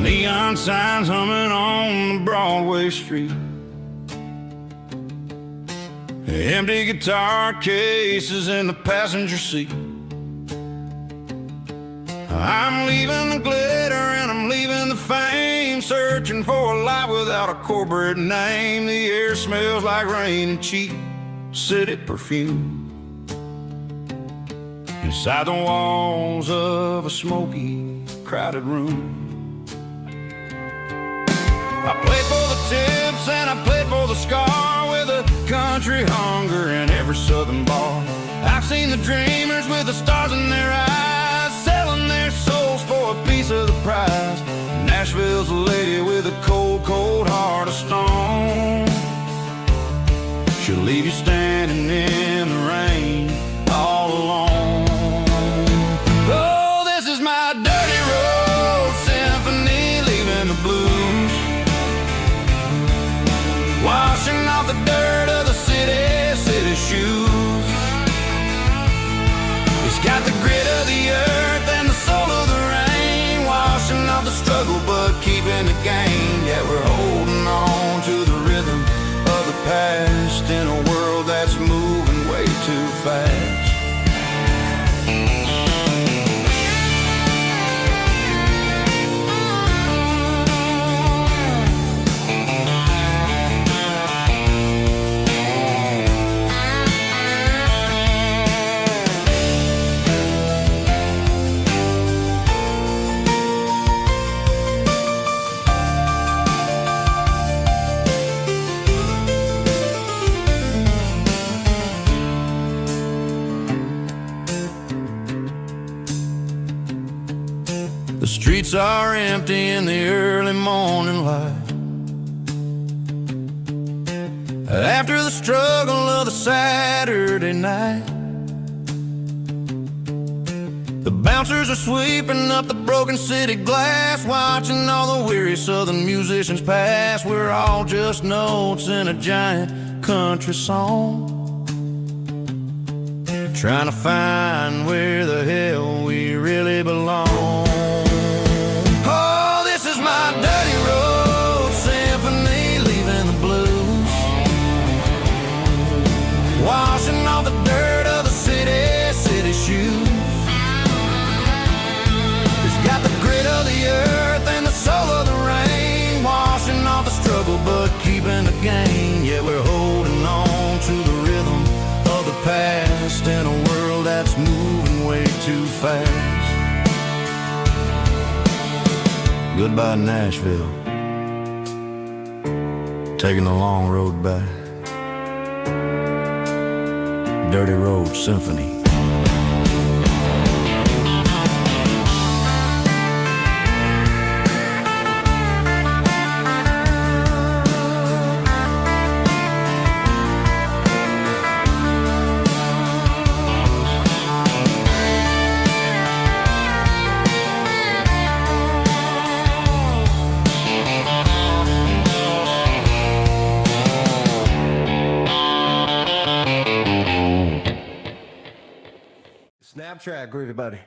Neon signs humming on the Broadway street, empty guitar cases in the passenger seat. I'm leaving the glitter and I'm leaving the fame, searching for a life without a corporate name. The air smells like rain and cheap city perfume inside the walls of a smoky, crowded room. I played for the tips and I played for the scar, with a country hunger in every southern bar. I've seen the dreamers with the stars in their eyes, selling their souls for a piece of the prize. Nashville's a lady with a cold, cold heart of stone. She'll leave you standing in the rain all alone. Oh, this is my dirty road symphony, leaving the blues, washing off the dirt of the city shoes. It's got the grit of the earth and the soul of the rain, washing off the struggle but keeping the game. Yeah, we're holding on to the rhythm of the past in a world that's moving way too fast. streets are empty in the early morning light. After the struggle of the Saturday night, the bouncers are sweeping up the broken city glass, watching all the weary southern musicians pass. We're all just notes in a giant country song, trying to find where the hell we really belong. Oh, this is my dirty road symphony, leaving the blues, washing off the dirt of the city shoes. It's got the grit of the earth and the soul of the rain, washing off the struggle but keeping the gain. Yeah, we're holding on to the rhythm of the past in a world that's moving way too fast. Goodbye Nashville, taking the long road back. Dirty Road Symphony. Snap track, groovy buddy.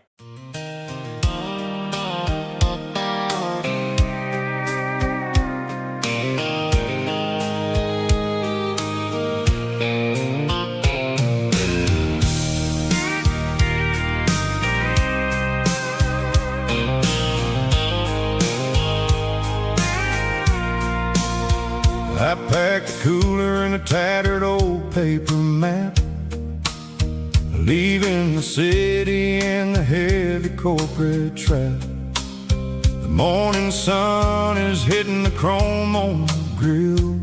I packed a cooler and a tattered old paper map, leaving the city in the heavy corporate trap. The morning sun is hitting the chrome on the grill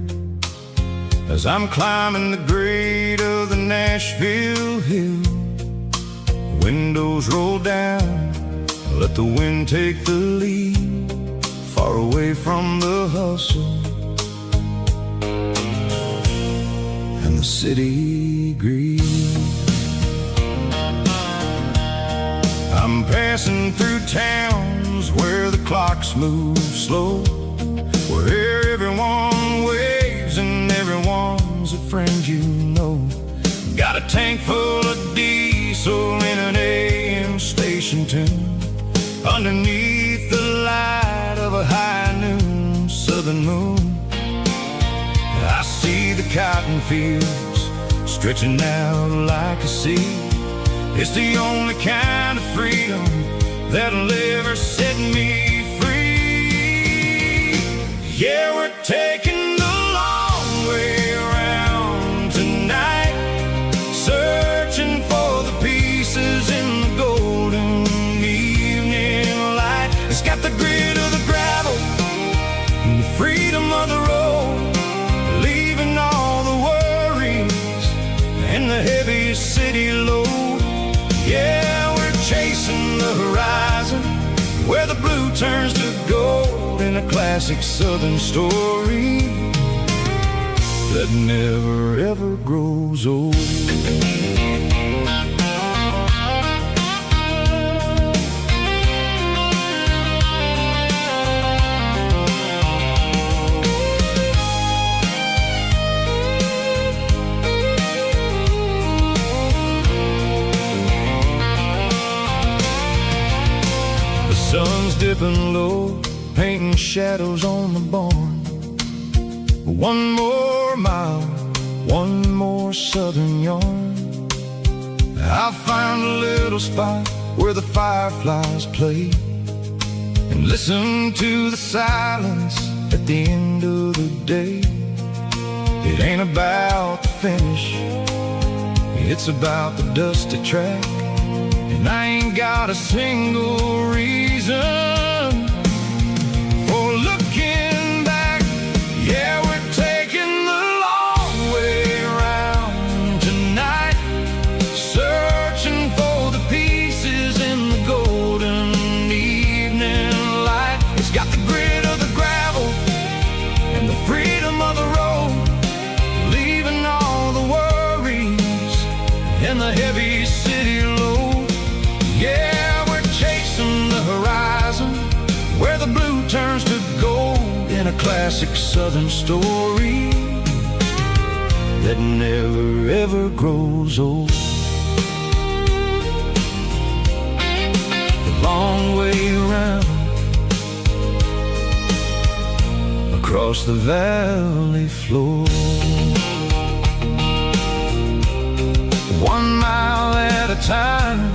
as I'm climbing the grade of the Nashville hill. Windows roll down, let the wind take the lead, far away from the hustle and the city greed. I'm passing through towns where the clocks move slow, where everyone waves and everyone's a friend you know. Got a tank full of diesel in an AM station tune, underneath the light of a high noon southern moon. I see the cotton fields stretching out like a sea. It's the only kind of freedom that'll ever set me free. Yeah, we're taking the long way around tonight, searching for the pieces in the golden evening light. It's got the grit of the gravel and the freedom of the road, leaving all the worries and the heavy city load. Yeah, we're chasing the horizon, where the blue turns to gold, in a classic southern story that never ever grows old. Sun's dipping low, painting shadows on the barn. One more mile, one more southern yarn. I'll find a little spot where the fireflies play, and listen to the silence at the end of the day. It ain't about the finish, it's about the dusty track. And I ain't got a single reason for looking back. Yeah, we're taking the long way around tonight, searching for the pieces in the golden evening classic southern story that never ever grows old. The long way around across the valley floor, 1 mile at a time.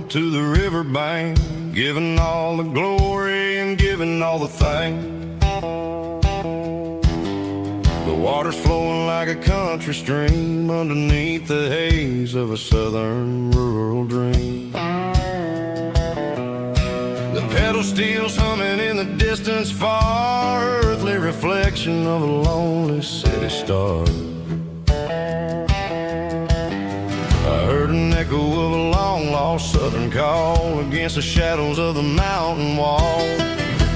To the riverbank, giving all the glory and giving all the thanks. The water's flowing like a country stream underneath the haze of a southern rural dream. The pedal steel's humming in the distance far, earthly reflection of a lonely city star. I heard an echo of a long-lost southern call against the shadows of the mountain wall.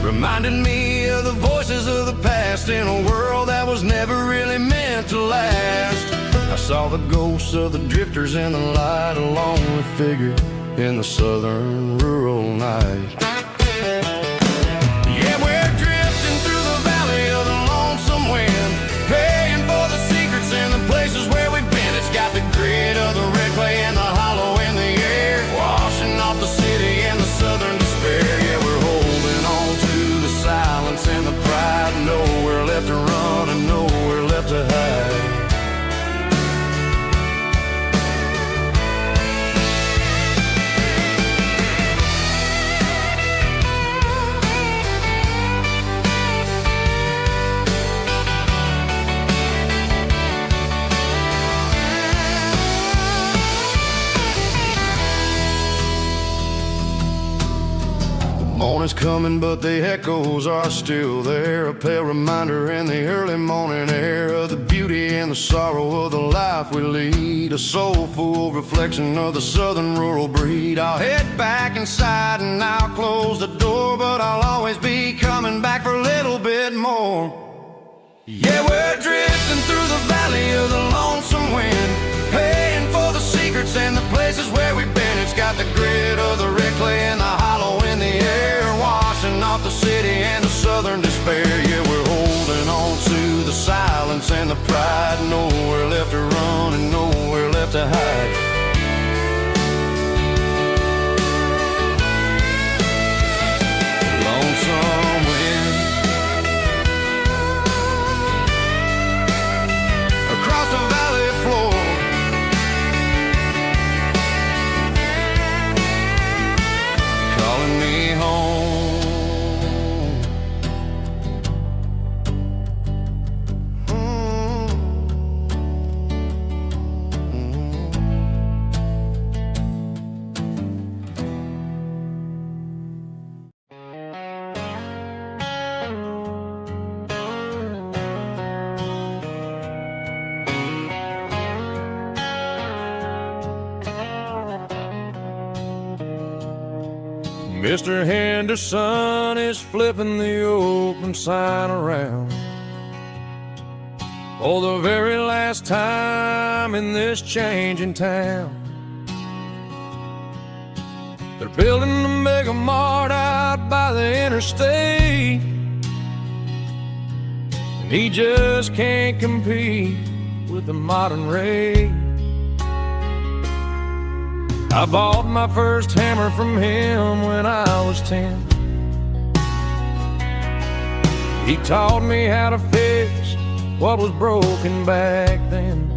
Reminded me of the voices of the past in a world that was never really meant to last. I saw the ghosts of the drifters in the light, a lonely figure in the southern rural night. Yeah, we're drifting through the valley of the lonesome wind, paying for the secrets and the places where we've been. It's got the grit of the red clay and the hollow in the air, washing off the city and the southern despair. Yeah, we're holding on to the silence and the pride, nowhere left to run and nowhere left to hide. Morning's coming, but the echoes are still there, a pale reminder in the early morning air of the beauty and the sorrow of the life we lead, a soulful reflection of the southern rural breed. I'll head back inside and I'll close the door, but I'll always be coming back for a little bit more. Yeah, we're drifting through the valley of the lonesome wind, paying for the secrets and the places where we've been. It's got the grit of the red clay and the hollow in the air, washing off the city and the southern despair. Yeah, we're holding on to the silence and the pride, nowhere left to run and nowhere left to hide. Lonesome wind across the valley floor, calling me home. Mr. Henderson is flipping the open sign around for the very last time in this changing town. They're building a mega mart out by the interstate, and he just can't compete with the modern rate. I bought my first hammer from him when I was 10. He taught me how to fix what was broken back then.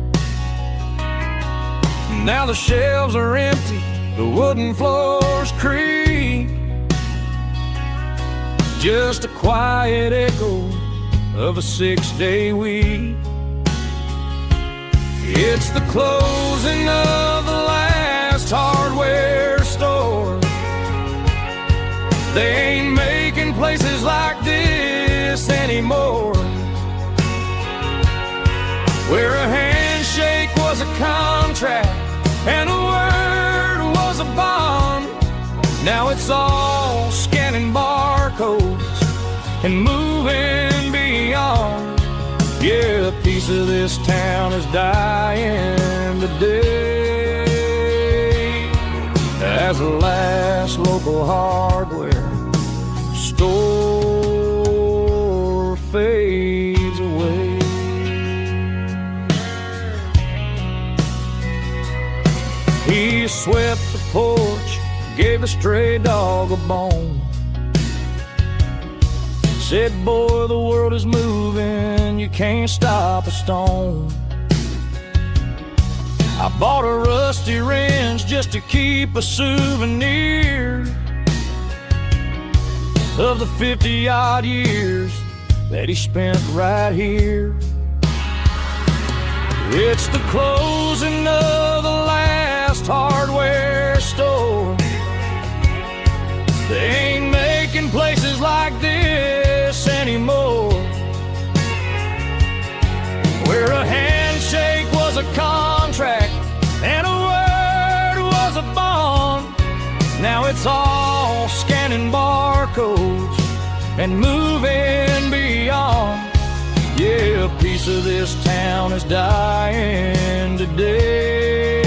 Now the shelves are empty, the wooden floors creak, just a quiet echo of a 6-day week. It's the closing of the
They ain't making places like this anymore, where a handshake was a contract and a word was a bond. Now it's all scanning barcodes and moving beyond. Yeah, a piece of this town is dying today as the last local hardware store fades away. He swept the porch, gave the stray dog a bone. Said, boy, the world is moving, you can't stop a stone. I bought a rusty wrench just to keep a souvenir of the 50-odd years that he spent right here. It's the closing of the last hardware store. They ain't making places like this anymore, where a handshake was a contract and a word was a bond. Now it's all scanning barcodes and moving beyond. Yeah, a piece of this town is dying today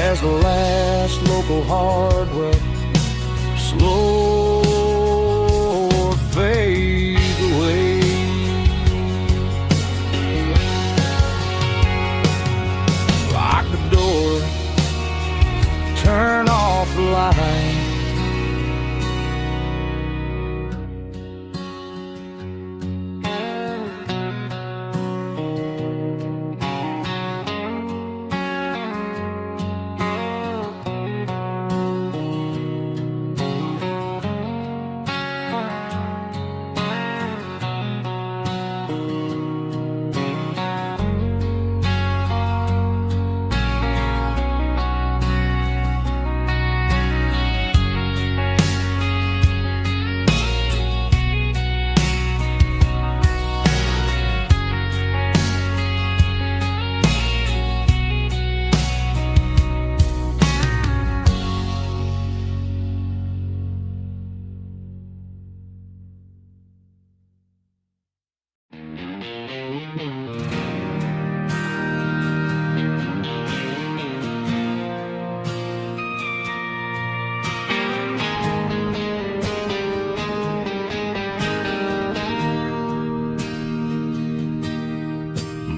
as the last local hardware slow fades away. Lock the door, turn off the light.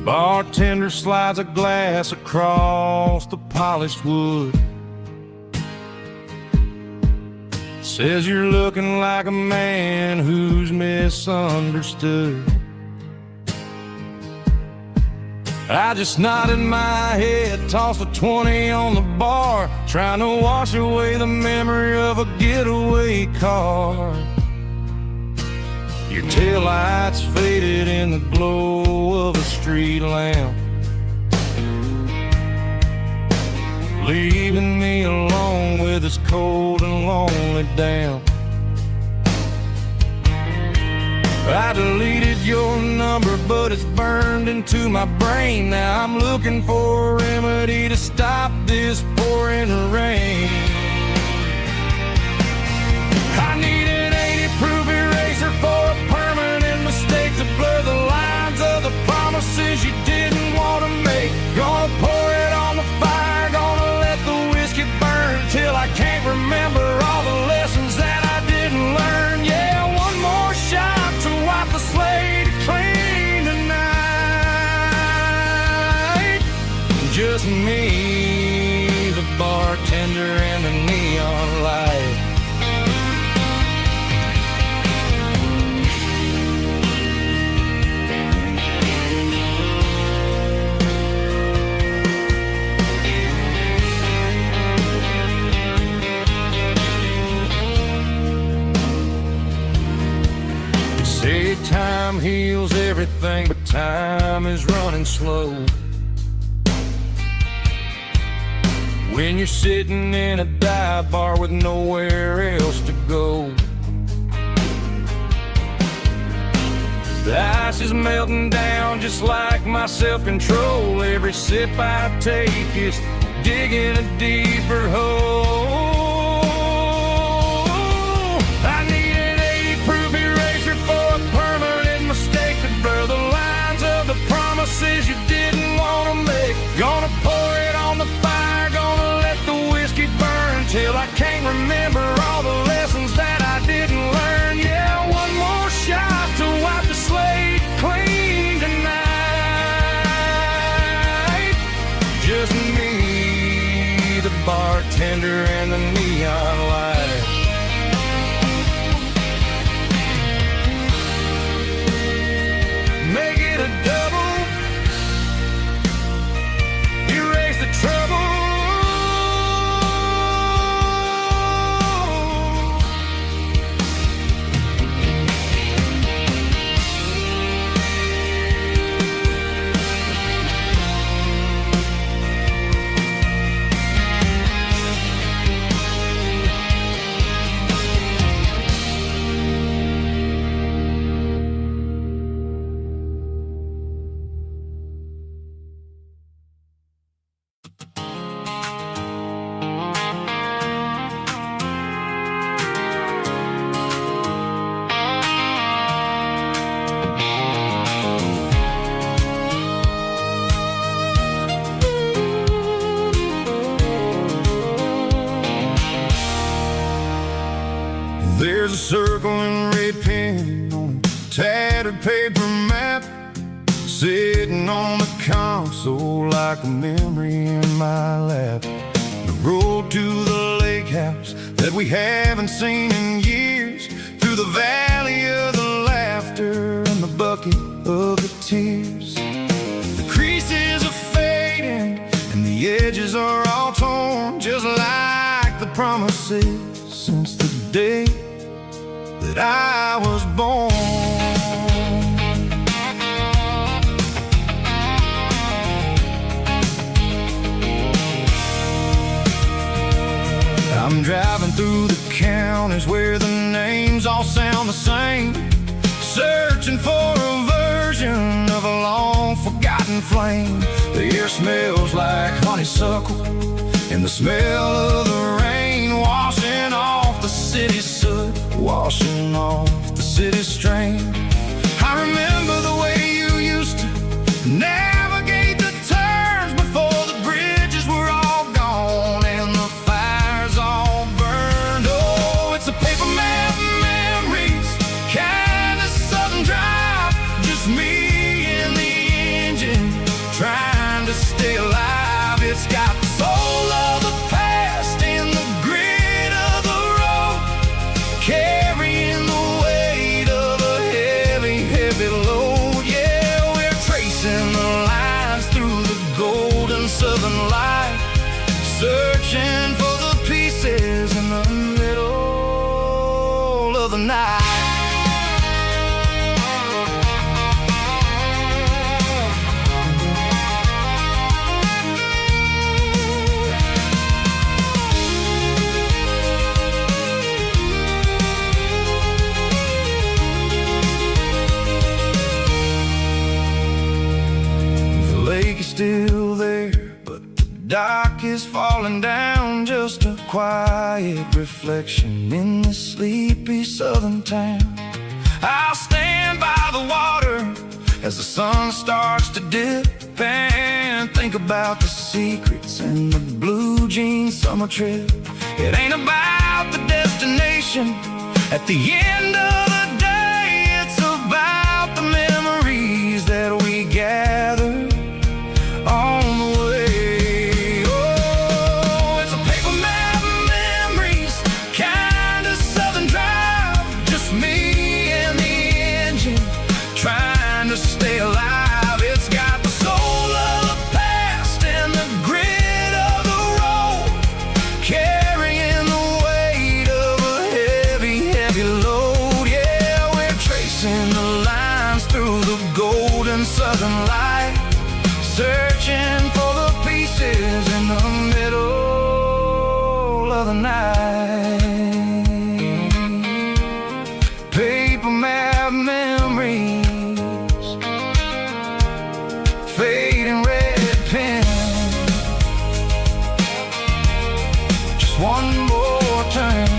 Bartender slides a glass across the polished wood. Says you're looking like a man who's misunderstood. I just nodded my head, tossed a 20 on the bar, trying to wash away the memory of a getaway car. Your taillights faded in the glow of a street lamp, leaving me alone with this cold and lonely damp. I deleted your number, but it's burned into my brain. Now I'm looking for a remedy to stop this pouring rain. I need an 80-proof eraser for a permanent mistake to blur the lines of the promises you didn't want to make. Gonna pour it on the fire, gonna let the whiskey burn till I can't remember all the lessons that I didn't learn. Yeah, one more shot to wipe the slate clean tonight. Just me, the bartender, and the neon light. Say time heals everything, but time is running slow. when you're sitting in a dive bar with nowhere else to go. The ice is melting down just like my self-control. Every sip I take is digging a deeper hole. I need an 80-proof eraser for a permanent mistake to blur the lines of the promises you didn't want to make. Gonna pour it on the fire, gonna let the whiskey burn till I can't remember all the lessons that I didn't learn. Yeah, one more shot to wipe the slate clean tonight. Just me, the bartender, and the neon light. Make it a double, erase the trouble.
There's a circle in red pen on a tattered paper map, sitting on the console like a memory in my lap. The road to the lake house that we haven't seen in years, through the valley of the laughter and the bucket of the tears. The creases are fading and the edges are all torn, just like the promises since the day that I was born. I'm driving through the counties where the names all sound the same, searching for a version of a long forgotten flame. The air smells like honeysuckle and the smell of the rain washing off the city's soot, washing off the city's strain. I remember the way you used to navigate the turns before the bridges were all gone and the fires all burned. Oh, it's a paper map memories, kind of southern drive, just me and the engine trying to stay alive. It's got the soul of the past and the grit of the road, carrying the weight of a heavy, heavy load. Yeah, we're tracing the lines through the golden southern light, searching for the pieces in the middle of the night. Still there, but the dock is falling down, just a quiet reflection in this sleepy southern town. I'll stand by the water as the sun starts to dip and think about the secrets and the blue jean summer trip. It ain't about the destination at the end of the day, it's about the memories that we gather on the way. Oh, it's a paper map memories, kind of southern drive, just me and the engine trying to stay alive. It's got the soul of the past and the grit of the road, carrying the weight of a heavy, heavy load. Yeah, we're tracing the lines through the golden southern light, searching for the pieces in the middle of the night. Paper map memories, fading red pen. Just one more turn.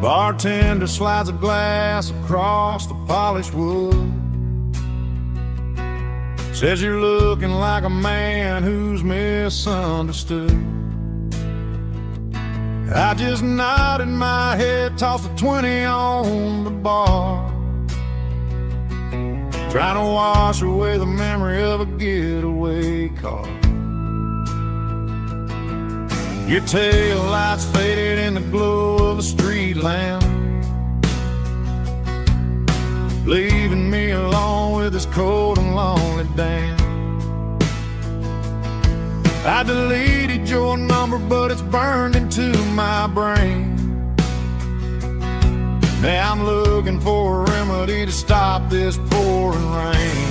Bartender slides a glass across the polished wood. Says you're looking like a man who's misunderstood. I just nodded my head, tossed a 20 on the bar, trying to wash away the memory of a getaway car. Your tail lights faded in the glow of a street lamp, leaving me alone with this cold and lonely damn. I deleted your number, but it's burned into my brain. Now I'm looking for a remedy to stop this pouring rain.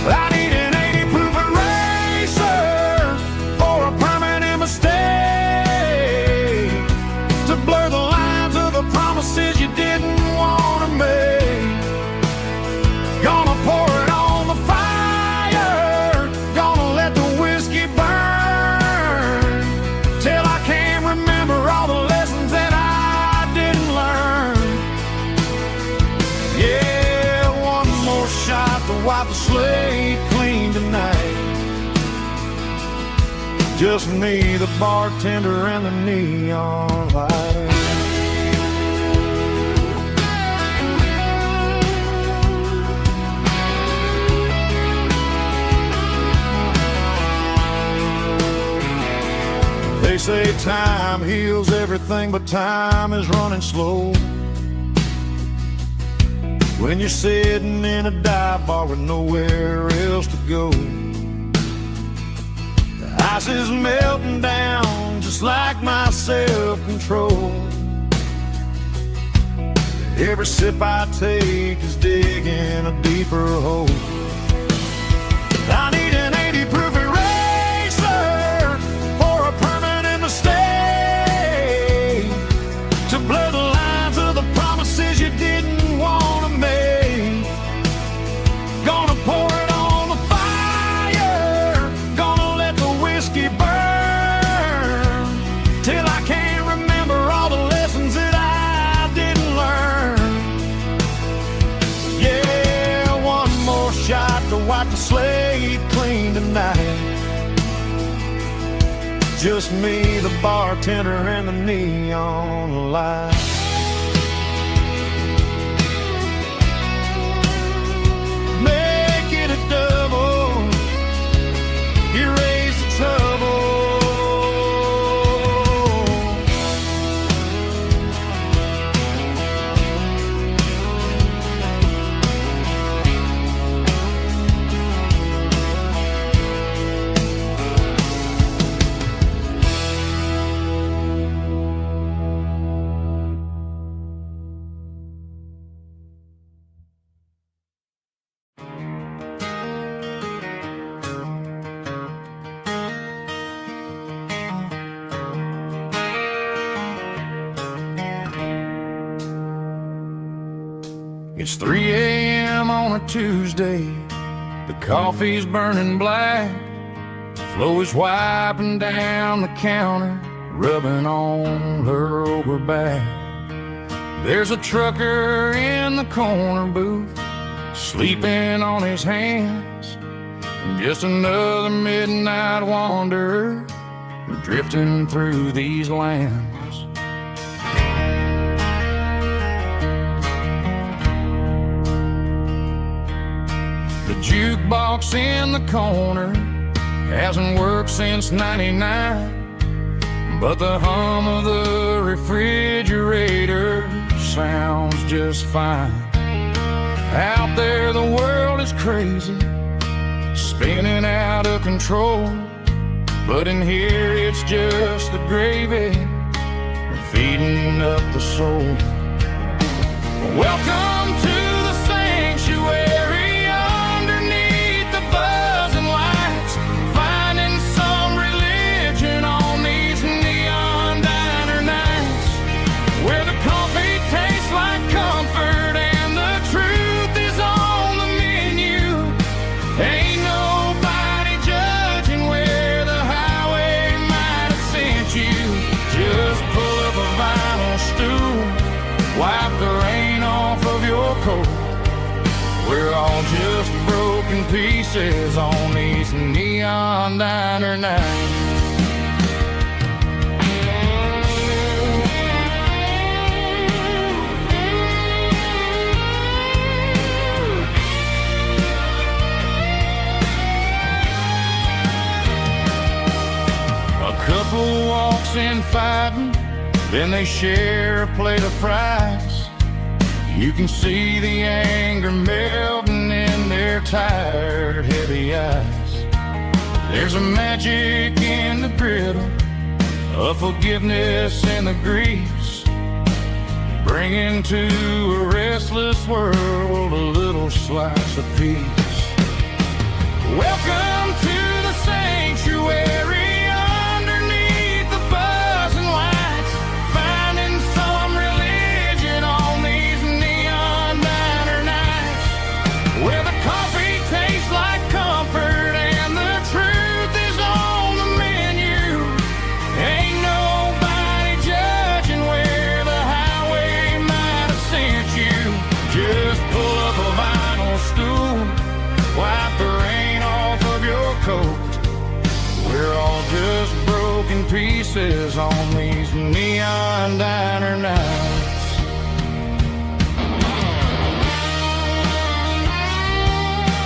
I need an 80 proof eraser for a permanent mistake, to blur the lines of the promises you didn't want to make. Gonna pour it on the fire, gonna let the whiskey burn, till I can't remember all the lessons that I didn't learn. Yeah, one more shot to wipe the slate clean tonight. Just me, the bartender, and the neon light. They say time heals everything, but time is running slow when you're sitting in a dive bar with nowhere else to go. The ice is melting down just like my self-control. Every sip I take is digging a deeper hole. I need an 80 proof eraser for a permanent mistake, to blur the lines of the promises you didn't want to make. Gonna pour it on the fire, gonna let the whiskey burn, till I can't remember all the lessons that I didn't learn. Yeah, one more shot to wipe the slate clean tonight. Just me, the bartender, and the neon light. Make it a double, erase the trouble. It's 3 a.m. on a Tuesday. The coffee's burning black. Flo is wiping down the counter, rubbing on her over back. There's a trucker in the corner booth, sleeping on his hands. And just another midnight wanderer, drifting through these lands. The jukebox in the corner hasn't worked since '99, but the hum of the refrigerator sounds just fine. Out there the world is crazy, spinning out of control, but in here it's just the gravy feeding up the soul. Welcome to the sanctuary underneath the buzzing lights, finding some religion on these neon diner nights, where the coffee tastes like comfort and the truth is on the menu. Ain't nobody judging where the highway might have sent you. Just pull up a vinyl stool, wipe the rain off of your coat. We're all just broken pieces on these neon diner nights. A couple walks in fighting, then they share a plate of fries. You can see the anger melting in their tired, heavy eyes. There's a magic in the griddle, a forgiveness in the grease, bringing to a restless world a little slice of peace. Welcome to the sanctuary underneath the buzzing lights, finding some religion on these neon diner nights, where the coffee tastes like comfort and the truth is on the menu. Ain't nobody judging where the highway might have sent you. Just pull up a vinyl stool, wipe the rain off of your coat. We're all just broken pieces on these neon diner nights.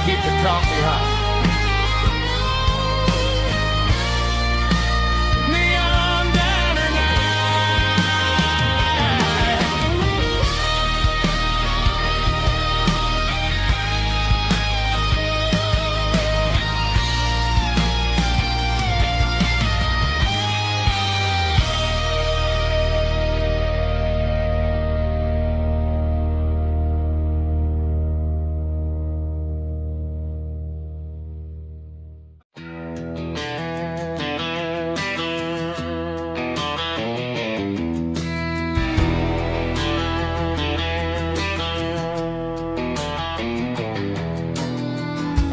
Keep the coffee hot. Neon diner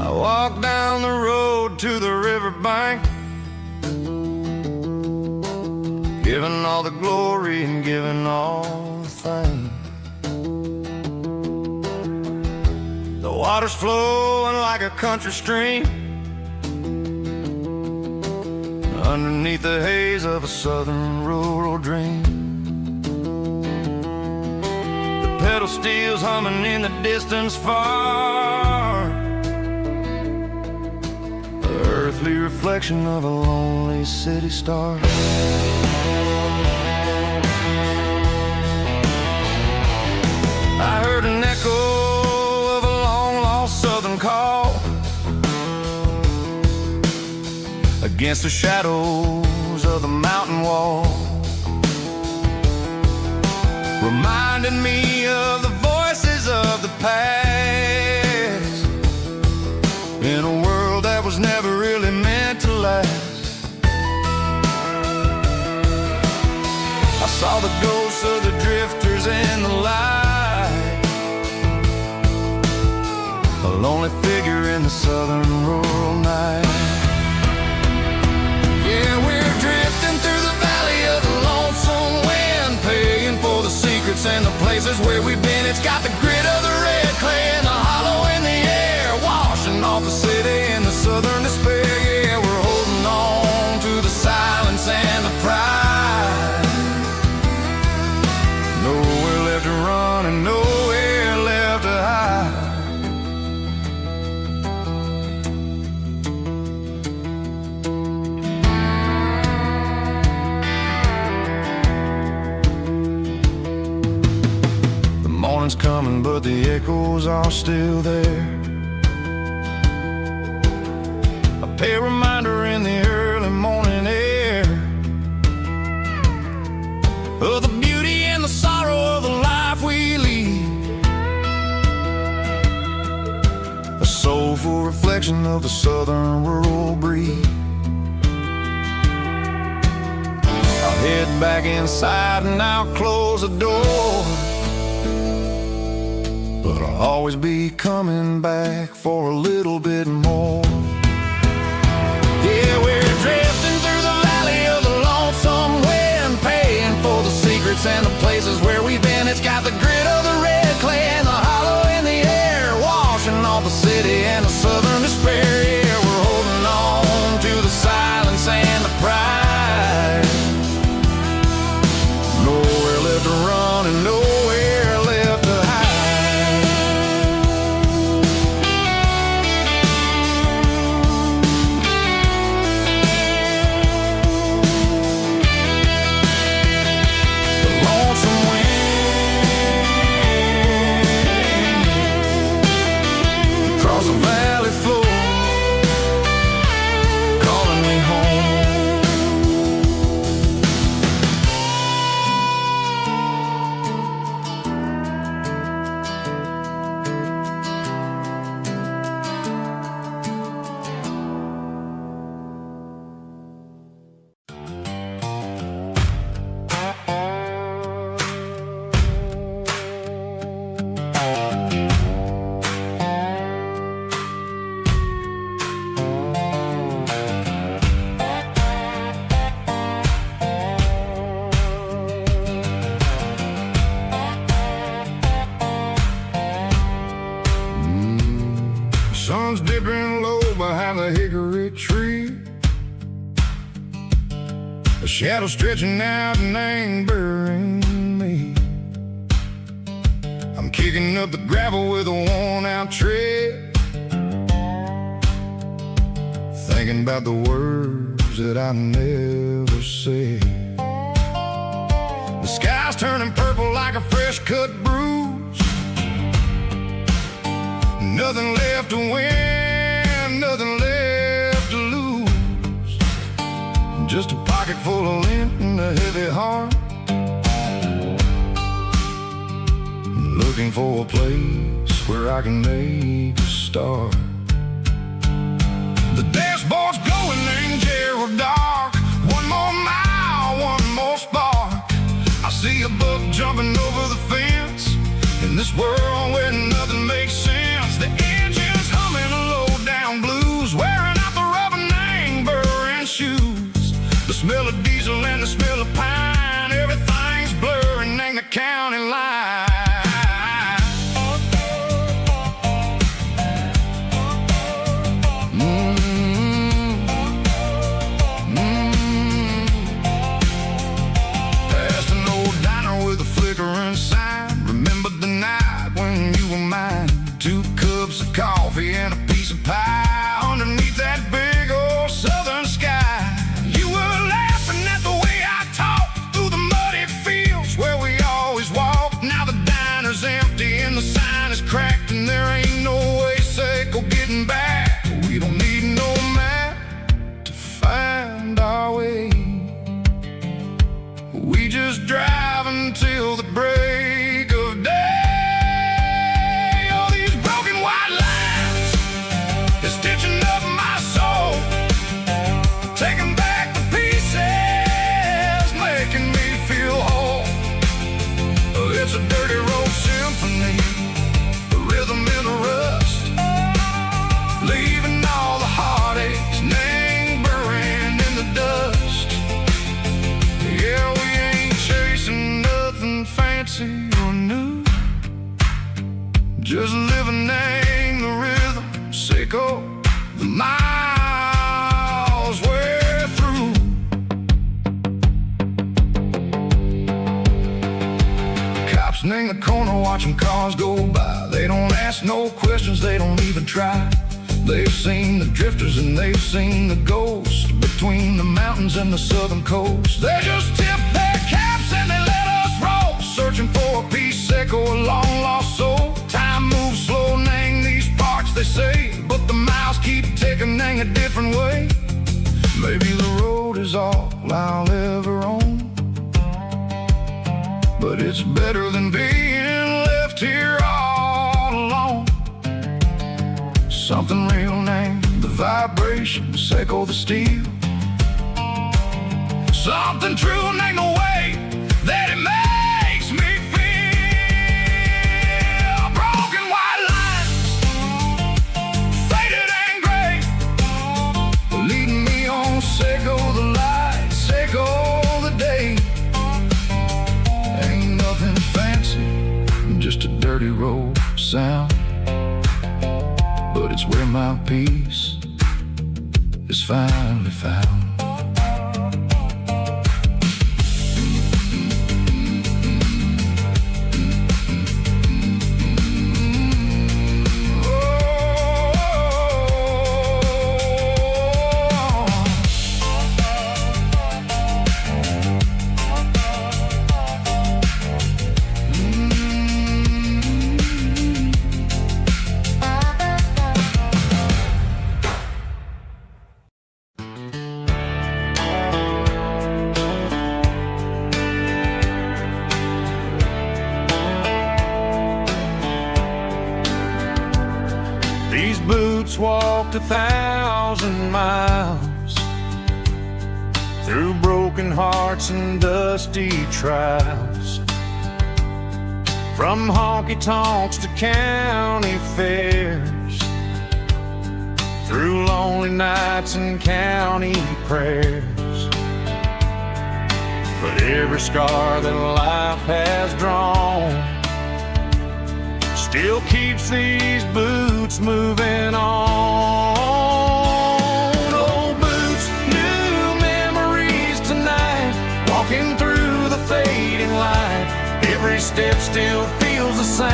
I walk down the road to the riverbank, giving all the glory and giving all the thanks. The water's flowing like a country stream underneath the haze of a southern rural dream. The pedal steel's humming in the distance far, earthly reflection of a lonely city star. I heard an echo of a long-lost southern call against the shadows of the mountain wall, reminding me of the voices of the past in a world that was never really meant to last. I saw the ghosts of the drifters in the light, a lonely figure in the southern rural night. Yeah, we're drifting through the valley of the lonesome wind, paying for the secrets and the places where we've been. It's got the grit of the red clay and the hollow in the air, washing off the city in the southern despair. Yeah, we're holding on to the silence and the pride. Nowhere left to run and nowhere left to hide. sun's coming, but the echoes are still there. A pale reminder in the early morning air of the beauty and the sorrow of the life we lead. A soulful reflection of the southern rural breed. I'll head back inside and I'll close the door, but I'll always be coming back for a little bit more. Yeah, we're drifting through the valley of the lonesome wind, paying for the secrets and the places where we've been. It's got the grit of the red clay and the hollow in the air, washing off the city and the southern despair. Yeah, we're holding on to the silence and the pride. Nowhere left to run and nowhere left to hide. The lonesome wind across the valley floor, calling me home. Sun's dipping low behind the hickory tree, a shadow stretching out and angering me. I'm kicking up the gravel with a worn-out tread, thinking about the words that I never said. The sky's turning purple like a fresh-cut bruise. Nothing left to win, nothing left to lose. Just a pocket full of lint and a heavy heart, looking for a place where I can make a start. The dashboard's glowing in Gerald dark. One more mile, one more spark. I see a buck jumping over the fence in this world where nothing makes sense. The engine's humming a low-down blues, wearing out the rubber name burring shoes. The smell of diesel and the smell of pine, everything's blurring in the county line. Past an old diner with a flickering sign. Remember the night when you were mine. 2 cups of coffee and a piece of pie underneath that big old southern sky. You were laughing at the way I talked through the muddy fields where we always walked. Now the diner's empty and the sign is cracked, and there ain't no way safe or getting back. We don't need no map to find our way. We just drive until the break of day. Stitching up my soul, taking back the pieces, making me feel whole. It's a dirty road symphony, the rhythm in the rust, leaving all the heartaches lingering in the dust. Yeah, we ain't chasing nothing fancy or new, just living in the rhythm. Sickle the miles we're through. Cops in the corner watching cars go by. They don't ask no questions, they don't even try. They've seen the drifters and they've seen the ghosts between the mountains and the southern coast. They just tip their caps and they let us roll, searching for a peace echo, a long lost everything a different way. Maybe the road is all I'll ever own, but it's better than being left here all alone. Something real named the vibrations echo the steel. Something true named the way that it makes me feel. Broken white lines, faded and gray, leading me on. Say go the light, say go the day. Ain't nothing fancy, just a dirty road sound, but it's where my peace is finally found.
These boots walked 1,000 miles through broken hearts and dusty trials, from honky-tonks to county fairs, through lonely nights and county prayers. But every scar that life has drawn still keeps these boots moving on. Old boots, new memories tonight, walking through the fading light. Every step still feels the same.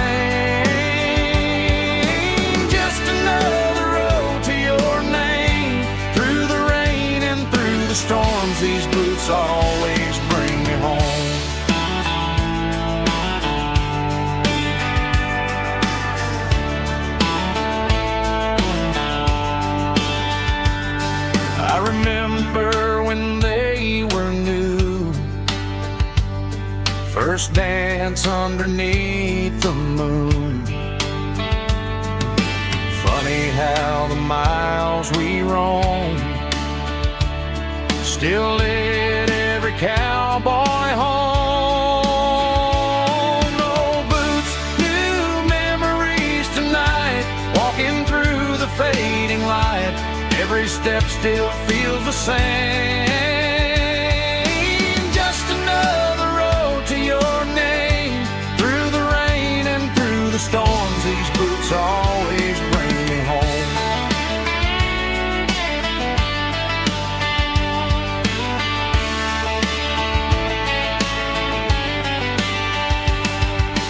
Just another road to your name. Through the rain and through the storms, these boots always bring me home. I remember when they were new, first dance underneath the moon. Funny how the miles we roam still lit every cowboy home. No boots, new memories tonight, walking through the fading light. Every step still feels the same. Just another road to your name. Through the rain and through the storms, these boots always bring me home.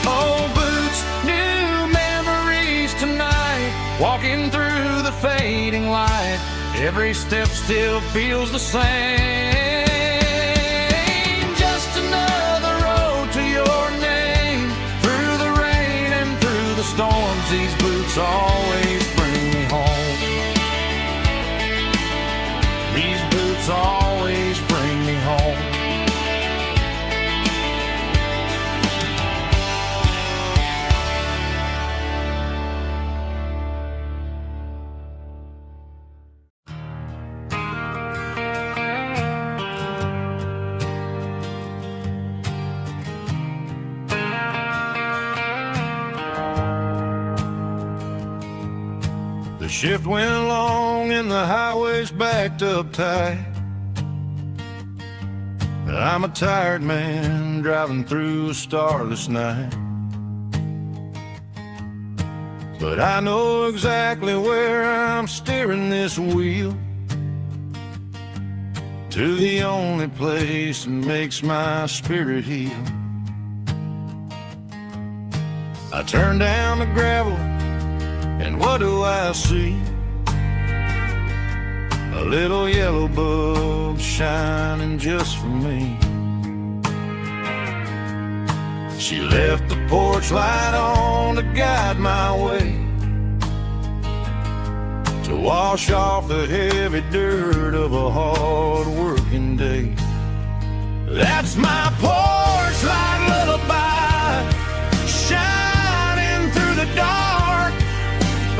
Oh, boots, new memories tonight, walking through the fading light. Every step still feels the same. Just another road to your name. Through the rain and through the storms, these boots always bring me home. These boots always bring me home. The shift went along and the highway's backed up tight. I'm a tired man driving through a starless night, but I know exactly where I'm steering this wheel, to the only place that makes my spirit heal. I turn down the gravel, and what do I see? A little yellow bulb shining just for me. She left the porch light on to guide my way to
to wash off the heavy dirt of a hard working day. That's my porch light lullaby, shining through the dark,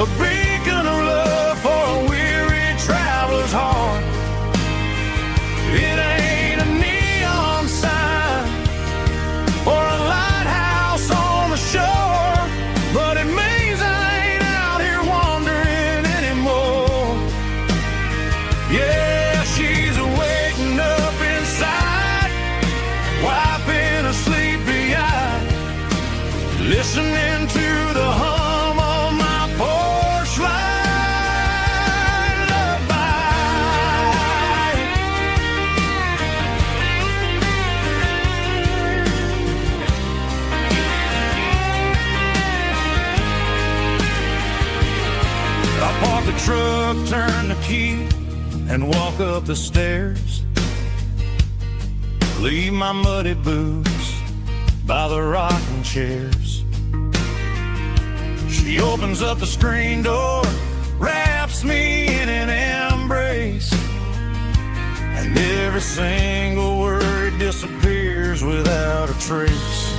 a beacon of love for a weary traveler's heart. It ain't a neon sign or a lighthouse on the shore, but it means I ain't out here wandering anymore. Yeah, she's waking up inside, wiping a sleepy eye, listening to the hum of my porch light lullaby. I park the truck, turn the key, and walk up the stairs. Leave my muddy boots by the rocking chairs. She opens up the screen door, wraps me in an embrace, and every single word disappears without a trace.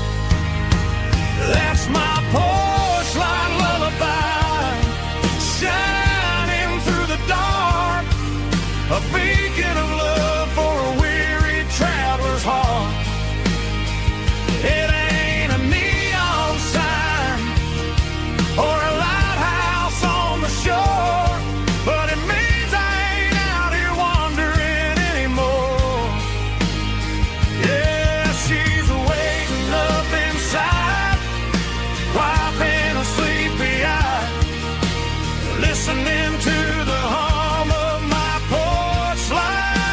That's my porch light lullaby, shining through the dark, a beacon of love for a weary traveler's heart. It ain't a neon sign or a lighthouse on the shore, but it means I ain't out here wandering anymore. Yeah, she's waking up inside, wiping a sleepy eye, listening to the hum of my porch light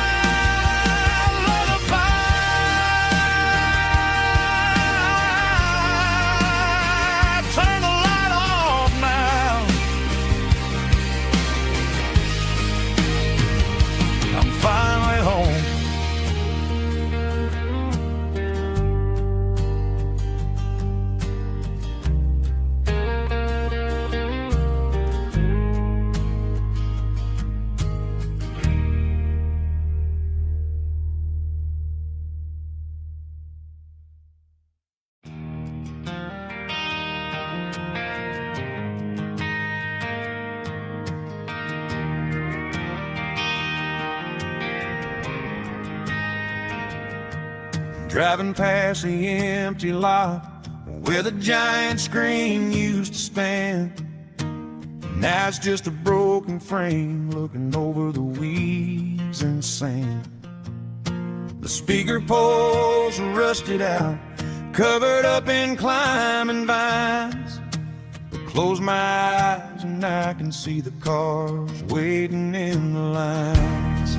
lullaby. Turn the light off now. I'm finally home. Driving past the empty lot where the giant screen used to stand. Now it's just a broken frame looking over the weeds and sand. The speaker poles are rusted out, covered up in climbing vines. I close my eyes and I can see the cars waiting in the lines.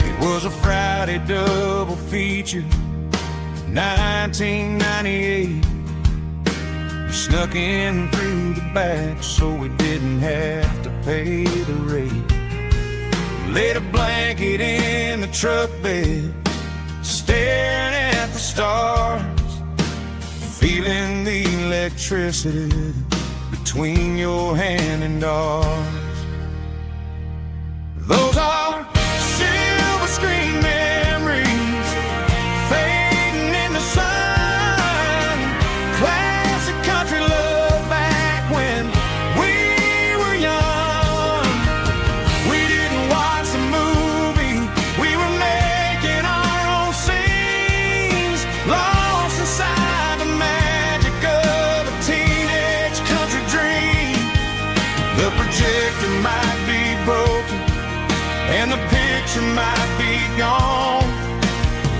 It was a Friday double feature, 1998. We snuck in through the back so we didn't have to pay the rate. Laid a blanket in the truck bed, staring at the stars, feeling the electricity between your hand and ours. Those are silver screen memories fading in the sun. Classic country love back when we were young. We didn't watch the movie, we were making our own scenes, lost inside the magic of a teenage country dream. The projector might be broken and the picture might be gone,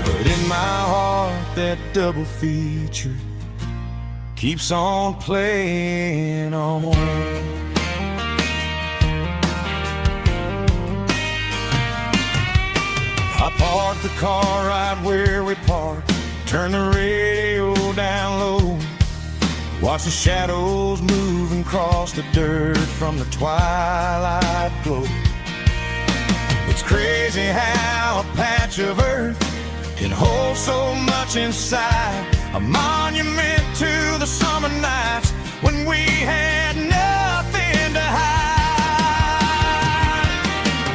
but in my heart that double feature keeps on playing on. I parked the car right where we parked, turn the radio down low, watch the shadows moving across the dirt from the twilight glow. It's crazy how a patch of earth can hold so much inside.
a monument to the summer nights when we had nothing to hide.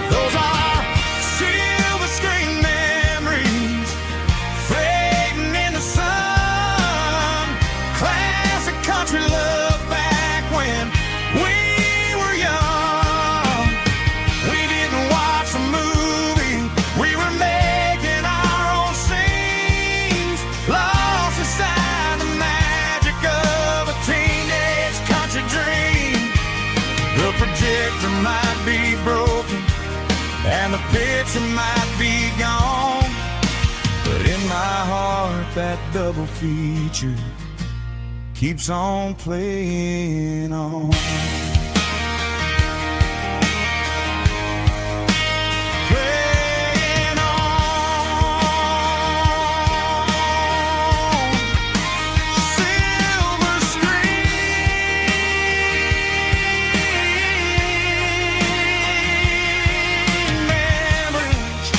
Those are silver screen memories fading in the sun. Classic country love back when we were young. We didn't watch a movie, we were making our own scenes, lost inside the magic of a teenage country dream. The projector might be broken and the picture might be gone, but in my heart that double feature keeps on playing on. Playing on. Silver screen memories.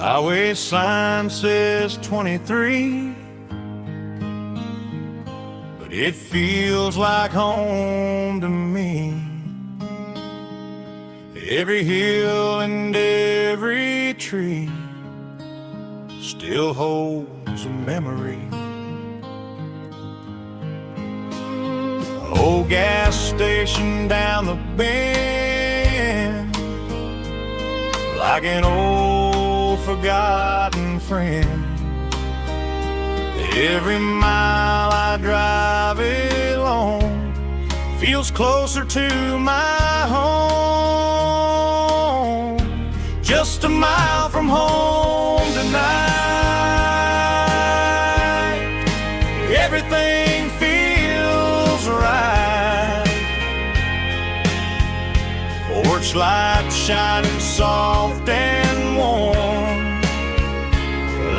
Highway sign says 23, but it feels like home to me. Every hill and every tree still holds a memory. Old gas station down the bend, like an old forgotten friend. Every mile I drive it alone feels closer to my home. Just a mile from home tonight, everything feels right. Porch light shining soft and warm,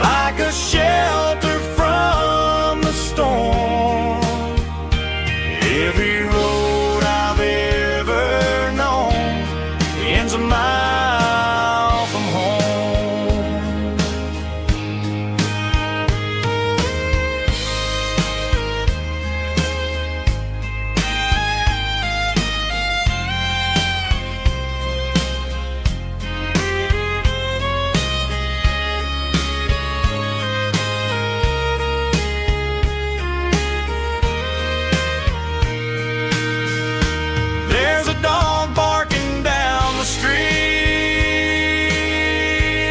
like a shelter from the storm. Every road I've ever known ends a mile from home. There's a dog barking down the street,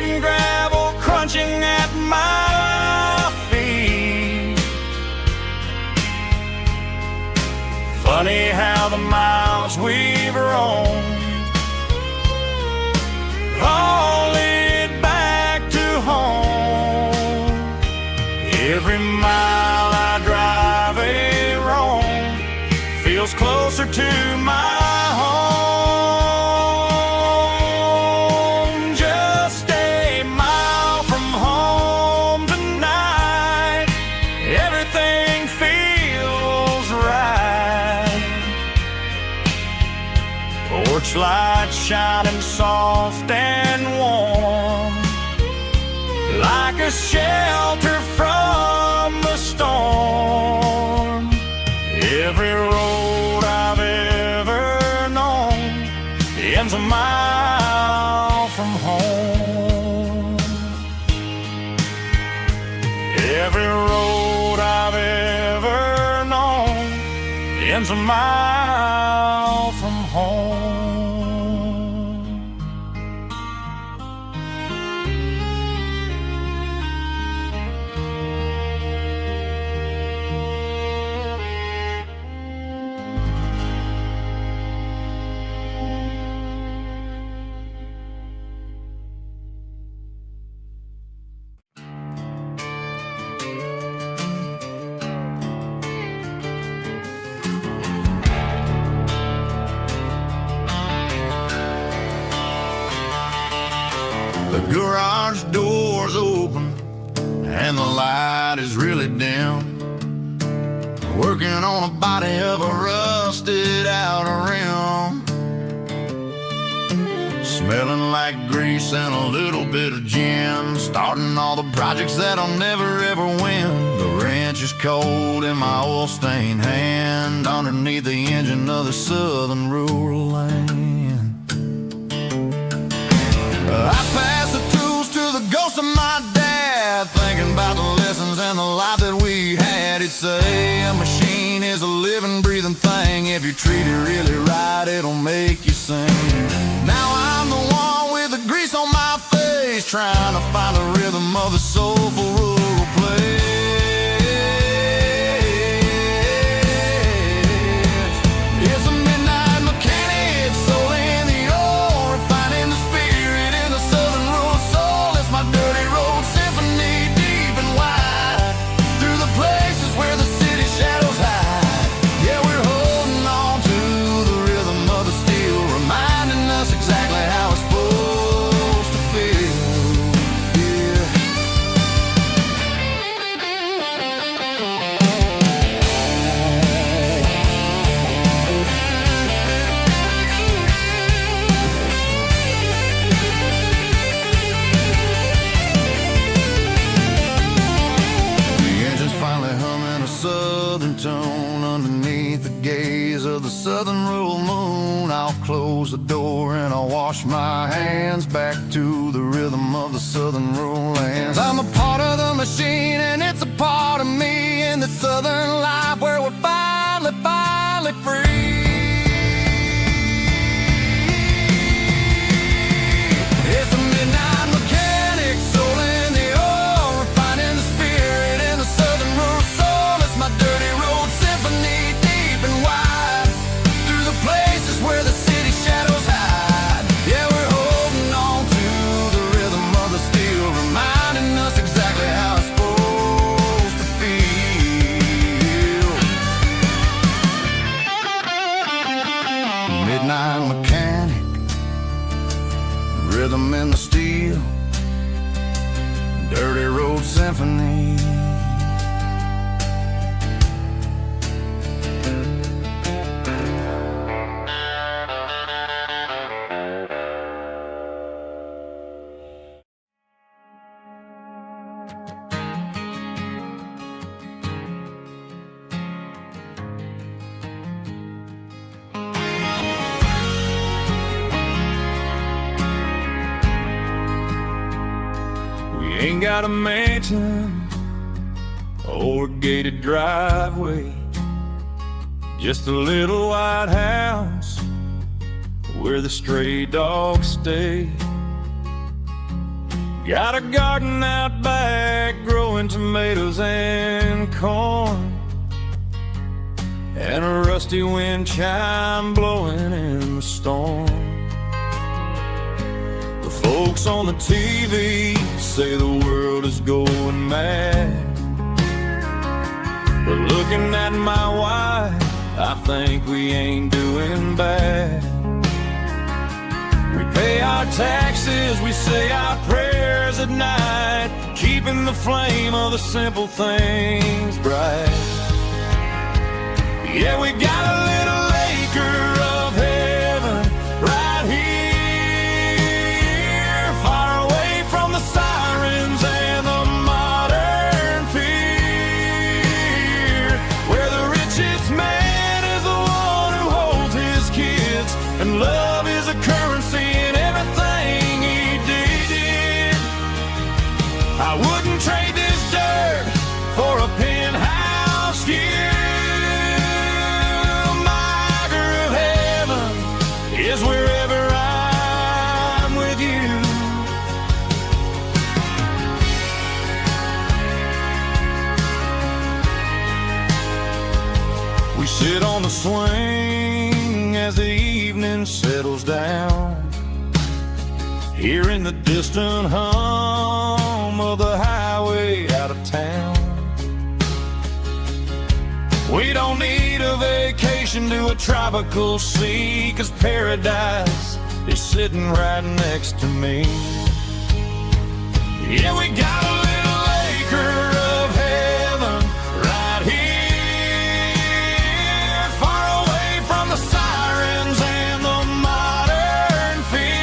and gravel crunching at my feet. Funny how the miles we've roamed all lead back to home. Every mile I drive a roam feels closer to my home. Just a mile from home tonight, everything feels right. Porch light shining soft and warm, like a shelter from the storm. Every road I've ever known ends a mile from home. Every road I've ever known ends a mile from home.
The garage door's open and the light is really dim. Working on a body of a rusted out rim. Smelling like grease and a little bit of gin. Starting all the projects that'll never ever win. The wrench is cold in my oil-stained hand, underneath the engine of the southern rural land. I pass the tools to the ghost of my dad, thinking about the lessons and the life that we had. He'd say a machine is a living, breathing thing. If you treat it really right, it'll make you sing. Now I'm the one with the grease on my face, trying to find the rhythm of the soulful rural place. It's a midnight mechanic, soul in the ore, refining the spirit in the southern rural soul. It's my dirty road symphony, deep and wide, through the places where the city shadows hide. Yeah, we're holding on to the rhythm of the steel, reminding us exactly how it's supposed to feel. Yeah. The engine's finally humming a southern tone underneath the gaze of the southern rural moon. I'll close the door and I'll wash my hands back to the rhythm of the southern rural lands. I'm a part of the machine and it's a part of me in the southern life where we're finally free. It's a midnight mechanic, soul in the ore, refining the spirit in the southern rural soul. It's my dirty road symphony, deep and wide, through the places where the city shadows hide. Yeah, we're holding on to the rhythm of the steel, reminding us exactly how it's supposed to feel. Midnight mechanic, rhythm in the steel, dirty road symphony.
Ain't got a mansion or a gated driveway, just a little white house where the stray dogs stay. Got a garden out back growing tomatoes and corn, and a rusty wind chime blowing in the storm. Folks on the TV say the world is going mad, but looking at my wife, I think we ain't doing bad. We pay our taxes, we say our prayers at night, keeping the flame of the simple things bright. Yeah, we got a little acre of heaven right here, sirens and the modern fear, where the richest man is the one who holds his kids, and love is a currency in everything he did. I wouldn't trade this dirt for a penthouse view. My acre of heaven is wherever I'm with you. We sit on the swing as the evening settles down, hearing the distant hum of the highway out of town. We don't need a vacation to a tropical sea, 'cause paradise is sitting right next to me.
Yeah, we got a little acre of heaven right here, far away from the sirens and the modern fear,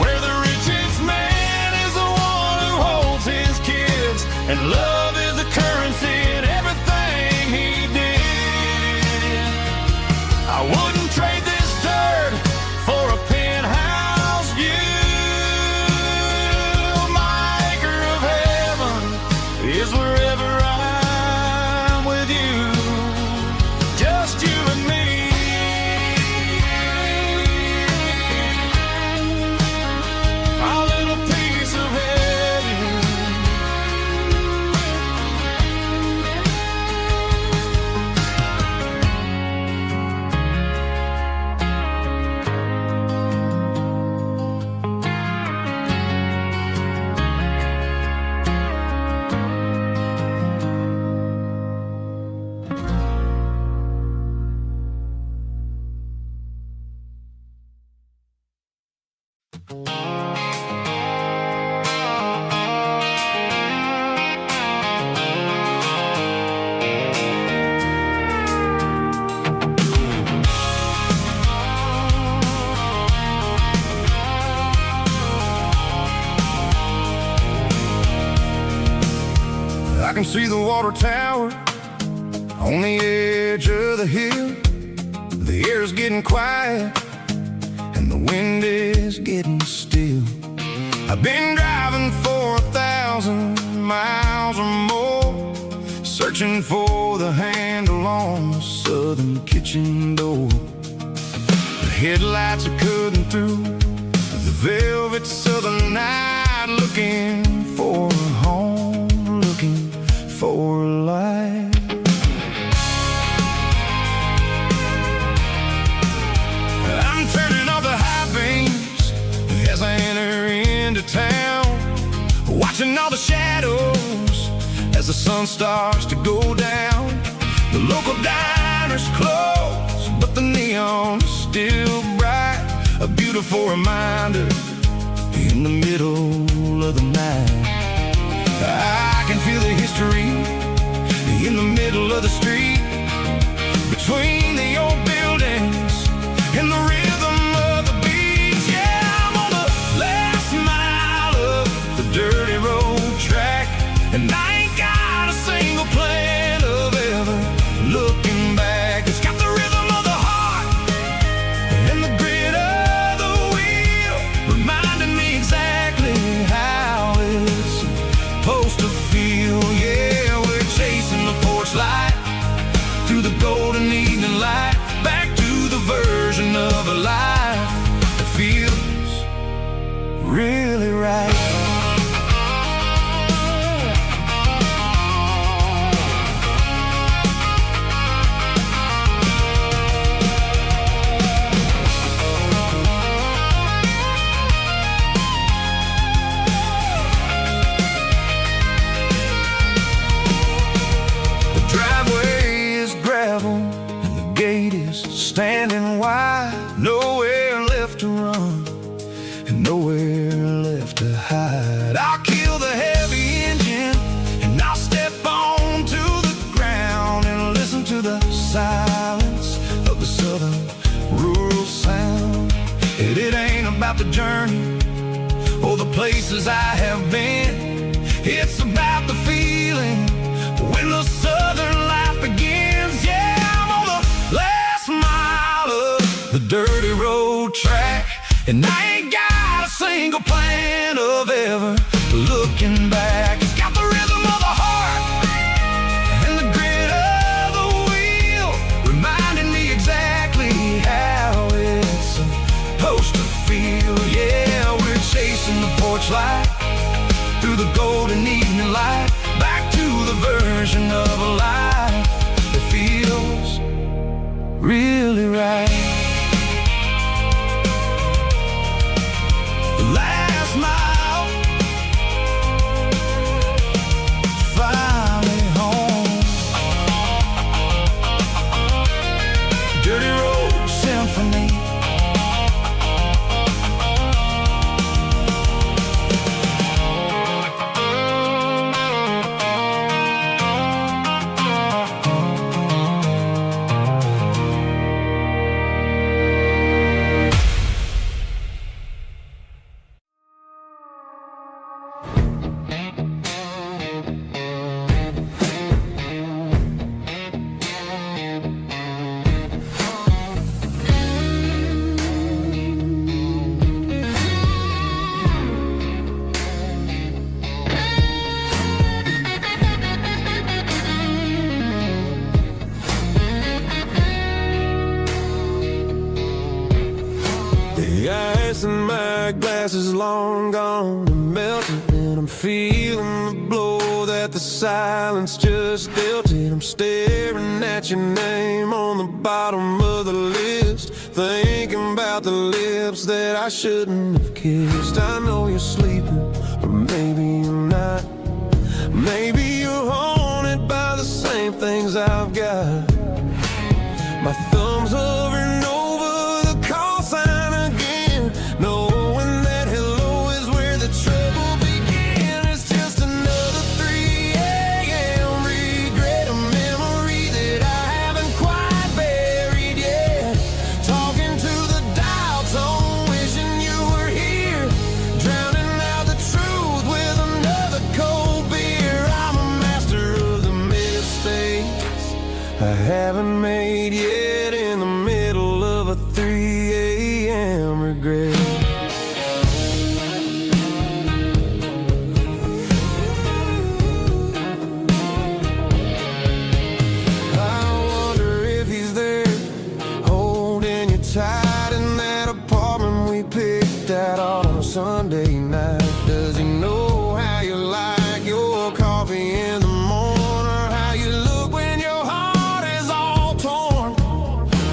where the richest man is the one who holds his kids, and love is the currency in everything he did. I wouldn't trade this dirt for a penthouse view. My acre of heaven is wherever I'm with you, just you and me. Our little piece of heaven.
I can see the water tower on the edge of the hill. The air's getting quiet and the wind is getting still. I've been driving for 1,000 miles or more, searching for the handle on the southern kitchen door. The headlights are cutting through the velvet southern night, looking for a home, looking for a life. I'm turning off the high beams as I enter into town, watching all the shadows as the sun starts to go down. The local diner's closed, but the neon is still bright, a beautiful reminder in the middle of the night. I can feel the history in the middle of the street, between the old buildings and the rhythm of the beats. Yeah, I'm on the last mile of the dirty road track, and I ain't got a single plan of ever looking back. It's got the rhythm of the heart and the grit of the wheel, reminding me exactly how it's supposed to feel. Yeah, we're chasing the porch light through the golden evening light, back to the version of a life that feels really right. The driveway is gravel and the gate is standing wide. Nowhere left to run and nowhere left to hide. I'll kill the heavy engine and I'll step onto the ground and listen to the silence of the southern rural sound. It ain't about the journey or the places I have been, it's about the feeling when the southern life begins. Yeah, I'm on the last mile of the dirty road track, and I ain't got a single plan of ever looking back. It's got the rhythm of the heart and the grit of the wheel, reminding me exactly how it's supposed to feel. Yeah, we're chasing the porch light through the golden evening light, back to the version of a life that feels really right. The last mile, finally home. Dirty road symphony.
my glass is long gone and melted, and I'm feeling the blow that the silence just dealt it. I'm staring at your name on the bottom of the list, thinking about the lips that I shouldn't have kissed. I know you're sleeping, but maybe you're not. Maybe you're haunted by the same things I've got. My thumb's hovering over the call sign again, knowing that hello is where the trouble began. It's just another 3 a.m. regret, a memory that I haven't quite buried yet. Talking to the dial tone, wishing you were here, drowning out the truth with another cold beer. I'm a master of the mistakes I haven't made yet, in the middle of a 3 a.m. regret. I wonder if he's there, holding you tight in that apartment we picked out on a Sunday night. Does he know how you like your coffee in the morning, or how you look when your heart is all torn?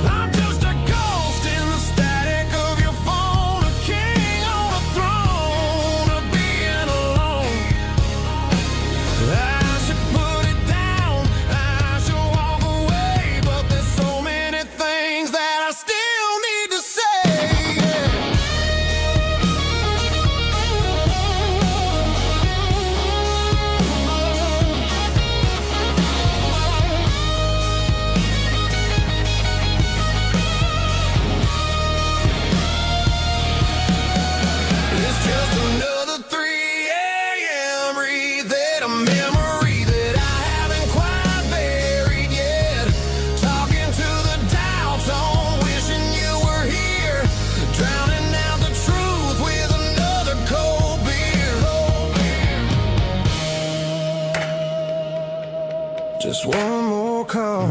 I'm just a ghost in the static of your phone, a king on a throne of being alone. I should put it down, I should walk away, but there's so many things that I still need to say. It's just another 3 a.m. read, a memory that I haven't quite buried yet. Talking to the dial tone, wishing you were here, drowning out the truth with another cold beer. Just one more call,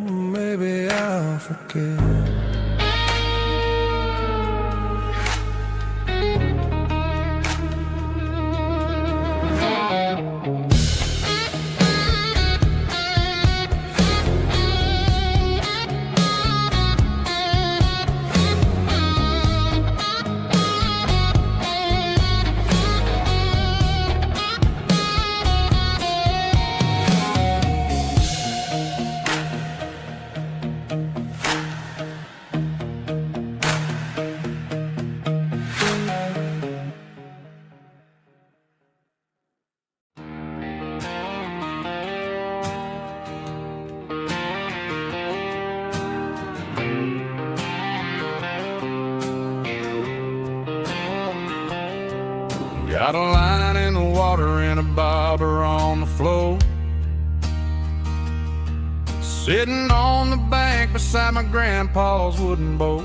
maybe I'll forget.
Got a line in the water and a bobber on the floor, sitting on the bank beside my grandpa's wooden boat.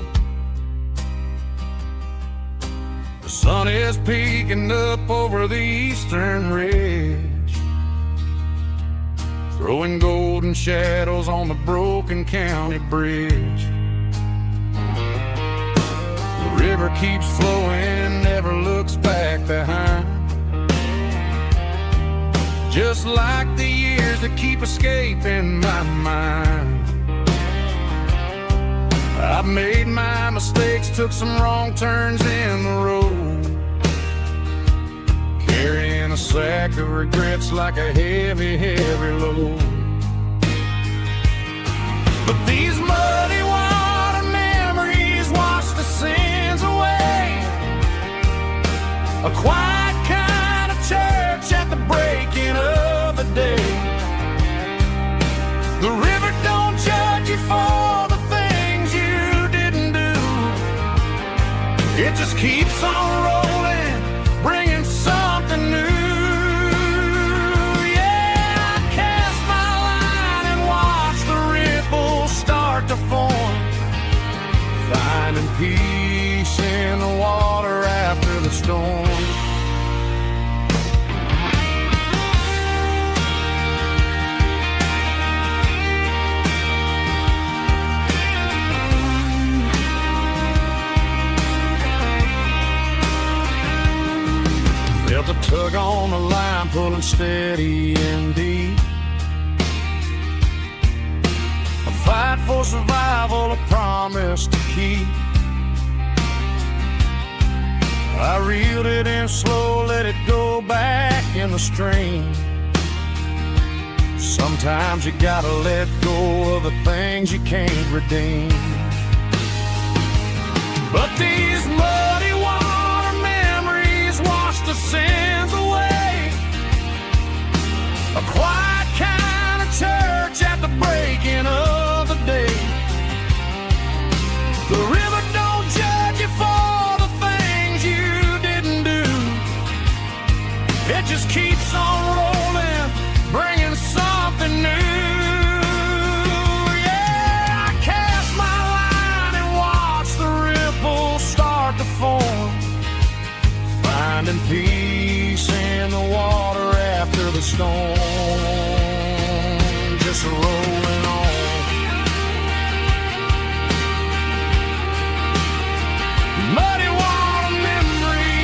The sun is peeking up over the eastern ridge, throwing golden shadows on the broken county bridge. The river keeps flowing, never looks back behind, just like the years that keep escaping my mind. I've made my mistakes, took some wrong turns in the road, carrying a sack of regrets like a heavy, heavy load. But these muddy water memories wash the sins away. A quiet kind of church at the breaking of the day. The river don't judge you for the things you didn't do. It just keeps on rolling, bringing something new. Yeah, I cast my line and watch the ripples start to form, finding peace in the water after the storm.
just a tug on the line, pulling steady and deep. A fight for survival, a promise to keep. I reeled it in slow, let it go back in the stream. Sometimes you gotta let go of the things you can't redeem. But these muddy water memories wash the sins away. A quiet kind of church at the breaking of the day. The river don't judge you for the things you didn't do. It just keeps on rolling, bringing something new. Finding peace in the water after the storm, just rolling on. Muddy water memory.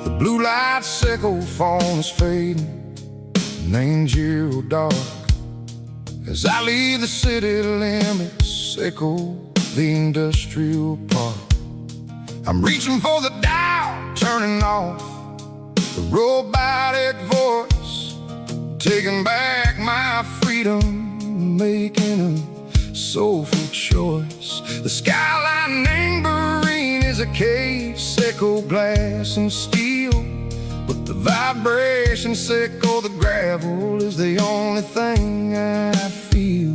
The blue light sickle phone is fading, named zero dark. As I leave the city limits, sickle the industrial park. I'm reaching for the dial, turning off the robotic voice, taking back my freedom, making a soulful choice. The skyline named Marine is a cave, sickle glass and steel, but the vibration sickle the gravel is the only thing I feel.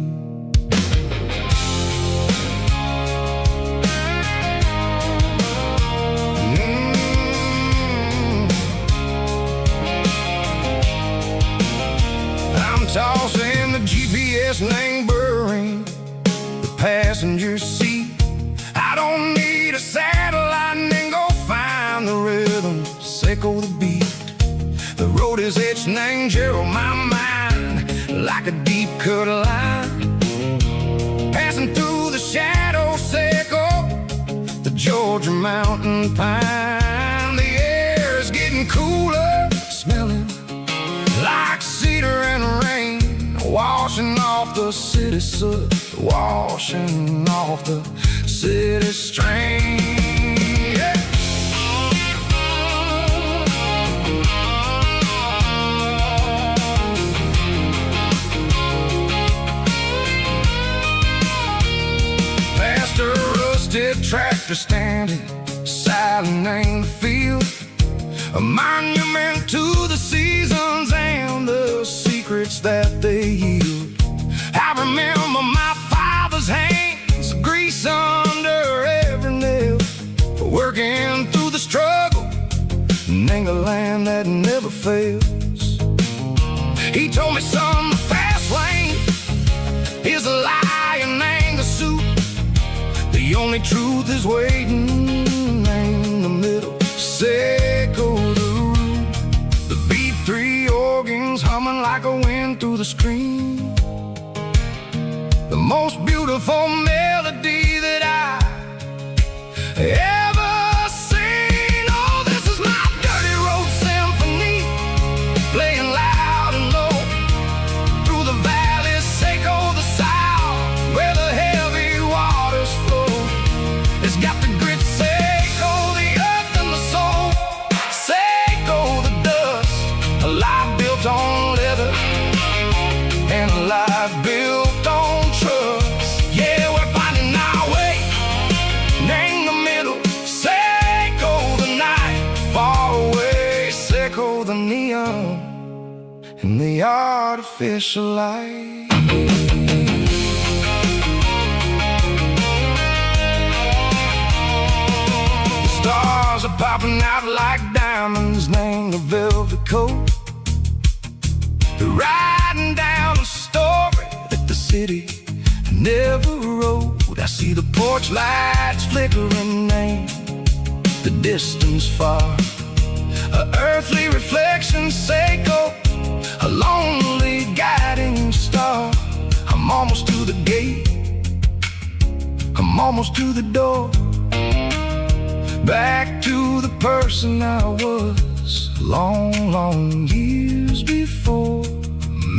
Tossing the GPS named Burring, the passenger seat. I don't need a satellite and go find the rhythm, sickle the beat. The road is etched named Gerald, my mind, like a deep cut line. Passing through the shadow, sickle the Georgia mountain pine. The air is getting cooler, smelling like cedar and rain, washing off the city soot, washing off the city strain. Yeah. Past a rusted tractor standing, silent in the field, a monument to the seasons and the secrets that they yield. I remember my father's hands, grease under every nail, for working through the struggle, and the land that never fails. He told me, son, the fast lane is a lie and anger soup. The only truth is waiting in the middle. Sickle the root, the B3 organs humming like a wind through the screen. The most beautiful melody that I ever seen. Oh, this is my dirty road symphony, playing loud and low through the valleys, sickle the south, where the heavy waters flow. It's got the grit, sickle the earth and the soul, sickle the dust, a life built on leather and a life built on trust. Yeah, we're finding our way in the middle, sickle the night far away, sickle the neon and the artificial light. coat. Riding down a story that the city never wrote. I see the porch lights flickering in the distance far. A earthly reflection, Seiko, a lonely guiding star. I'm almost to the gate, I'm almost to the door. Back to the person I was long, long years before.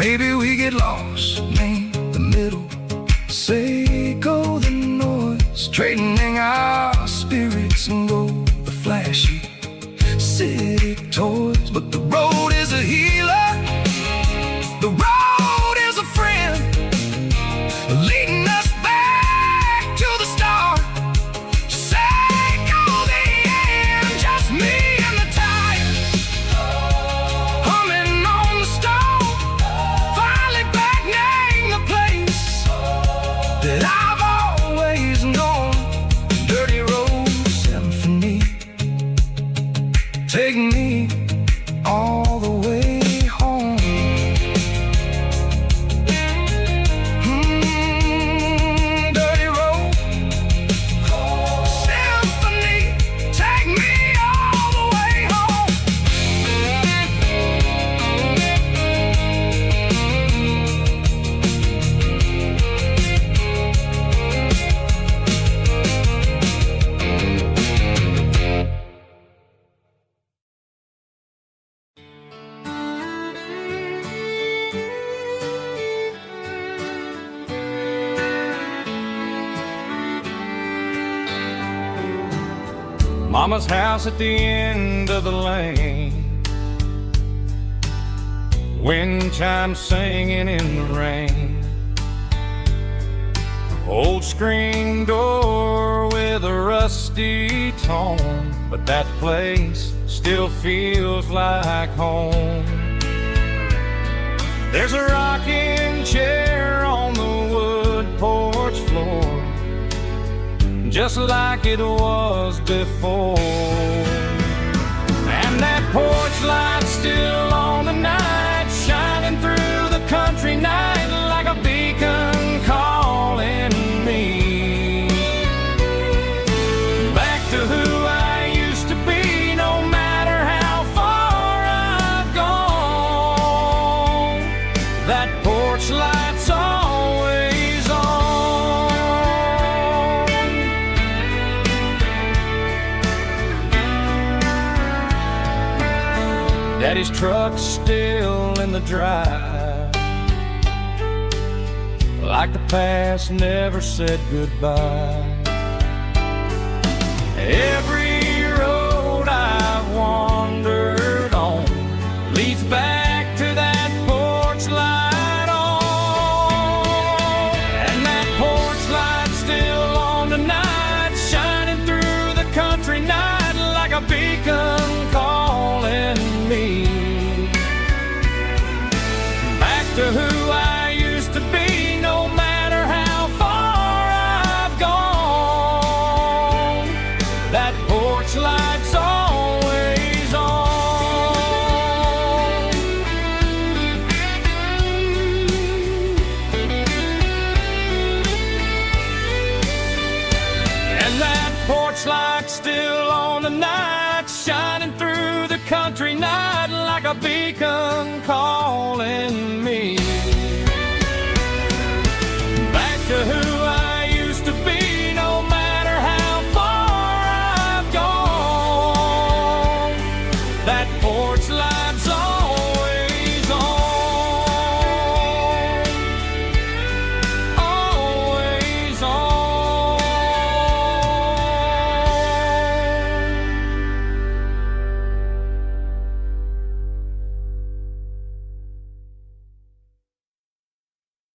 Maybe we get lost, name the middle, Seiko the noise, trading our spirits and go the flashy city toys. But the road is a healer, the road is a friend, leading us back to the start. Seiko the end, just me and the tires, humming on the stove, finally back name the place that I've always known. Dirty road symphony, take me all the way home. Dirty road symphony, take me all the way home.
Mama's house at the end of the lane, wind chimes singing in the rain. Old screen door with a rusty tone, but that place still feels like home. There's a rocking chair on the wood porch floor, just like it was before. And that porch light's still on tonight, shining through the country night like a beacon calling me back to who I used to be. No matter how far I've gone, that porch light's always on. Daddy's truck's still in the drive, like the past never said goodbye. Every road I've wandered on leads back to that porch light on. And that porch light's still on tonight, shining through the country night like a beacon calling me back to who I used to be. No matter how far I've gone, that porch light's always on. And that porch light's still on tonight, shining through the country night like a beacon calling me back to who I used to be. No matter how far I've gone, that porch light's always on, always on.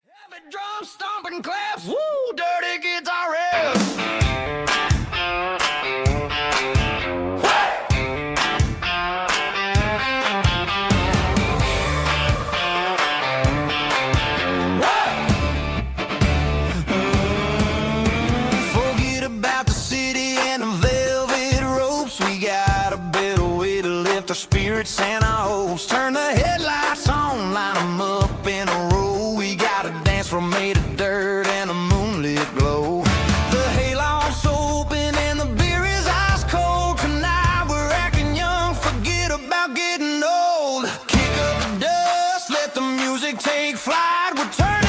Heavy drum stomping claps, woo, dirty guitar riffs.
Forget about the city and the velvet ropes. We got a better way to lift our spirits and our hopes. would turn